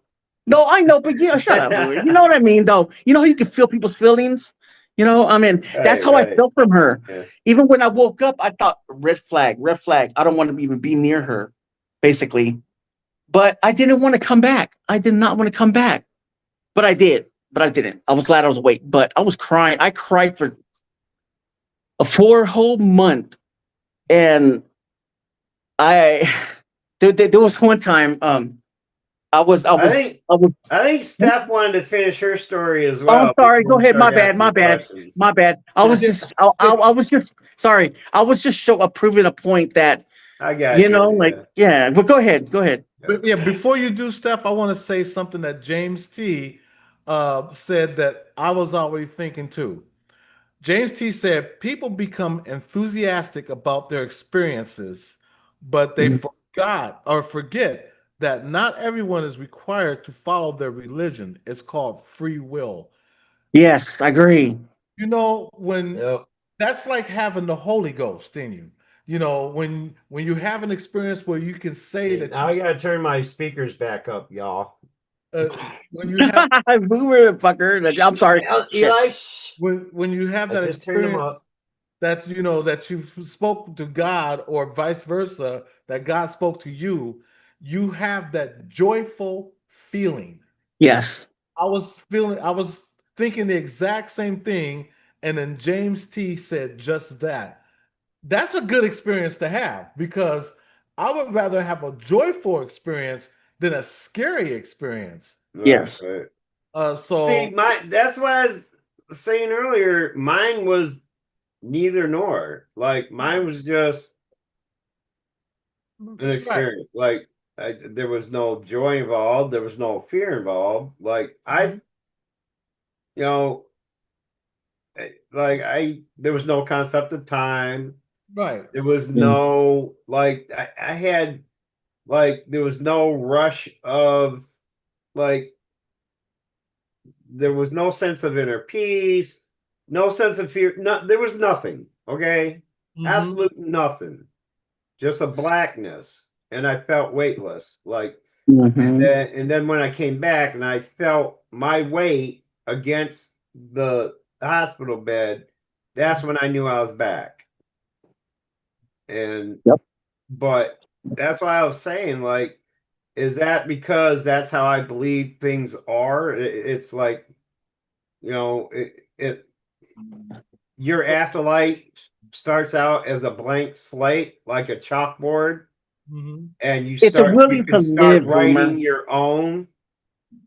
[SPEAKER 6] no, I know, but shut up, Boomer. You know what I mean, though. You know how you can feel people's feelings. I mean, that's how I
[SPEAKER 7] Right.
[SPEAKER 6] felt from her.
[SPEAKER 7] Yeah.
[SPEAKER 6] Even when I woke up, I thought red flag, red flag. I don't want to even be near her, basically. But I didn't want to come back. I did not want to come back, but I did. But I didn't. I was glad I was awake. But I was crying. I cried for a 4 whole month, and I there was one time I was I
[SPEAKER 7] I
[SPEAKER 6] was
[SPEAKER 7] think
[SPEAKER 6] I was
[SPEAKER 7] I think Steph wanted to finish her story as
[SPEAKER 6] oh, I'm
[SPEAKER 7] well
[SPEAKER 6] sorry.
[SPEAKER 7] before
[SPEAKER 6] Go
[SPEAKER 7] we
[SPEAKER 6] ahead. My
[SPEAKER 7] start
[SPEAKER 6] bad. My
[SPEAKER 7] asking
[SPEAKER 6] bad.
[SPEAKER 7] questions.
[SPEAKER 6] My bad. I was just sorry. I was just proving a point that
[SPEAKER 7] I got you.
[SPEAKER 6] like
[SPEAKER 7] Yeah.
[SPEAKER 6] yeah. Well, go ahead. Go ahead.
[SPEAKER 1] But yeah, before you do, Steph, I want to say something that James T said that I was already thinking too. James T said people become enthusiastic about their experiences, but they
[SPEAKER 6] Mhm.
[SPEAKER 1] forgot or forget that not everyone is required to follow their religion. It's called free will.
[SPEAKER 6] Yes, I agree.
[SPEAKER 1] When
[SPEAKER 7] Yep.
[SPEAKER 1] that's like having the Holy Ghost in you. When you have an experience where you can say
[SPEAKER 7] Okay,
[SPEAKER 1] that
[SPEAKER 7] now I gotta turn my speakers back up, y'all.
[SPEAKER 1] uh, when you have
[SPEAKER 6] Boomer, fucker. I'm sorry. Shit.
[SPEAKER 7] Eli,
[SPEAKER 1] when you have
[SPEAKER 7] I
[SPEAKER 1] that
[SPEAKER 7] just turned them
[SPEAKER 1] experience
[SPEAKER 7] up.
[SPEAKER 1] that you spoke to God or vice versa, that God spoke to you, you have that joyful feeling.
[SPEAKER 6] Yes.
[SPEAKER 1] I was thinking the exact same thing, and then James T said just that. That's a good experience to have because I would rather have a joyful experience than a scary experience.
[SPEAKER 7] Right,
[SPEAKER 6] Yes.
[SPEAKER 7] right. See,
[SPEAKER 1] So
[SPEAKER 7] that's what I was saying earlier. Mine was neither nor. Like mine was just an
[SPEAKER 1] right.
[SPEAKER 7] experience. Like there was no joy involved. There was no fear involved. Like
[SPEAKER 1] Mhm.
[SPEAKER 7] you know, like there was no concept of time.
[SPEAKER 1] Right.
[SPEAKER 7] There was
[SPEAKER 6] Mm.
[SPEAKER 7] no like I had like there was no rush of like there was no sense of inner peace, no sense of fear. No, there was nothing. Okay,
[SPEAKER 1] Hmm.
[SPEAKER 7] absolute nothing. Just a blackness, and I felt weightless. Like,
[SPEAKER 6] Hmm.
[SPEAKER 7] and then when I came back and I felt my weight against the hospital bed, that's when I knew I was back. And
[SPEAKER 6] Yep.
[SPEAKER 7] but that's why I was saying, like, is that because that's how I believe things are? It's like, it your
[SPEAKER 1] So,
[SPEAKER 7] afterlife starts out as a blank slate, like a chalkboard,
[SPEAKER 1] mhm.
[SPEAKER 7] and
[SPEAKER 6] It's a
[SPEAKER 7] you
[SPEAKER 6] willing to
[SPEAKER 7] can start
[SPEAKER 6] live,
[SPEAKER 7] writing
[SPEAKER 6] Boomer.
[SPEAKER 7] your own,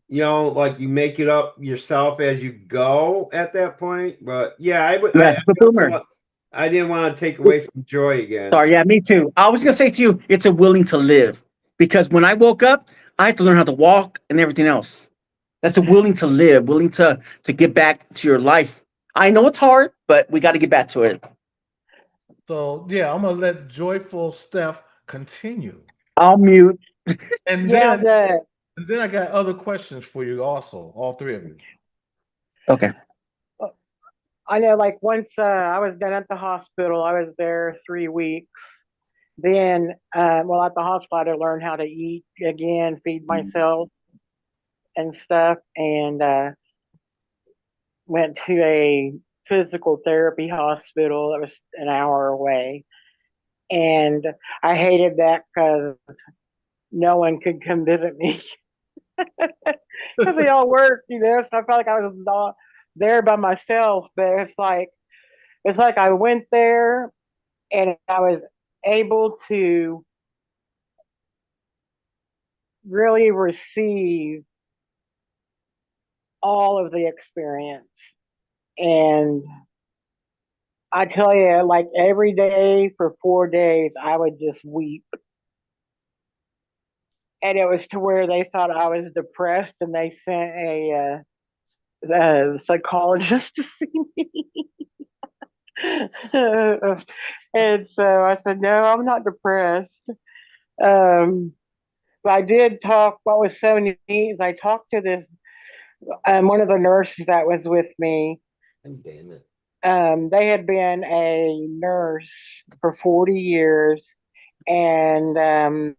[SPEAKER 7] like you make it up yourself as you go at that point. But yeah, I
[SPEAKER 6] Yes, but Boomer.
[SPEAKER 7] also I didn't want to take away from joy again.
[SPEAKER 6] Sorry, yeah, me too. I was gonna say to you, it's a willing to live because when I woke up, I had to learn how to walk and everything else. That's a willing to live, willing to get back to your life. I know it's hard, but we got to get back to it.
[SPEAKER 1] So yeah, I'm gonna let joyful Steph continue.
[SPEAKER 6] I'll mute.
[SPEAKER 1] And
[SPEAKER 2] Yeah,
[SPEAKER 1] then I got other questions for you also, all three of you.
[SPEAKER 6] Okay.
[SPEAKER 2] I know, like once I was done at the hospital, I was there 3 weeks. Then, well, at the hospital, I had to learn how to eat again, feed myself and stuff, and went to a physical therapy hospital that was an hour away. And I hated that because no one could come visit me because they all worked, So I felt like I was not there by myself. But it's like I went there and I was able to really receive all of the experience. And I tell you, like every day for 4 days, I would just weep. And it was to where they thought I was depressed, and they sent a psychologist to see me. And so I said, no, I'm not depressed. Um, but I did talk. What was so neat is I talked to this one of the nurses that was with me.
[SPEAKER 7] Damn it.
[SPEAKER 2] They had been a nurse for 40 years, and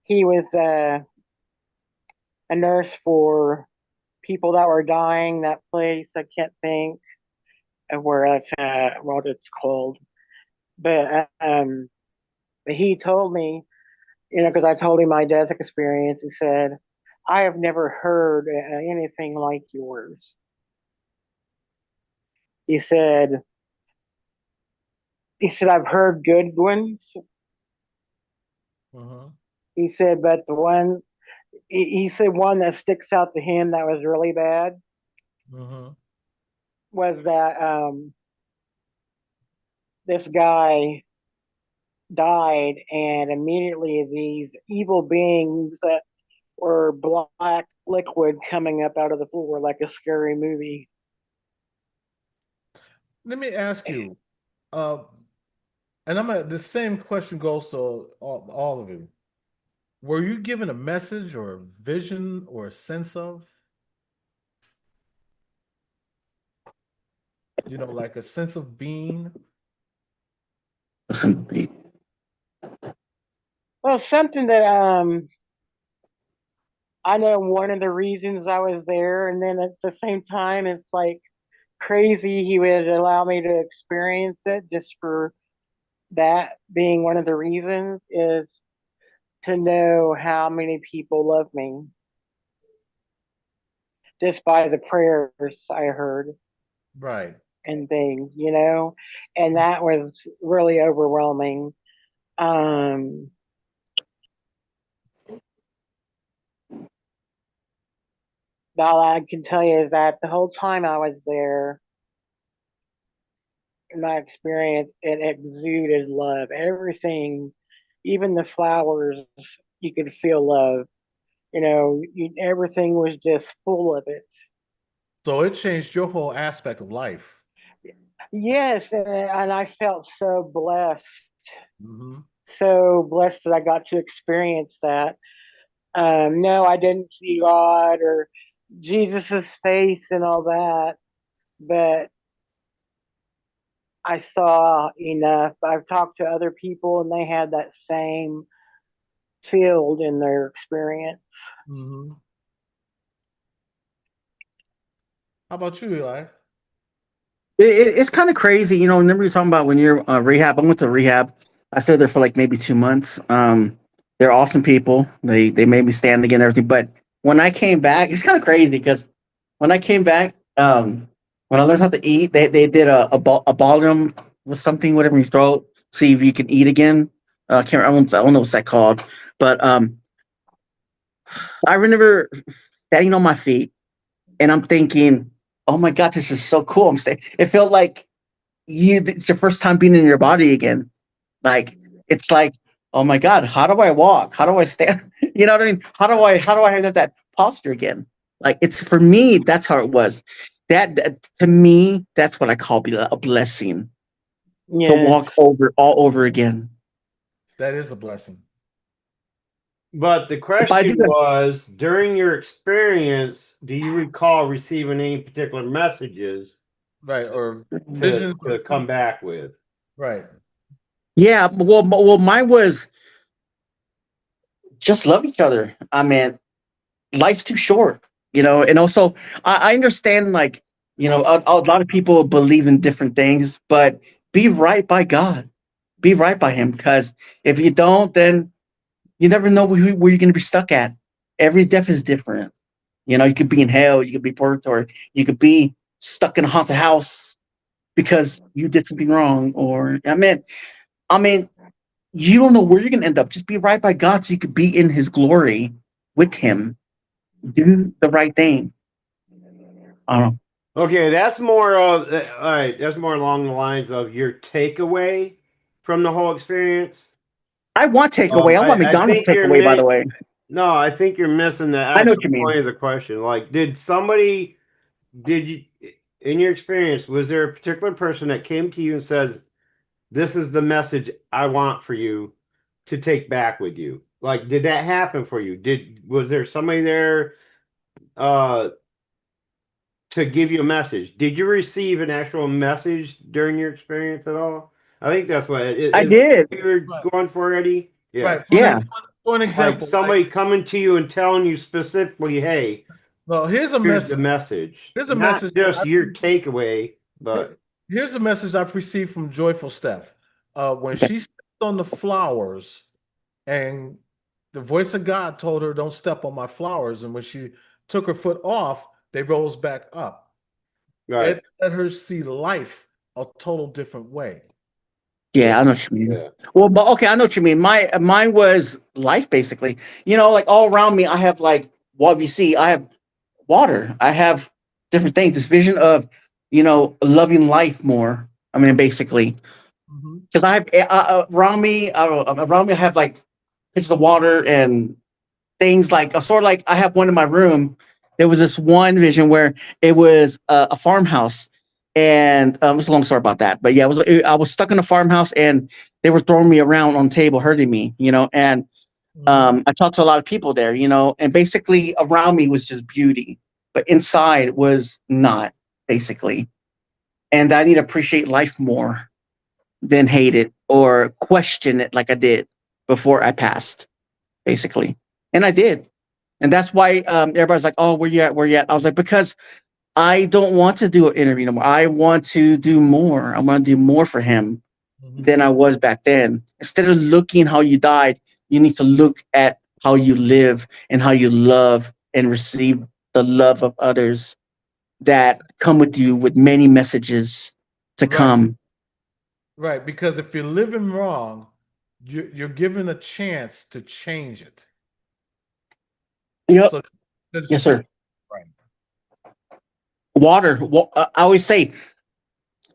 [SPEAKER 2] he was a nurse for people that were dying. That place, I can't think of where that's what it's called, but he told me, because I told him my death experience. He said, "I have never heard anything like yours." He said, "I've heard good ones."
[SPEAKER 1] Uh-huh.
[SPEAKER 2] He said, "But the one," he said, "one that sticks out to him that was really bad
[SPEAKER 1] Uh-huh.
[SPEAKER 2] was that this guy died, and immediately these evil beings that were black liquid coming up out of the floor like a scary movie."
[SPEAKER 1] Let me ask you, uh, and the same question goes to all of you. Were you given a message or a vision or a sense of, like a sense of being?
[SPEAKER 6] Listen,
[SPEAKER 2] Well, something that I know one of the reasons I was there, and then at the same time, it's like crazy he would allow me to experience it just for that being one of the reasons is to know how many people love me just by the prayers I heard
[SPEAKER 1] Right.
[SPEAKER 2] and things, and that was really overwhelming. Um, all I can tell you is that the whole time I was there, in my experience, it exuded love. Everything, even the flowers, you could feel love. Everything was just full of it.
[SPEAKER 1] So it changed your whole aspect of life.
[SPEAKER 2] Yes, and I felt
[SPEAKER 1] Hmm.
[SPEAKER 2] so blessed that I got to experience that. No, I didn't see God or Jesus's face and all that, but I saw enough. I've talked to other people, and they had that same field in their experience.
[SPEAKER 1] Hmm. How about you, Eli?
[SPEAKER 6] it's kind of crazy, Remember you talking about when you're rehab? I went to rehab. I stayed there for like maybe 2 months. They're awesome people. They made me stand again and everything. But when I came back, it's kind of crazy because when I came back, when I learned how to eat, they did a volume with something, whatever in your throat, see if you can eat again. I don't know what's that called, but I remember standing on my feet and I'm thinking, oh my god, this is so cool. It felt like it's your first time being in your body again. Like it's like, oh my god, how do I walk? How do I stand? You know what I mean? How do I have that posture again? Like it's for me, that's how it was. That to me, that's what I call a blessing to
[SPEAKER 2] Yes.
[SPEAKER 6] walk over all over again.
[SPEAKER 1] That is a blessing.
[SPEAKER 7] But the
[SPEAKER 6] If I do
[SPEAKER 7] question
[SPEAKER 6] that,
[SPEAKER 7] was, during your experience, do you recall receiving any particular messages
[SPEAKER 1] Right. Or
[SPEAKER 7] to
[SPEAKER 1] visions or
[SPEAKER 7] come
[SPEAKER 1] sense.
[SPEAKER 7] back with?
[SPEAKER 1] Right.
[SPEAKER 6] yeah, well, mine was just love each other. I mean, life's too short, and also I understand, like, a lot of people believe in different things, but be right by God, be right by Him, because if you don't, then you never know where you're going to be stuck at. Every death is different. You could be in hell, you could be purgatory, you could be stuck in a haunted house because you did something wrong, or I mean, you don't know where you're going to end up. Just be right by God so you could be in His glory with Him. Do the right thing. I don't know.
[SPEAKER 7] Okay, that's more of all right. That's more along the lines of your takeaway from the whole experience.
[SPEAKER 6] I want takeaway. I want
[SPEAKER 7] I
[SPEAKER 6] McDonald's
[SPEAKER 7] think you're
[SPEAKER 6] takeaway, by the way.
[SPEAKER 7] no, I think you're missing the
[SPEAKER 6] I know what
[SPEAKER 7] actual
[SPEAKER 6] you mean.
[SPEAKER 7] point of the question. Like, did you, in your experience, was there a particular person that came to you and says, "This is the message I want for you to take back with you"? Like, did that happen for you? Was there somebody there uh to give you a message? Did you receive an actual message during your experience at all? I think that's what
[SPEAKER 6] I
[SPEAKER 7] is
[SPEAKER 6] did.
[SPEAKER 7] what you're
[SPEAKER 1] Right.
[SPEAKER 7] going for, Eddie. Yeah.
[SPEAKER 1] Right.
[SPEAKER 6] Yeah.
[SPEAKER 1] For an
[SPEAKER 7] Like
[SPEAKER 1] example, like,
[SPEAKER 7] somebody coming to you and telling you specifically, hey,
[SPEAKER 1] well, here's a
[SPEAKER 7] here's the
[SPEAKER 1] message.
[SPEAKER 7] message.
[SPEAKER 1] Here's a message
[SPEAKER 7] Not
[SPEAKER 1] that
[SPEAKER 7] just your takeaway, but
[SPEAKER 1] here's a message I've received from Joyful Steph. When
[SPEAKER 6] Okay.
[SPEAKER 1] she stepped on the flowers, and the voice of God told her, "Don't step on my flowers." And when she took her foot off, they rose back up.
[SPEAKER 7] right.
[SPEAKER 1] It let her see life a total different way.
[SPEAKER 6] Yeah,
[SPEAKER 7] Yeah.
[SPEAKER 6] I know what you mean.
[SPEAKER 7] Yeah.
[SPEAKER 6] Well, but okay, I know what you mean. Mine was life, basically. Like all around me, I have, like, what you see. I have water. I have different things. This vision of, loving life more. I mean, basically,
[SPEAKER 1] Mhm.
[SPEAKER 6] because I have around me, I have, like, pictures of water and things, like, sort of like I have one in my room. There was this one vision where it was a farmhouse, and it's a long story about that. But yeah, I was stuck in a farmhouse, and they were throwing me around on the table, hurting me, and
[SPEAKER 1] Mhm.
[SPEAKER 6] I talked to a lot of people there, and basically around me was just beauty, but inside was not, basically. And I need to appreciate life more than hate it or question it like I did before I passed, basically. And I did. And that's why everybody's like, "Oh, where you at? Where you at?" I was like, because I don't want to do an interview no more. I want to do more. I want to do more for him
[SPEAKER 1] Mhm.
[SPEAKER 6] than I was back then. Instead of looking how you died, you need to look at how you live and how you love and receive the love of others that come with you with many messages to
[SPEAKER 1] Right.
[SPEAKER 6] come.
[SPEAKER 1] Right. Because if you're living wrong, you're given a chance to change it.
[SPEAKER 6] Yep.
[SPEAKER 1] So that
[SPEAKER 6] Yes,
[SPEAKER 1] you just
[SPEAKER 6] sir.
[SPEAKER 1] right.
[SPEAKER 6] Water. I always say,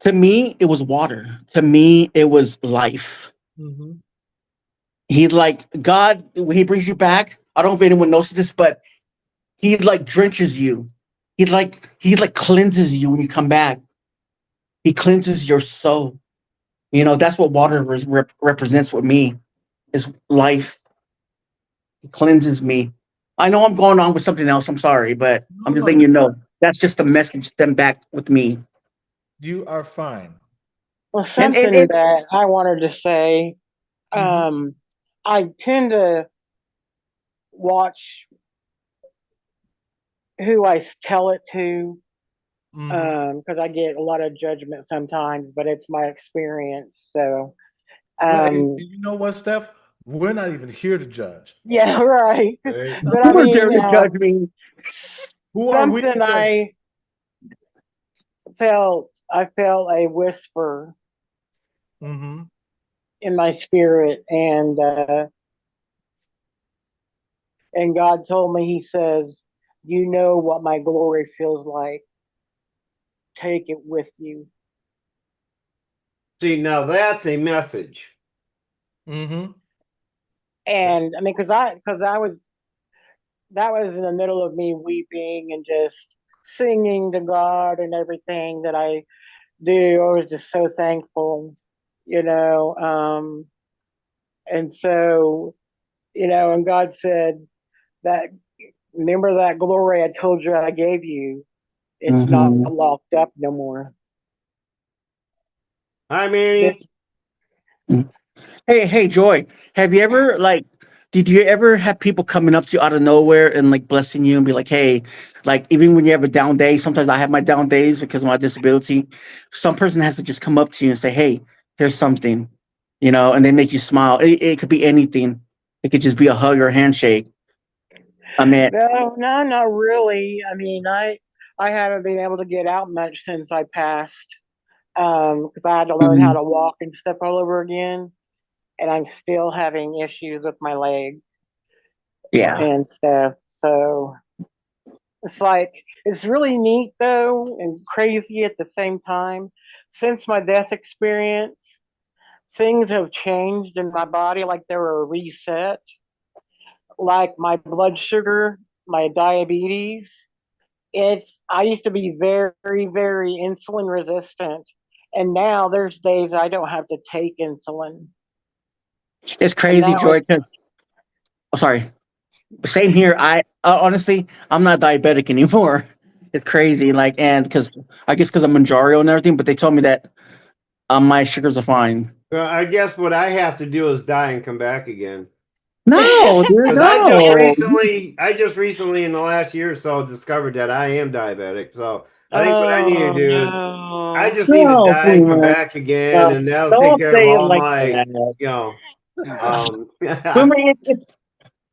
[SPEAKER 6] to me, it was water. To me, it was life.
[SPEAKER 1] Mhm.
[SPEAKER 6] He, like, God, when He brings you back. I don't know if anyone knows this, but He, like, drenches you. He like cleanses you when you come back. He cleanses your soul. That's what water represents with me, is life. It cleanses me. I know I'm going on with something else. I'm sorry, but I'm
[SPEAKER 1] No,
[SPEAKER 6] just
[SPEAKER 1] no,
[SPEAKER 6] letting you know that's just the message sent back with me.
[SPEAKER 1] you are fine.
[SPEAKER 2] Well,
[SPEAKER 6] And
[SPEAKER 2] something that I wanted to say,
[SPEAKER 1] Mhm.
[SPEAKER 2] I tend to watch who I tell it to,
[SPEAKER 1] Mhm.
[SPEAKER 2] because I get a lot of judgment sometimes, but it's my experience. So,
[SPEAKER 1] Right. And
[SPEAKER 2] um,
[SPEAKER 1] you know what, Steph? We're not even here to judge.
[SPEAKER 2] yeah, right.
[SPEAKER 7] Right.
[SPEAKER 2] But I
[SPEAKER 6] who are there
[SPEAKER 2] mean,
[SPEAKER 6] to judge me?
[SPEAKER 1] Who are we to
[SPEAKER 2] something
[SPEAKER 1] judge?
[SPEAKER 2] I felt a whisper
[SPEAKER 1] Mhm.
[SPEAKER 2] in my spirit, and God told me, He says, "You know what my glory feels like. Take it with you."
[SPEAKER 7] See, now that's a message.
[SPEAKER 1] Mhm.
[SPEAKER 2] And I mean, because I was that was in the middle of me weeping and just singing to God and everything that I do. I was just so thankful, you know. And so And God said that, remember that glory I told you I gave you? It's not
[SPEAKER 6] Hmm.
[SPEAKER 2] locked up no more.
[SPEAKER 7] Hi, Manny.
[SPEAKER 2] This,
[SPEAKER 6] Hey, Joy, have you ever did you ever have people coming up to you out of nowhere and like blessing you and be like, hey, like even when you have a down day, sometimes I have my down days because of my disability. Some person has to just come up to you and say, hey, here's something, and they make you smile. It could be anything. It could just be a hug or a handshake. I mean,
[SPEAKER 2] no, not really. I mean, I haven't been able to get out much since I passed, because I had to learn how
[SPEAKER 6] mhm,
[SPEAKER 2] to walk and stuff all over again, and I'm still having issues with my leg
[SPEAKER 6] yeah.
[SPEAKER 2] and stuff. So it's like it's really neat though and crazy at the same time. Since my death experience, things have changed in my body, like they were reset. Like my blood sugar, my diabetes. I used to be very, very insulin resistant. And now there's days I don't have to take insulin.
[SPEAKER 6] It's
[SPEAKER 2] And
[SPEAKER 6] crazy,
[SPEAKER 2] now
[SPEAKER 6] Joy. 'Cause- oh, sorry. Same here. I honestly, I'm not diabetic anymore. It's crazy, and because I guess because I'm Manjaro and everything, but they told me that my sugars are fine.
[SPEAKER 7] Well, I guess what I have to do is die and come back again.
[SPEAKER 6] No, dude,
[SPEAKER 7] Because
[SPEAKER 6] no.
[SPEAKER 7] I just recently in the last year or so discovered that I am diabetic. So I think what I need to
[SPEAKER 2] oh
[SPEAKER 7] do is I
[SPEAKER 2] no.
[SPEAKER 7] just need to
[SPEAKER 6] No,
[SPEAKER 7] die and come
[SPEAKER 6] Boomer.
[SPEAKER 7] back again,
[SPEAKER 6] No,
[SPEAKER 7] and that'll take
[SPEAKER 6] don't
[SPEAKER 7] care of
[SPEAKER 6] say it
[SPEAKER 7] all
[SPEAKER 6] like
[SPEAKER 7] my,
[SPEAKER 6] that.
[SPEAKER 7] you know,
[SPEAKER 6] Boomer,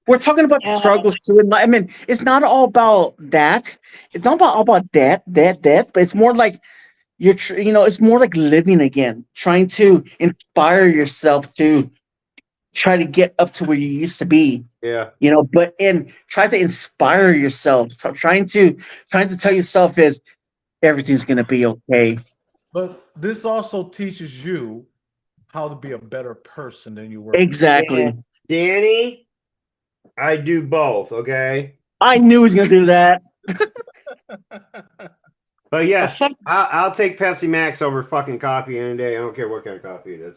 [SPEAKER 6] we're talking about the
[SPEAKER 2] Uh,
[SPEAKER 6] struggles too. And I mean, it's not all about that. It's not all about that, but it's more like it's more like living again, trying to inspire yourself to try to get up to where you used to be.
[SPEAKER 7] yeah,
[SPEAKER 6] But in try to inspire yourself, so trying to tell yourself is everything's gonna be okay.
[SPEAKER 1] But this also teaches you how to be a better person than you were before.
[SPEAKER 2] yeah.
[SPEAKER 6] Exactly.
[SPEAKER 7] Danny, I do both. Okay,
[SPEAKER 6] I knew he was gonna do that.
[SPEAKER 7] but
[SPEAKER 2] Well,
[SPEAKER 7] yeah, I'll take Pepsi Max over fucking coffee any day. I don't care what kind of coffee it is.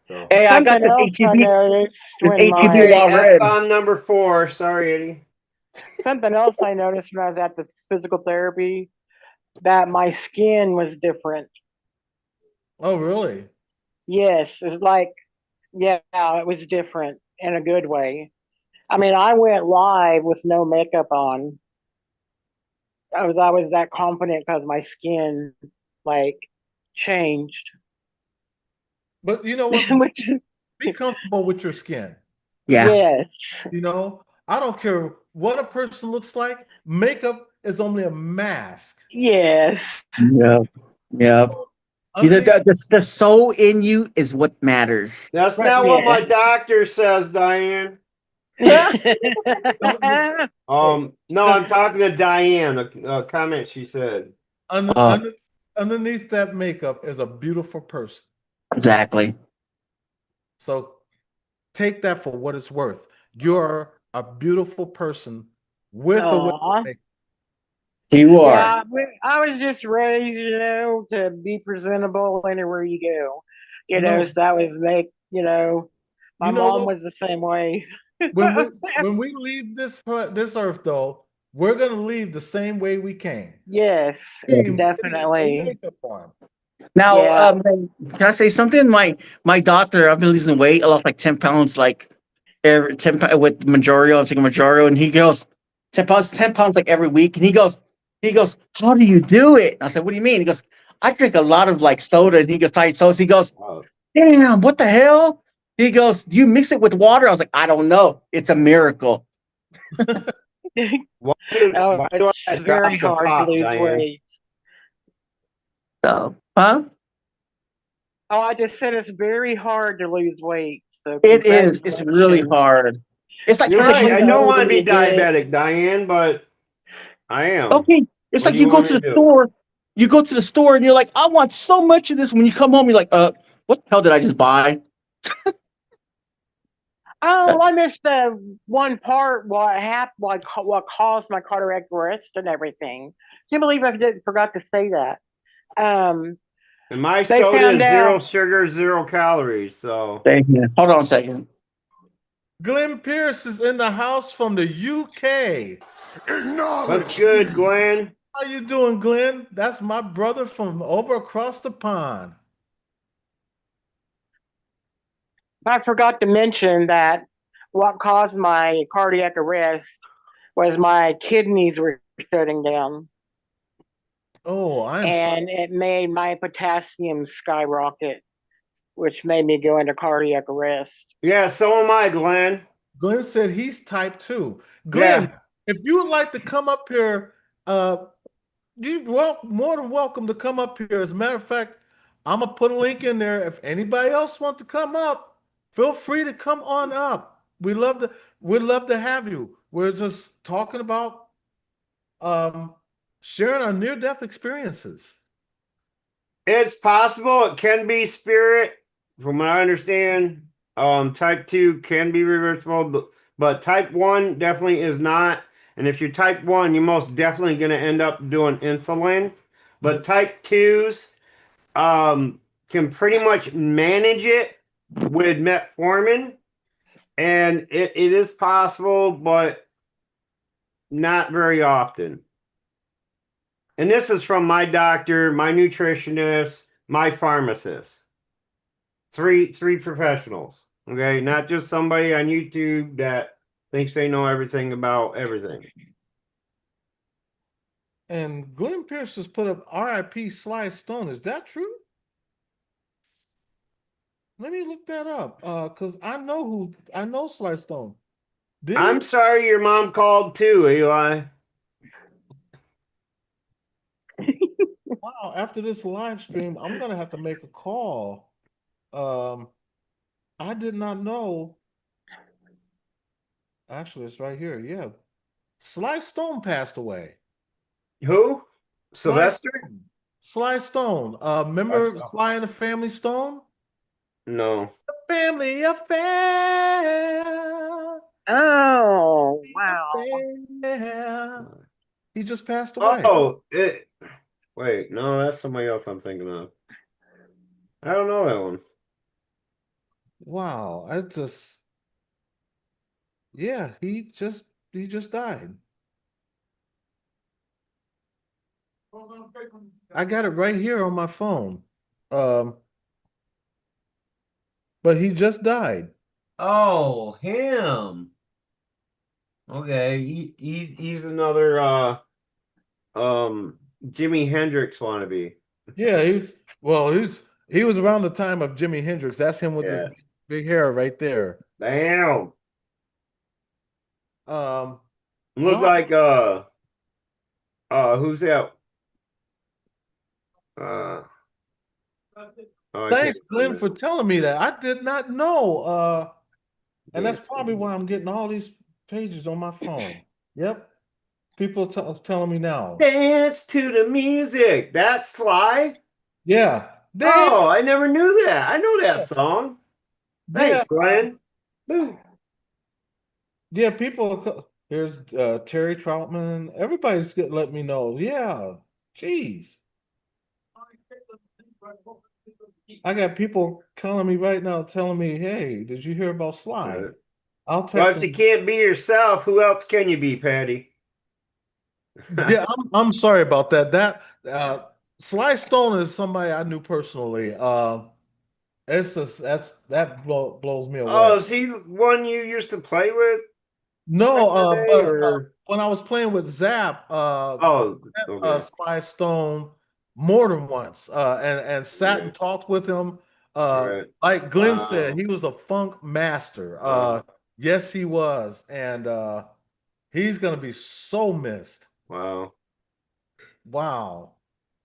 [SPEAKER 7] So
[SPEAKER 6] Hey, I got
[SPEAKER 2] something
[SPEAKER 6] this
[SPEAKER 2] else I
[SPEAKER 6] HEB,
[SPEAKER 2] noticed
[SPEAKER 6] this
[SPEAKER 2] when
[SPEAKER 6] HEB
[SPEAKER 2] my
[SPEAKER 7] okay,
[SPEAKER 6] raw
[SPEAKER 7] F
[SPEAKER 6] red.
[SPEAKER 7] bomb number 4. Sorry, Eddie.
[SPEAKER 2] something else I noticed when I was at the physical therapy, that my skin was different.
[SPEAKER 1] Oh, really?
[SPEAKER 2] Yes, it's like, yeah, it was different in a good way. I mean, I went live with no makeup on. I was that confident because my skin like changed.
[SPEAKER 1] But you know what?
[SPEAKER 2] Which,
[SPEAKER 1] Be comfortable with your skin.
[SPEAKER 6] Yeah.
[SPEAKER 2] yes,
[SPEAKER 1] I don't care what a person looks like. Makeup is only a mask.
[SPEAKER 2] yes.
[SPEAKER 6] Yep. Yep.
[SPEAKER 1] So
[SPEAKER 6] The,
[SPEAKER 1] underneath,
[SPEAKER 6] the, the, the soul in you is what matters.
[SPEAKER 7] That's
[SPEAKER 1] right?
[SPEAKER 7] not what
[SPEAKER 2] Yeah.
[SPEAKER 7] my doctor says, Diane.
[SPEAKER 1] Don't hey,
[SPEAKER 7] No, I'm talking to Diane. A comment she said.
[SPEAKER 1] under,
[SPEAKER 6] Oh,
[SPEAKER 1] under, underneath that makeup is a beautiful person.
[SPEAKER 6] exactly.
[SPEAKER 1] So take that for what it's worth. You're a beautiful person with or without
[SPEAKER 2] Aw.
[SPEAKER 1] makeup.
[SPEAKER 6] You are.
[SPEAKER 2] Yeah, I was just raised, to be presentable anywhere you go.
[SPEAKER 1] No,
[SPEAKER 2] So that was my
[SPEAKER 1] you know
[SPEAKER 2] mom
[SPEAKER 1] what?
[SPEAKER 2] was the same way.
[SPEAKER 1] When we leave this earth, though, we're gonna leave the same way we came.
[SPEAKER 2] Yes,
[SPEAKER 1] We ain't got no
[SPEAKER 2] definitely.
[SPEAKER 1] makeup on.
[SPEAKER 6] Now,
[SPEAKER 2] Yeah.
[SPEAKER 6] can I say something? My doctor, I've been losing weight. I lost like 10 pounds, like every 10 with Majorio. I'm taking Majorio, and he goes 10 pounds like every week, and he goes, how do you do it? I said, what do you mean? He goes, I drink a lot of like soda, and he goes, tight sodas. He goes,
[SPEAKER 7] Oh,
[SPEAKER 6] damn, what the hell? He goes, do you mix it with water? I was like, I don't know. It's a miracle.
[SPEAKER 2] Oh,
[SPEAKER 7] why do
[SPEAKER 2] it's
[SPEAKER 7] I
[SPEAKER 2] very
[SPEAKER 7] drop the
[SPEAKER 2] hard to
[SPEAKER 7] pop,
[SPEAKER 2] lose
[SPEAKER 7] Diane?
[SPEAKER 2] weight.
[SPEAKER 6] So, huh?
[SPEAKER 2] Oh, I just said it's very hard to lose weight. So
[SPEAKER 6] It is. It's really
[SPEAKER 2] congratulations,
[SPEAKER 6] hard. It's like
[SPEAKER 7] You're
[SPEAKER 6] it's like
[SPEAKER 7] right.
[SPEAKER 2] especially
[SPEAKER 7] I
[SPEAKER 2] the
[SPEAKER 7] don't want
[SPEAKER 2] older
[SPEAKER 7] to be
[SPEAKER 2] you get.
[SPEAKER 7] diabetic, Diane, but I am.
[SPEAKER 6] okay. It's
[SPEAKER 7] What do
[SPEAKER 6] like
[SPEAKER 7] you
[SPEAKER 6] you go
[SPEAKER 7] want me
[SPEAKER 6] to
[SPEAKER 7] to
[SPEAKER 6] the
[SPEAKER 7] do?
[SPEAKER 6] store. You go to the store and you're like, I want so much of this. When you come home, you're like, what the hell did I just buy?
[SPEAKER 2] Oh, I missed the one part. What happened? What caused my cardiac arrest and everything? Can't believe forgot to say that. Um,
[SPEAKER 7] And my
[SPEAKER 2] they
[SPEAKER 7] soda
[SPEAKER 2] found
[SPEAKER 7] is zero
[SPEAKER 2] out.
[SPEAKER 7] sugar, 0 calories. So
[SPEAKER 6] Thank you. Hold on a second.
[SPEAKER 1] Glenn Pierce is in the house from the UK.
[SPEAKER 7] What's
[SPEAKER 5] Acknowledge
[SPEAKER 7] good,
[SPEAKER 5] me.
[SPEAKER 7] Glenn?
[SPEAKER 1] How you doing, Glenn? That's my brother from over across the pond.
[SPEAKER 2] I forgot to mention that what caused my cardiac arrest was my kidneys were shutting down,
[SPEAKER 1] Oh, I'm sorry.
[SPEAKER 2] and it made my potassium skyrocket, which made me go into cardiac arrest.
[SPEAKER 7] Yeah, so am I, Glenn.
[SPEAKER 1] Glenn said he's type 2. Glenn,
[SPEAKER 7] Yeah.
[SPEAKER 1] if you would like to come up here, you more than welcome to come up here. As a matter of fact, I'm gonna put a link in there. If anybody else wants to come up, feel free to come on up. We'd love to have you. We're just talking about um sharing our near-death experiences.
[SPEAKER 7] It's possible it can be spirit. From what I understand, type 2 can be reversible, but type 1 definitely is not. And if you're type 1, you're most definitely going to end up doing insulin. But type 2s can pretty much manage it with metformin. And it is possible, but not very often. And this is from my doctor, my nutritionist, my pharmacist. Three professionals. Okay, not just somebody on YouTube that thinks they know everything about everything.
[SPEAKER 1] And Glenn Pierce has put up RIP Sly Stone. Is that true? Let me look that up. Because I know Sly Stone. Did
[SPEAKER 7] I'm
[SPEAKER 1] he?
[SPEAKER 7] sorry your mom called too, Eli.
[SPEAKER 1] Wow, after this live stream, I'm gonna have to make a call. Um, I did not know. Actually, it's right here. Yeah. Sly Stone passed away.
[SPEAKER 7] Who?
[SPEAKER 1] Sly
[SPEAKER 7] Sylvester?
[SPEAKER 1] Stone. Sly Stone. Remember Sly and the Family Stone?
[SPEAKER 7] No.
[SPEAKER 1] Family affair.
[SPEAKER 2] Oh, wow.
[SPEAKER 1] Affair. He just passed away.
[SPEAKER 7] Oh, wait, no, that's somebody else I'm thinking of. I don't know that one.
[SPEAKER 1] Wow. Yeah, he just died. I got it right here on my phone. Um, but he just died.
[SPEAKER 7] Oh, him. Okay, he's another Jimi Hendrix wannabe.
[SPEAKER 1] Yeah, he was around the time of Jimi Hendrix. That's him with this
[SPEAKER 7] Yeah.
[SPEAKER 1] big hair right there.
[SPEAKER 7] Damn.
[SPEAKER 1] Um,
[SPEAKER 7] Look
[SPEAKER 1] wow.
[SPEAKER 7] like who's that? Uh oh, I can't
[SPEAKER 1] Thanks, Glenn,
[SPEAKER 7] remember.
[SPEAKER 1] for telling me that. I did not know. And that's
[SPEAKER 7] Dance.
[SPEAKER 1] probably why I'm getting all these pages on my phone. Yep. People telling me now.
[SPEAKER 7] Dance to the music. That's Sly.
[SPEAKER 1] Yeah.
[SPEAKER 7] Oh, I never knew that. I know that song.
[SPEAKER 1] Yeah.
[SPEAKER 7] Thanks, Glenn. Boo.
[SPEAKER 1] Yeah, here's Terry Troutman. Everybody's letting me know. Yeah. Jeez. I got people calling me right now telling me, hey, did you hear about Sly? I'll
[SPEAKER 7] Well,
[SPEAKER 1] text
[SPEAKER 7] if you
[SPEAKER 1] them.
[SPEAKER 7] can't be yourself, who else can you be, Patty?
[SPEAKER 1] Yeah, I'm sorry about that. Sly Stone is somebody I knew personally. It's just blows me away.
[SPEAKER 7] Oh, is he one you used to play with back
[SPEAKER 1] No,
[SPEAKER 7] in the day,
[SPEAKER 1] but
[SPEAKER 7] or
[SPEAKER 1] when I was playing with Zap,
[SPEAKER 7] oh, okay,
[SPEAKER 1] Sly Stone more than once, and sat
[SPEAKER 7] okay,
[SPEAKER 1] and talked with him.
[SPEAKER 7] right.
[SPEAKER 1] Like Glenn said,
[SPEAKER 7] Wow,
[SPEAKER 1] he was a funk master.
[SPEAKER 7] wow,
[SPEAKER 1] Yes, he was, and he's gonna be so missed.
[SPEAKER 7] wow.
[SPEAKER 1] Wow,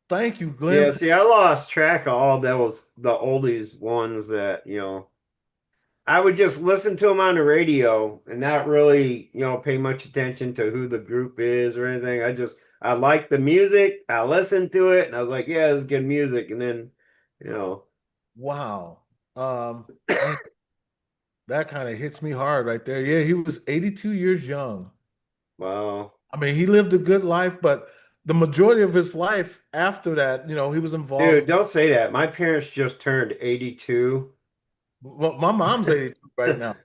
[SPEAKER 1] thank you, Glenn.
[SPEAKER 7] Yeah, see, I lost track of all those the oldies ones that, I would just listen to them on the radio and not really, pay much attention to who the group is or anything. I liked the music. I listened to it and I was like, yeah, it's good music. And then, you know,
[SPEAKER 1] Wow, man, that kind of hits me hard right there. Yeah, he was 82 years young.
[SPEAKER 7] wow.
[SPEAKER 1] I mean, he lived a good life, but the majority of his life after that, he was
[SPEAKER 7] Dude,
[SPEAKER 1] involved.
[SPEAKER 7] don't say that. My parents just turned 82.
[SPEAKER 1] Well, my mom's 82 right now.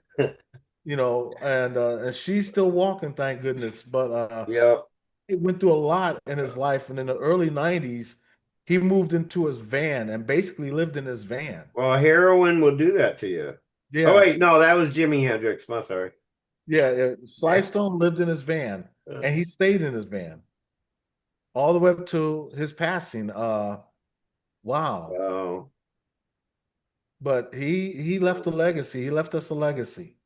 [SPEAKER 1] and she's still walking, thank goodness. But
[SPEAKER 7] Yep.
[SPEAKER 1] he went through a lot in his life, and in the early '90s, he moved into his van and basically lived in his van.
[SPEAKER 7] Well, heroin will do that to you. Oh
[SPEAKER 1] Yeah,
[SPEAKER 7] wait, no, that was Jimi Hendrix. I'm sorry.
[SPEAKER 1] yeah. Sly Stone lived in his van, and he stayed in his van all the way up to his passing. Wow.
[SPEAKER 7] Oh,
[SPEAKER 1] But he left a legacy. He left us a legacy.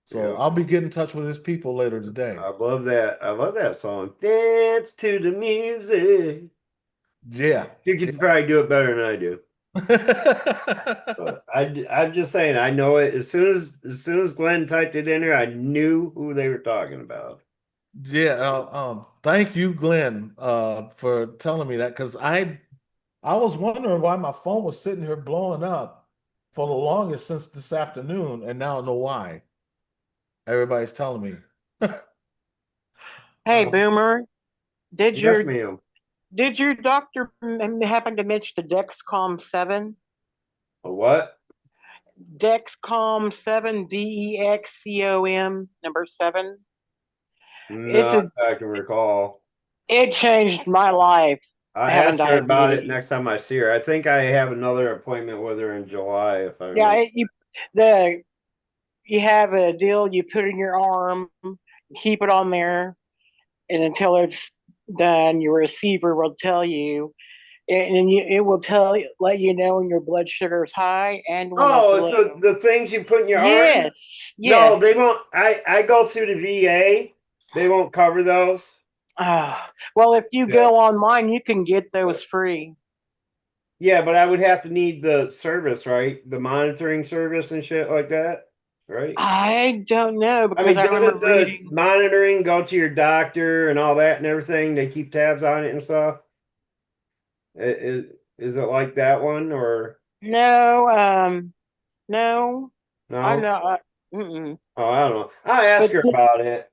[SPEAKER 1] So
[SPEAKER 7] yeah.
[SPEAKER 1] I'll be getting in touch with his people later today.
[SPEAKER 7] I love that. I love that song. Dance to the music.
[SPEAKER 1] Yeah.
[SPEAKER 7] You could probably do it better than I do. But I'm just saying, I know it as soon as Glenn typed it in there, I knew who they were talking about.
[SPEAKER 1] Yeah. Thank you, Glenn, for telling me that because I was wondering why my phone was sitting here blowing up for the longest since this afternoon, and now I know why. Everybody's telling me.
[SPEAKER 2] Hey, Boomer, did
[SPEAKER 7] Yes,
[SPEAKER 2] your
[SPEAKER 7] ma'am.
[SPEAKER 2] did your doctor happen to mention the Dexcom 7?
[SPEAKER 7] A what?
[SPEAKER 2] Dexcom 7, DEXCOM number 7. It's
[SPEAKER 7] Not
[SPEAKER 2] a
[SPEAKER 7] that I can recall.
[SPEAKER 2] it changed my life
[SPEAKER 7] I
[SPEAKER 2] having
[SPEAKER 7] asked her about it
[SPEAKER 2] diabetes.
[SPEAKER 7] next time I see her. I think I have another appointment with her in July, if I
[SPEAKER 2] Yeah,
[SPEAKER 7] remember.
[SPEAKER 2] the you have a deal you put in your arm, keep it on there, and until it's done, your receiver will tell you, it will let you know when your blood sugar is high and when it's
[SPEAKER 7] Oh, it's
[SPEAKER 2] low.
[SPEAKER 7] the things you put in your arm?
[SPEAKER 2] Yes,
[SPEAKER 7] No,
[SPEAKER 2] yes.
[SPEAKER 7] they won't. I go through the VA. They won't cover those.
[SPEAKER 2] Well, if you
[SPEAKER 7] Yeah.
[SPEAKER 2] go online, you can get those free.
[SPEAKER 7] Yeah, but I would have to need the service, right? The monitoring service and shit like that, right?
[SPEAKER 2] I don't know
[SPEAKER 7] I
[SPEAKER 2] because
[SPEAKER 7] mean,
[SPEAKER 2] I remember
[SPEAKER 7] doesn't the
[SPEAKER 2] reading.
[SPEAKER 7] monitoring go to your doctor and all that and everything? They keep tabs on it and stuff. Is it like that one or
[SPEAKER 2] No, no, I'm
[SPEAKER 7] no?
[SPEAKER 2] not. Mm-mm.
[SPEAKER 7] Oh, I don't know. I'll ask
[SPEAKER 2] But
[SPEAKER 7] her about it.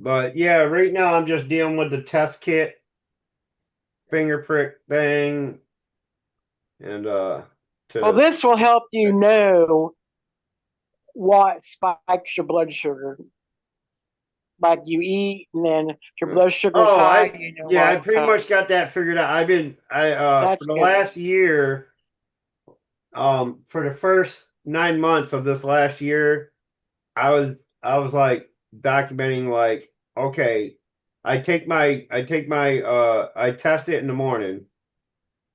[SPEAKER 7] But yeah, right now I'm just dealing with the test kit finger prick thing and
[SPEAKER 2] well,
[SPEAKER 7] to
[SPEAKER 2] this will help you know what spikes your blood sugar. Like you eat, and then if your blood sugar's
[SPEAKER 7] oh
[SPEAKER 2] high,
[SPEAKER 7] I
[SPEAKER 2] you know
[SPEAKER 7] yeah,
[SPEAKER 2] why
[SPEAKER 7] I
[SPEAKER 2] it's
[SPEAKER 7] pretty
[SPEAKER 2] high.
[SPEAKER 7] much got that figured out. I for
[SPEAKER 2] That's
[SPEAKER 7] the
[SPEAKER 2] good.
[SPEAKER 7] last year, for the first 9 months of this last year, I was like documenting like, okay, I test it in the morning.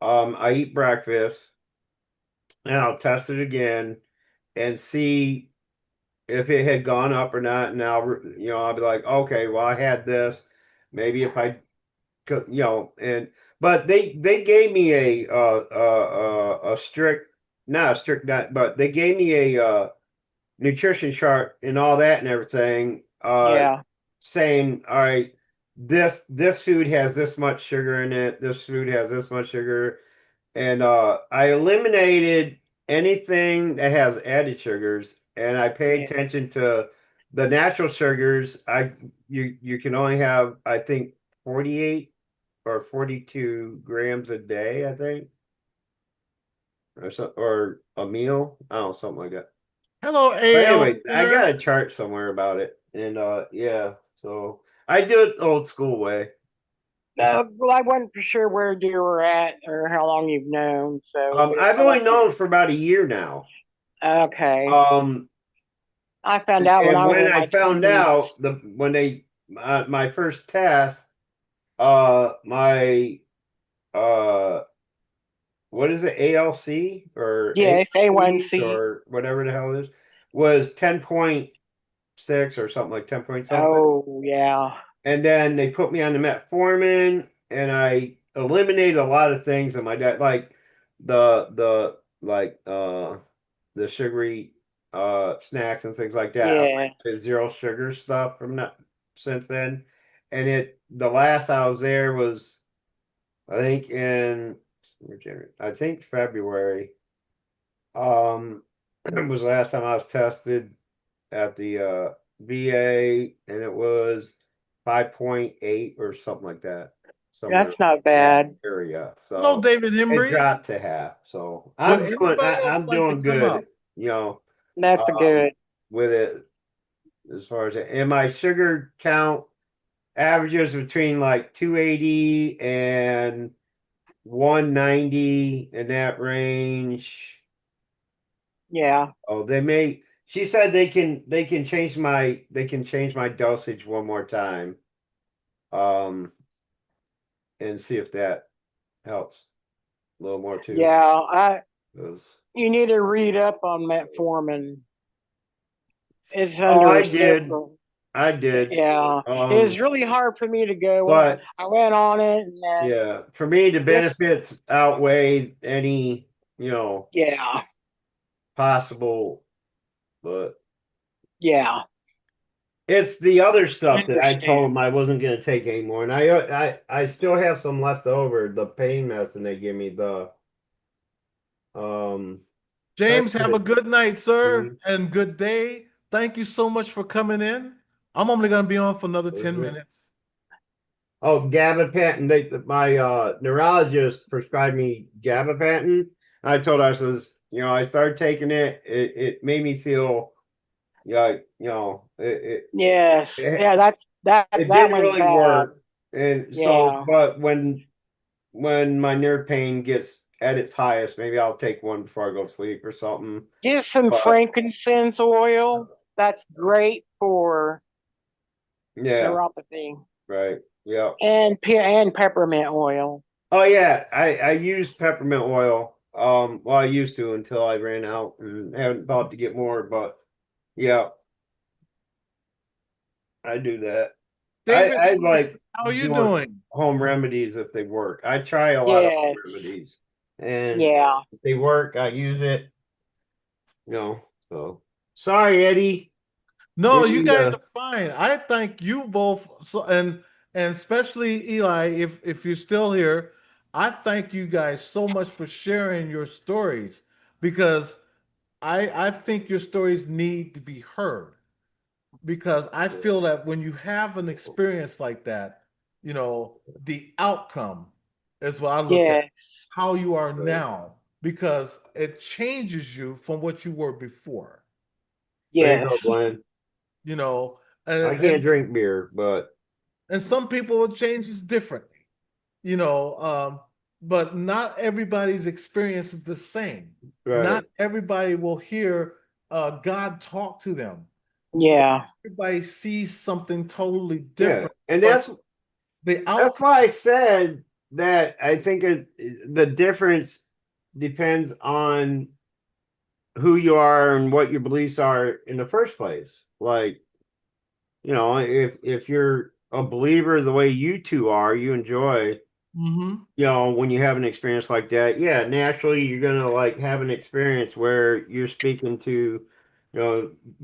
[SPEAKER 7] I eat breakfast and I'll test it again and see if it had gone up or not. And I'll be like, okay, well, I had this. Maybe if I could, but they gave me a strict, not a strict diet, but they gave me a nutrition chart and all that and everything,
[SPEAKER 2] Yeah,
[SPEAKER 7] saying, all right, this food has this much sugar in it, this food has this much sugar, and I eliminated anything that has added sugars, and I pay
[SPEAKER 2] yeah,
[SPEAKER 7] attention to the natural sugars. You can only have, I think, 48 or 42 grams a day, I think, or a meal. I don't know, something like that.
[SPEAKER 1] Hello,
[SPEAKER 7] But
[SPEAKER 1] AL
[SPEAKER 7] anyway, I got
[SPEAKER 1] Center.
[SPEAKER 7] a chart somewhere about it, and yeah, so I do it the old school way.
[SPEAKER 2] well, I wasn't for sure where you were at or how long you've known. So, but
[SPEAKER 7] I've
[SPEAKER 2] I
[SPEAKER 7] only
[SPEAKER 2] like
[SPEAKER 7] known for about a year now.
[SPEAKER 2] okay.
[SPEAKER 7] Um,
[SPEAKER 2] I found out when
[SPEAKER 7] and
[SPEAKER 2] I was
[SPEAKER 7] when
[SPEAKER 2] in
[SPEAKER 7] I
[SPEAKER 2] my
[SPEAKER 7] found
[SPEAKER 2] twenties.
[SPEAKER 7] out when they my first test, my uh what is it, ALC or
[SPEAKER 2] Yeah, if
[SPEAKER 7] AC
[SPEAKER 2] A1C.
[SPEAKER 7] or whatever the hell it is, was 10.6 or something, like 10 point something.
[SPEAKER 2] Oh yeah,
[SPEAKER 7] And then they put me on the metformin, and I eliminated a lot of things in my diet, like the sugary snacks and things like that. I
[SPEAKER 2] yeah.
[SPEAKER 7] went to zero sugar stuff from that since then. And the last I was there was, I think, February. Was the last time I was tested at the VA, and it was 5.8 or something like that, somewhere
[SPEAKER 2] That's not
[SPEAKER 7] in that
[SPEAKER 2] bad.
[SPEAKER 7] area.
[SPEAKER 1] Hello,
[SPEAKER 7] So
[SPEAKER 1] David
[SPEAKER 7] it
[SPEAKER 1] Embry.
[SPEAKER 7] dropped to half. So
[SPEAKER 1] Would anybody else
[SPEAKER 7] I'm
[SPEAKER 1] like to
[SPEAKER 7] doing
[SPEAKER 1] come
[SPEAKER 7] good,
[SPEAKER 1] up?
[SPEAKER 7] you know.
[SPEAKER 2] That's
[SPEAKER 7] um,
[SPEAKER 2] good.
[SPEAKER 7] with it as far as it. And my sugar count averages between like 280 and 190 in that range.
[SPEAKER 2] Yeah.
[SPEAKER 7] Oh, she said they can change my dosage one more time. Um and see if that helps a little more too.
[SPEAKER 2] Yeah.
[SPEAKER 7] 'Cause-
[SPEAKER 2] You need to read up on metformin. It's
[SPEAKER 7] Oh,
[SPEAKER 2] under a system.
[SPEAKER 7] I did.
[SPEAKER 2] Yeah. It was really hard for me to go.
[SPEAKER 7] But
[SPEAKER 2] I went on it and then
[SPEAKER 7] yeah, for me the
[SPEAKER 2] just
[SPEAKER 7] benefits outweigh any, you know,
[SPEAKER 2] yeah.
[SPEAKER 7] possible, but
[SPEAKER 2] Yeah.
[SPEAKER 7] it's the other
[SPEAKER 2] I
[SPEAKER 7] stuff that I told
[SPEAKER 2] understand.
[SPEAKER 7] them I wasn't going to take anymore, and I still have some left over. The pain medicine they give me, the um,
[SPEAKER 1] James, have a
[SPEAKER 7] sedative.
[SPEAKER 1] good night, sir,
[SPEAKER 7] Mhm.
[SPEAKER 1] and good day. Thank you so much for coming in. I'm only going to be on for another 10
[SPEAKER 7] Mhm.
[SPEAKER 1] minutes.
[SPEAKER 7] Oh, gabapentin. My neurologist prescribed me gabapentin. I told her, I says, I started taking it. It made me feel like,
[SPEAKER 2] Yes.
[SPEAKER 7] it
[SPEAKER 2] Yeah,
[SPEAKER 7] it
[SPEAKER 2] that
[SPEAKER 7] didn't
[SPEAKER 2] went
[SPEAKER 7] really
[SPEAKER 2] bad.
[SPEAKER 7] work. And so,
[SPEAKER 2] Yeah.
[SPEAKER 7] but when my nerve pain gets at its highest, maybe I'll take one before I go to sleep or something.
[SPEAKER 2] Get some
[SPEAKER 7] But
[SPEAKER 2] frankincense oil. That's great for
[SPEAKER 7] yeah,
[SPEAKER 2] neuropathy.
[SPEAKER 7] right. Yeah.
[SPEAKER 2] And peppermint oil.
[SPEAKER 7] Oh yeah, I use peppermint oil. Well, I used to until I ran out and haven't thought to get more, but yeah, I do that.
[SPEAKER 1] David,
[SPEAKER 7] I like
[SPEAKER 1] how are you
[SPEAKER 7] doing
[SPEAKER 1] doing?
[SPEAKER 7] home remedies if they work. I try a lot of home
[SPEAKER 2] Yes.
[SPEAKER 7] remedies, and
[SPEAKER 2] Yeah.
[SPEAKER 7] if they work, I use it. So sorry, Eddie.
[SPEAKER 1] No,
[SPEAKER 7] Didn't
[SPEAKER 1] you
[SPEAKER 7] mean
[SPEAKER 1] guys
[SPEAKER 7] to.
[SPEAKER 1] are fine. I thank you both, so and especially Eli, if you're still here, I thank you guys so much for sharing your stories because I think your stories need to be heard because I feel that when you have an experience like that, the outcome is what I look at,
[SPEAKER 2] Yes.
[SPEAKER 1] how you are
[SPEAKER 7] Right.
[SPEAKER 1] now, because it changes you from what you were before,
[SPEAKER 7] There you go,
[SPEAKER 2] Yes.
[SPEAKER 7] Glenn.
[SPEAKER 1] you know,
[SPEAKER 7] I
[SPEAKER 1] and
[SPEAKER 7] can't
[SPEAKER 1] and
[SPEAKER 7] drink beer, but
[SPEAKER 1] and some people it changes differently, you know, but not everybody's experience is the same. Not
[SPEAKER 7] right.
[SPEAKER 1] everybody will hear God talk to them.
[SPEAKER 2] Yeah.
[SPEAKER 1] Everybody sees something totally
[SPEAKER 7] Yeah,
[SPEAKER 1] different,
[SPEAKER 7] and
[SPEAKER 1] but the
[SPEAKER 7] that's
[SPEAKER 1] outcome.
[SPEAKER 7] why I said that I think the difference depends on who you are and what your beliefs are in the first place. Like, if you're a believer the way you two are, you enjoy,
[SPEAKER 1] Mhm.
[SPEAKER 7] when you have an experience like that, yeah, naturally you're gonna like have an experience where you're speaking to,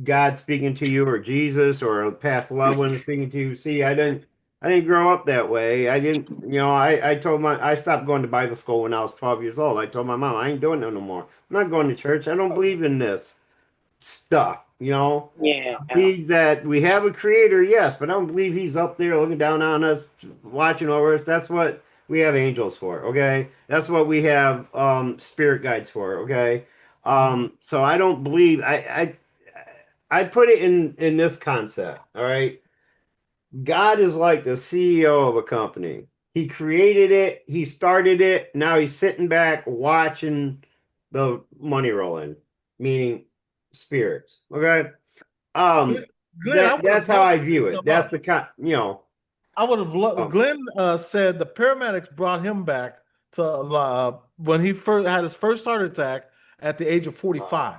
[SPEAKER 7] God speaking to you, or Jesus, or a past loved one speaking to you. See, I didn't grow up that way. I didn't, I stopped going to Bible school when I was 12 years old. I told my mom, I ain't doing it no more. I'm not going to church. I don't believe in this stuff,
[SPEAKER 2] Yeah.
[SPEAKER 7] believe that we have a creator, yes, but I don't believe he's up there looking down on us, watching over us. That's what we have angels for, okay? That's what we have spirit guides for, okay? So I don't believe I put it in this concept, all right? God is like the CEO of a company. He created it, he started it, now he's sitting back watching the money roll in, meaning spirits, okay?
[SPEAKER 1] Glenn,
[SPEAKER 7] Um,
[SPEAKER 1] Glenn, I would have
[SPEAKER 7] that's how
[SPEAKER 1] loved
[SPEAKER 7] I
[SPEAKER 1] for you
[SPEAKER 7] view
[SPEAKER 1] to
[SPEAKER 7] it.
[SPEAKER 1] come
[SPEAKER 7] That's
[SPEAKER 1] up.
[SPEAKER 7] the kind,
[SPEAKER 1] I would have loved.
[SPEAKER 7] um,
[SPEAKER 1] Glenn said the paramedics brought him back to when he first had his first heart attack at the age of 45.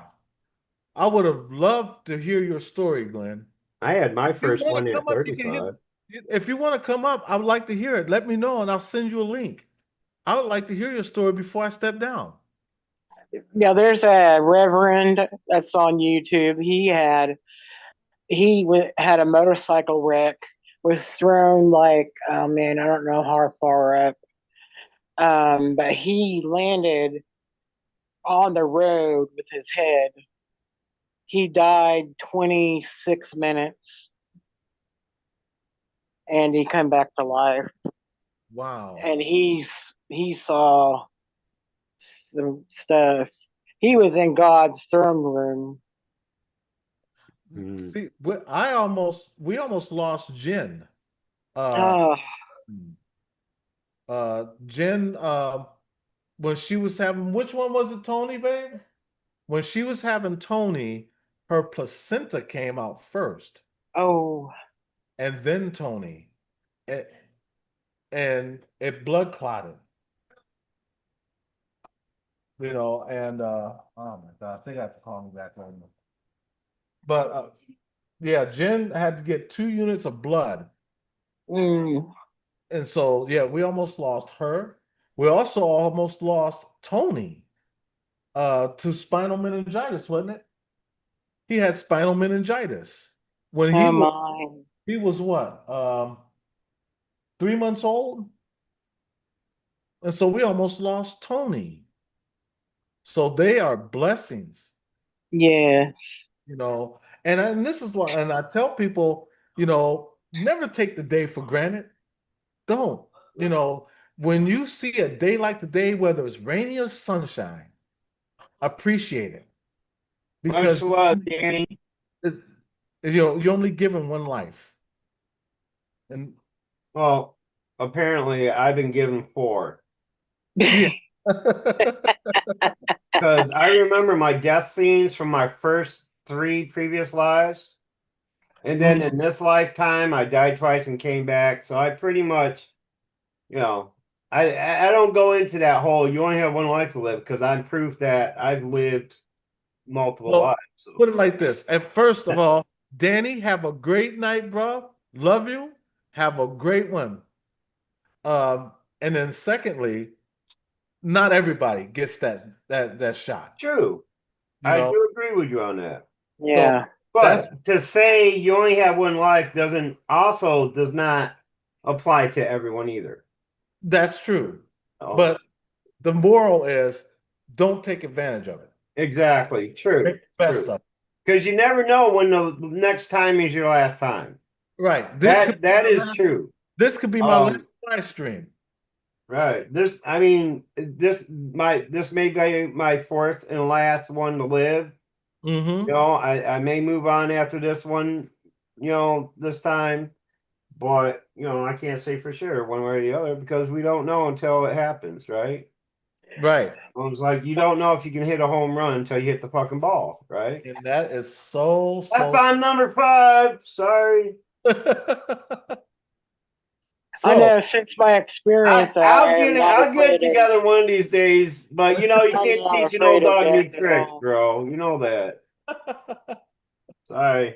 [SPEAKER 1] I would have loved to hear your story, Glenn.
[SPEAKER 7] I had my
[SPEAKER 1] If you
[SPEAKER 7] first
[SPEAKER 1] want
[SPEAKER 7] one
[SPEAKER 1] to
[SPEAKER 7] at
[SPEAKER 1] come up, you can
[SPEAKER 7] 35.
[SPEAKER 1] if you want to come up, I would like to hear it. Let me know and I'll send you a link. I would like to hear your story before I step down.
[SPEAKER 2] Yeah, there's a reverend that's on YouTube. Had a motorcycle wreck, was thrown like, oh man, I don't know how far up. But he landed on the road with his head. He died 26 minutes and he come back to life.
[SPEAKER 1] Wow.
[SPEAKER 2] And he saw some stuff. He was in God's throne room.
[SPEAKER 7] Mm.
[SPEAKER 1] See, we almost lost Jen. Uh,
[SPEAKER 2] Oh,
[SPEAKER 1] Jen, when she was having, which one was it, Tony, babe? When she was having Tony, her placenta came out first,
[SPEAKER 2] oh,
[SPEAKER 1] and then Tony, and, and it blood clotted, and oh my God, I think I have to call me back on. But yeah, Jen had to get 2 units of blood.
[SPEAKER 2] mm,
[SPEAKER 1] And so, yeah, we almost lost her. We also almost lost Tony to spinal meningitis, wasn't it? He had spinal meningitis when
[SPEAKER 2] oh my.
[SPEAKER 1] he was what? 3 months old. And so we almost lost Tony. So they are blessings,
[SPEAKER 2] Yes.
[SPEAKER 1] you know. And this is what, and I tell people, never take the day for granted. Don't, you know, when you see a day like today, whether it's rainy or sunshine, appreciate it
[SPEAKER 7] Much
[SPEAKER 1] because
[SPEAKER 7] love, Danny.
[SPEAKER 1] it- you're only given one life. And
[SPEAKER 7] Well, apparently I've been given 4.
[SPEAKER 1] yeah.
[SPEAKER 7] Because I remember my death scenes from my first 3 previous lives. And then in this lifetime, I died twice and came back. So I pretty much, you know, I don't go into that whole you only have one life to live because I'm proof that I've lived multiple
[SPEAKER 1] Well,
[SPEAKER 7] lives. So.
[SPEAKER 1] put it like this. And first of all, Danny, have a great night, bro. Love you. Have a great one. And then secondly, not everybody gets that shot.
[SPEAKER 7] True.
[SPEAKER 1] You
[SPEAKER 7] I
[SPEAKER 1] know,
[SPEAKER 7] do agree with you on that.
[SPEAKER 1] so
[SPEAKER 2] Yeah.
[SPEAKER 1] that's
[SPEAKER 7] But to say you only have one life does not apply to everyone either.
[SPEAKER 1] that's true.
[SPEAKER 7] Oh,
[SPEAKER 1] But the moral is don't take advantage of it.
[SPEAKER 7] exactly. True.
[SPEAKER 1] Make the best
[SPEAKER 7] True.
[SPEAKER 1] of it.
[SPEAKER 7] Because you never know when the next time is your last time.
[SPEAKER 1] Right.
[SPEAKER 7] That is true.
[SPEAKER 1] This could be my last live stream.
[SPEAKER 7] Right. This may be my 4th and last one to live.
[SPEAKER 1] Mm-hmm.
[SPEAKER 7] I may move on after this one, this time. But, I can't say for sure one way or the other because we don't know until it happens, right?
[SPEAKER 1] Right.
[SPEAKER 7] It's like you don't know if you can hit a home run until you hit the fucking ball, right?
[SPEAKER 1] And that is so
[SPEAKER 7] That's on number 5. Sorry.
[SPEAKER 2] I
[SPEAKER 1] so
[SPEAKER 2] know since my experience, I am not
[SPEAKER 7] I'll get it
[SPEAKER 2] afraid of.
[SPEAKER 7] together one of these days. But you
[SPEAKER 2] I'm
[SPEAKER 7] can't
[SPEAKER 2] not
[SPEAKER 7] teach an old
[SPEAKER 2] afraid of
[SPEAKER 7] dog
[SPEAKER 2] death
[SPEAKER 7] new
[SPEAKER 2] at
[SPEAKER 7] tricks,
[SPEAKER 2] all.
[SPEAKER 7] bro. You know that. Sorry.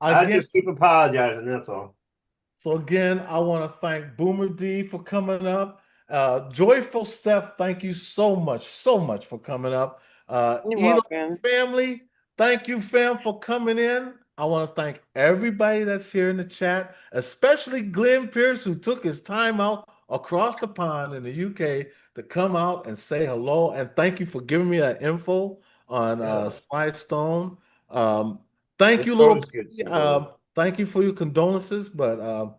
[SPEAKER 7] I
[SPEAKER 1] again,
[SPEAKER 7] just keep apologizing, that's all.
[SPEAKER 1] so again, I want to thank Boomer D for coming up. Joyful Steph, thank you so much for coming up.
[SPEAKER 2] You're
[SPEAKER 1] Elo
[SPEAKER 2] welcome.
[SPEAKER 1] family, thank you, fam, for coming in. I want to thank everybody that's here in the chat, especially Glenn Pierce, who took his time out across the pond in the UK to come out and say hello. And thank you for giving me that info on
[SPEAKER 7] Yeah.
[SPEAKER 1] Sly Stone. Um, thank
[SPEAKER 7] It's
[SPEAKER 1] you, little.
[SPEAKER 7] always good support.
[SPEAKER 1] Thank you for your condolences, but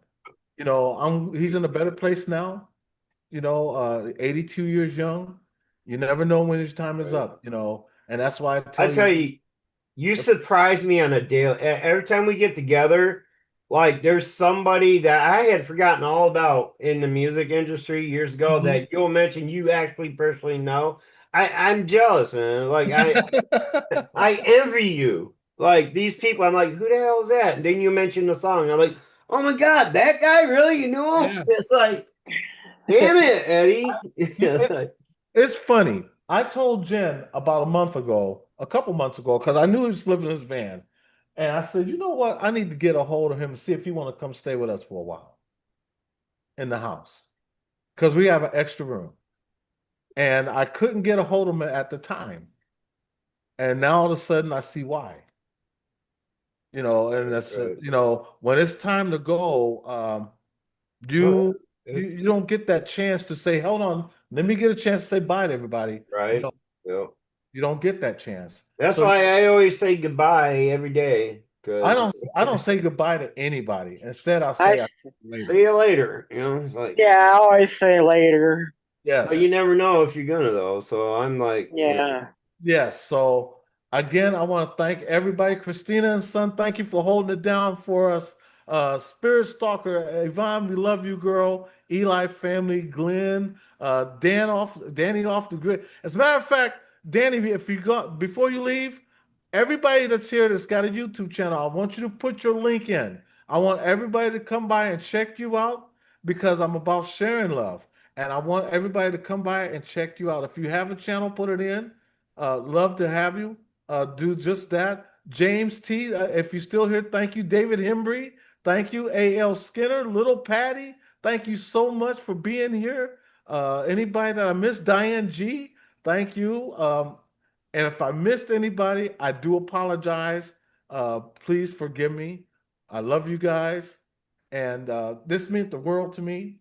[SPEAKER 1] he's in a better place now. 82 years young. You never know when his time is
[SPEAKER 7] Right.
[SPEAKER 1] up, and that's why I
[SPEAKER 7] I
[SPEAKER 1] tell
[SPEAKER 7] tell
[SPEAKER 1] you.
[SPEAKER 7] you, you surprise me on a daily. Every time we get together, like there's somebody that I had forgotten all about in the music industry years ago
[SPEAKER 1] Mhm.
[SPEAKER 7] that you'll mention you actually personally know. I'm jealous, man. Like I envy you. Like these people, I'm like, who the hell is that? And then you mention the song. I'm like, oh my God, that guy really? You knew him?
[SPEAKER 1] Yeah.
[SPEAKER 7] It's like, damn it, Eddie.
[SPEAKER 1] It's funny. I told Jen about a couple months ago, because I knew he was living in his van. And I said, you know what? I need to get a hold of him and see if he want to come stay with us for a while in the house. Because we have an extra room. And I couldn't get a hold of him at the time. And now all of a sudden I see why. And that's
[SPEAKER 7] Right.
[SPEAKER 1] when it's time to go,
[SPEAKER 7] Well,
[SPEAKER 1] you don't get that chance to say, hold on, let me get a chance to say bye to everybody.
[SPEAKER 7] right. Yeah.
[SPEAKER 1] You don't get that chance.
[SPEAKER 7] That's
[SPEAKER 1] So
[SPEAKER 7] why I always say goodbye every day.
[SPEAKER 1] I
[SPEAKER 7] Cause
[SPEAKER 1] don't say goodbye to anybody. Instead, I'll
[SPEAKER 2] I
[SPEAKER 1] say later.
[SPEAKER 7] see you later. It's like,
[SPEAKER 2] yeah, I always say later.
[SPEAKER 7] but you
[SPEAKER 1] Yes.
[SPEAKER 7] never know if you're gonna though. So I'm like,
[SPEAKER 2] Yeah.
[SPEAKER 1] Yes. So Again, I want to thank everybody. Christina and Son, thank you for holding it down for us. Spirit Stalker, Yvonne, we love you, girl. Eli family, Glenn, Danny off the grid. As a matter of fact, Danny, if you got before you leave, everybody that's here that's got a YouTube channel, I want you to put your link in. I want everybody to come by and check you out because I'm about sharing love. And I want everybody to come by and check you out. If you have a channel, put it in. Love to have you do just that. James T, if you're still here, thank you. David Hembry, thank you. A.L. Skinner, Little Patty, thank you so much for being here. Anybody that I missed, Diane G, thank you. And if I missed anybody, I do apologize. Please forgive me. I love you guys. And this meant the world to me.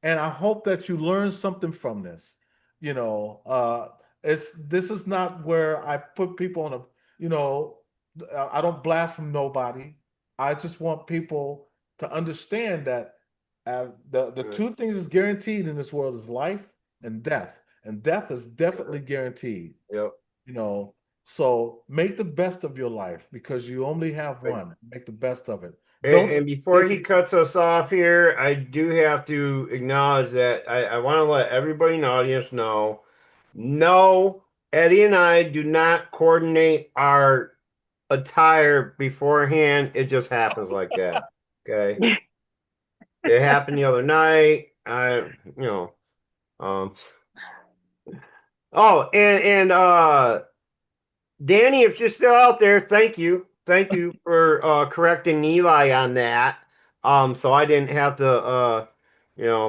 [SPEAKER 1] And I hope that you learn something from this. You know, this is not where I put people on a, you know, I don't blaspheme nobody. I just want people to understand that the two things is guaranteed in this world is life and death is definitely guaranteed.
[SPEAKER 7] Yep.
[SPEAKER 1] You know, so make the best of your life because you only have one. Make the best of it.
[SPEAKER 7] And before he cuts us off here, I do have to acknowledge that I want to let everybody in the audience know, no, Eddie and I do not coordinate our attire beforehand. It just happens like that. Okay. It happened the other night. Oh, and Danny, if you're still out there, thank you. Thank you for correcting Eli on that. So I didn't have to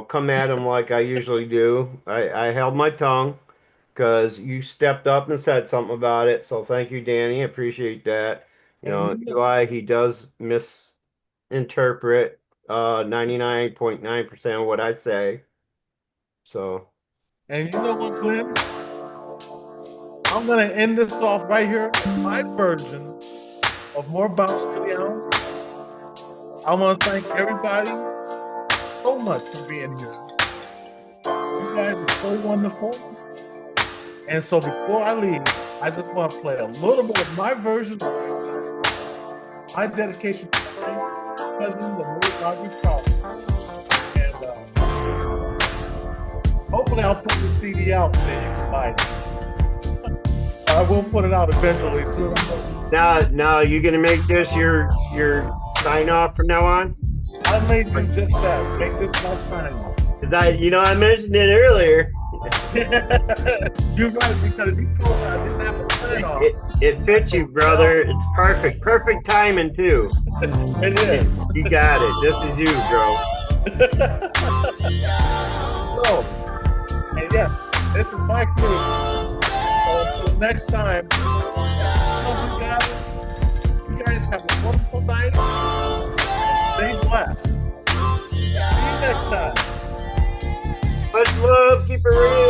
[SPEAKER 7] come at him like I usually do. I held my tongue because you stepped up and said something about it. So thank you, Danny. I appreciate that. Eli, he does misinterpret 99.9% of what I say. So.
[SPEAKER 1] And you know what, Glenn? I'm going to end this off right here. My version of More Bounce to the Ounce. I want to thank everybody so much for being here. You guys are so wonderful. And so before I leave, I just want to play a little bit of my version of my dedication to my cousin, the Lord Roger Charles. And hopefully I'll put the CD out today. I will put it out eventually soon.
[SPEAKER 7] Now you're gonna make this your sign off from now on?
[SPEAKER 1] I may do just that. Make this my sign off.
[SPEAKER 7] I mentioned it earlier.
[SPEAKER 1] You're right, because you told me I didn't have a sign off.
[SPEAKER 7] It fits you, brother. It's perfect. Perfect timing too.
[SPEAKER 1] It is.
[SPEAKER 7] You got it. This is you, bro.
[SPEAKER 1] So, and yes, this is my crew. So until next time, you guys have a wonderful night. Stay blessed. See you next time.
[SPEAKER 7] Much love. Keep it real.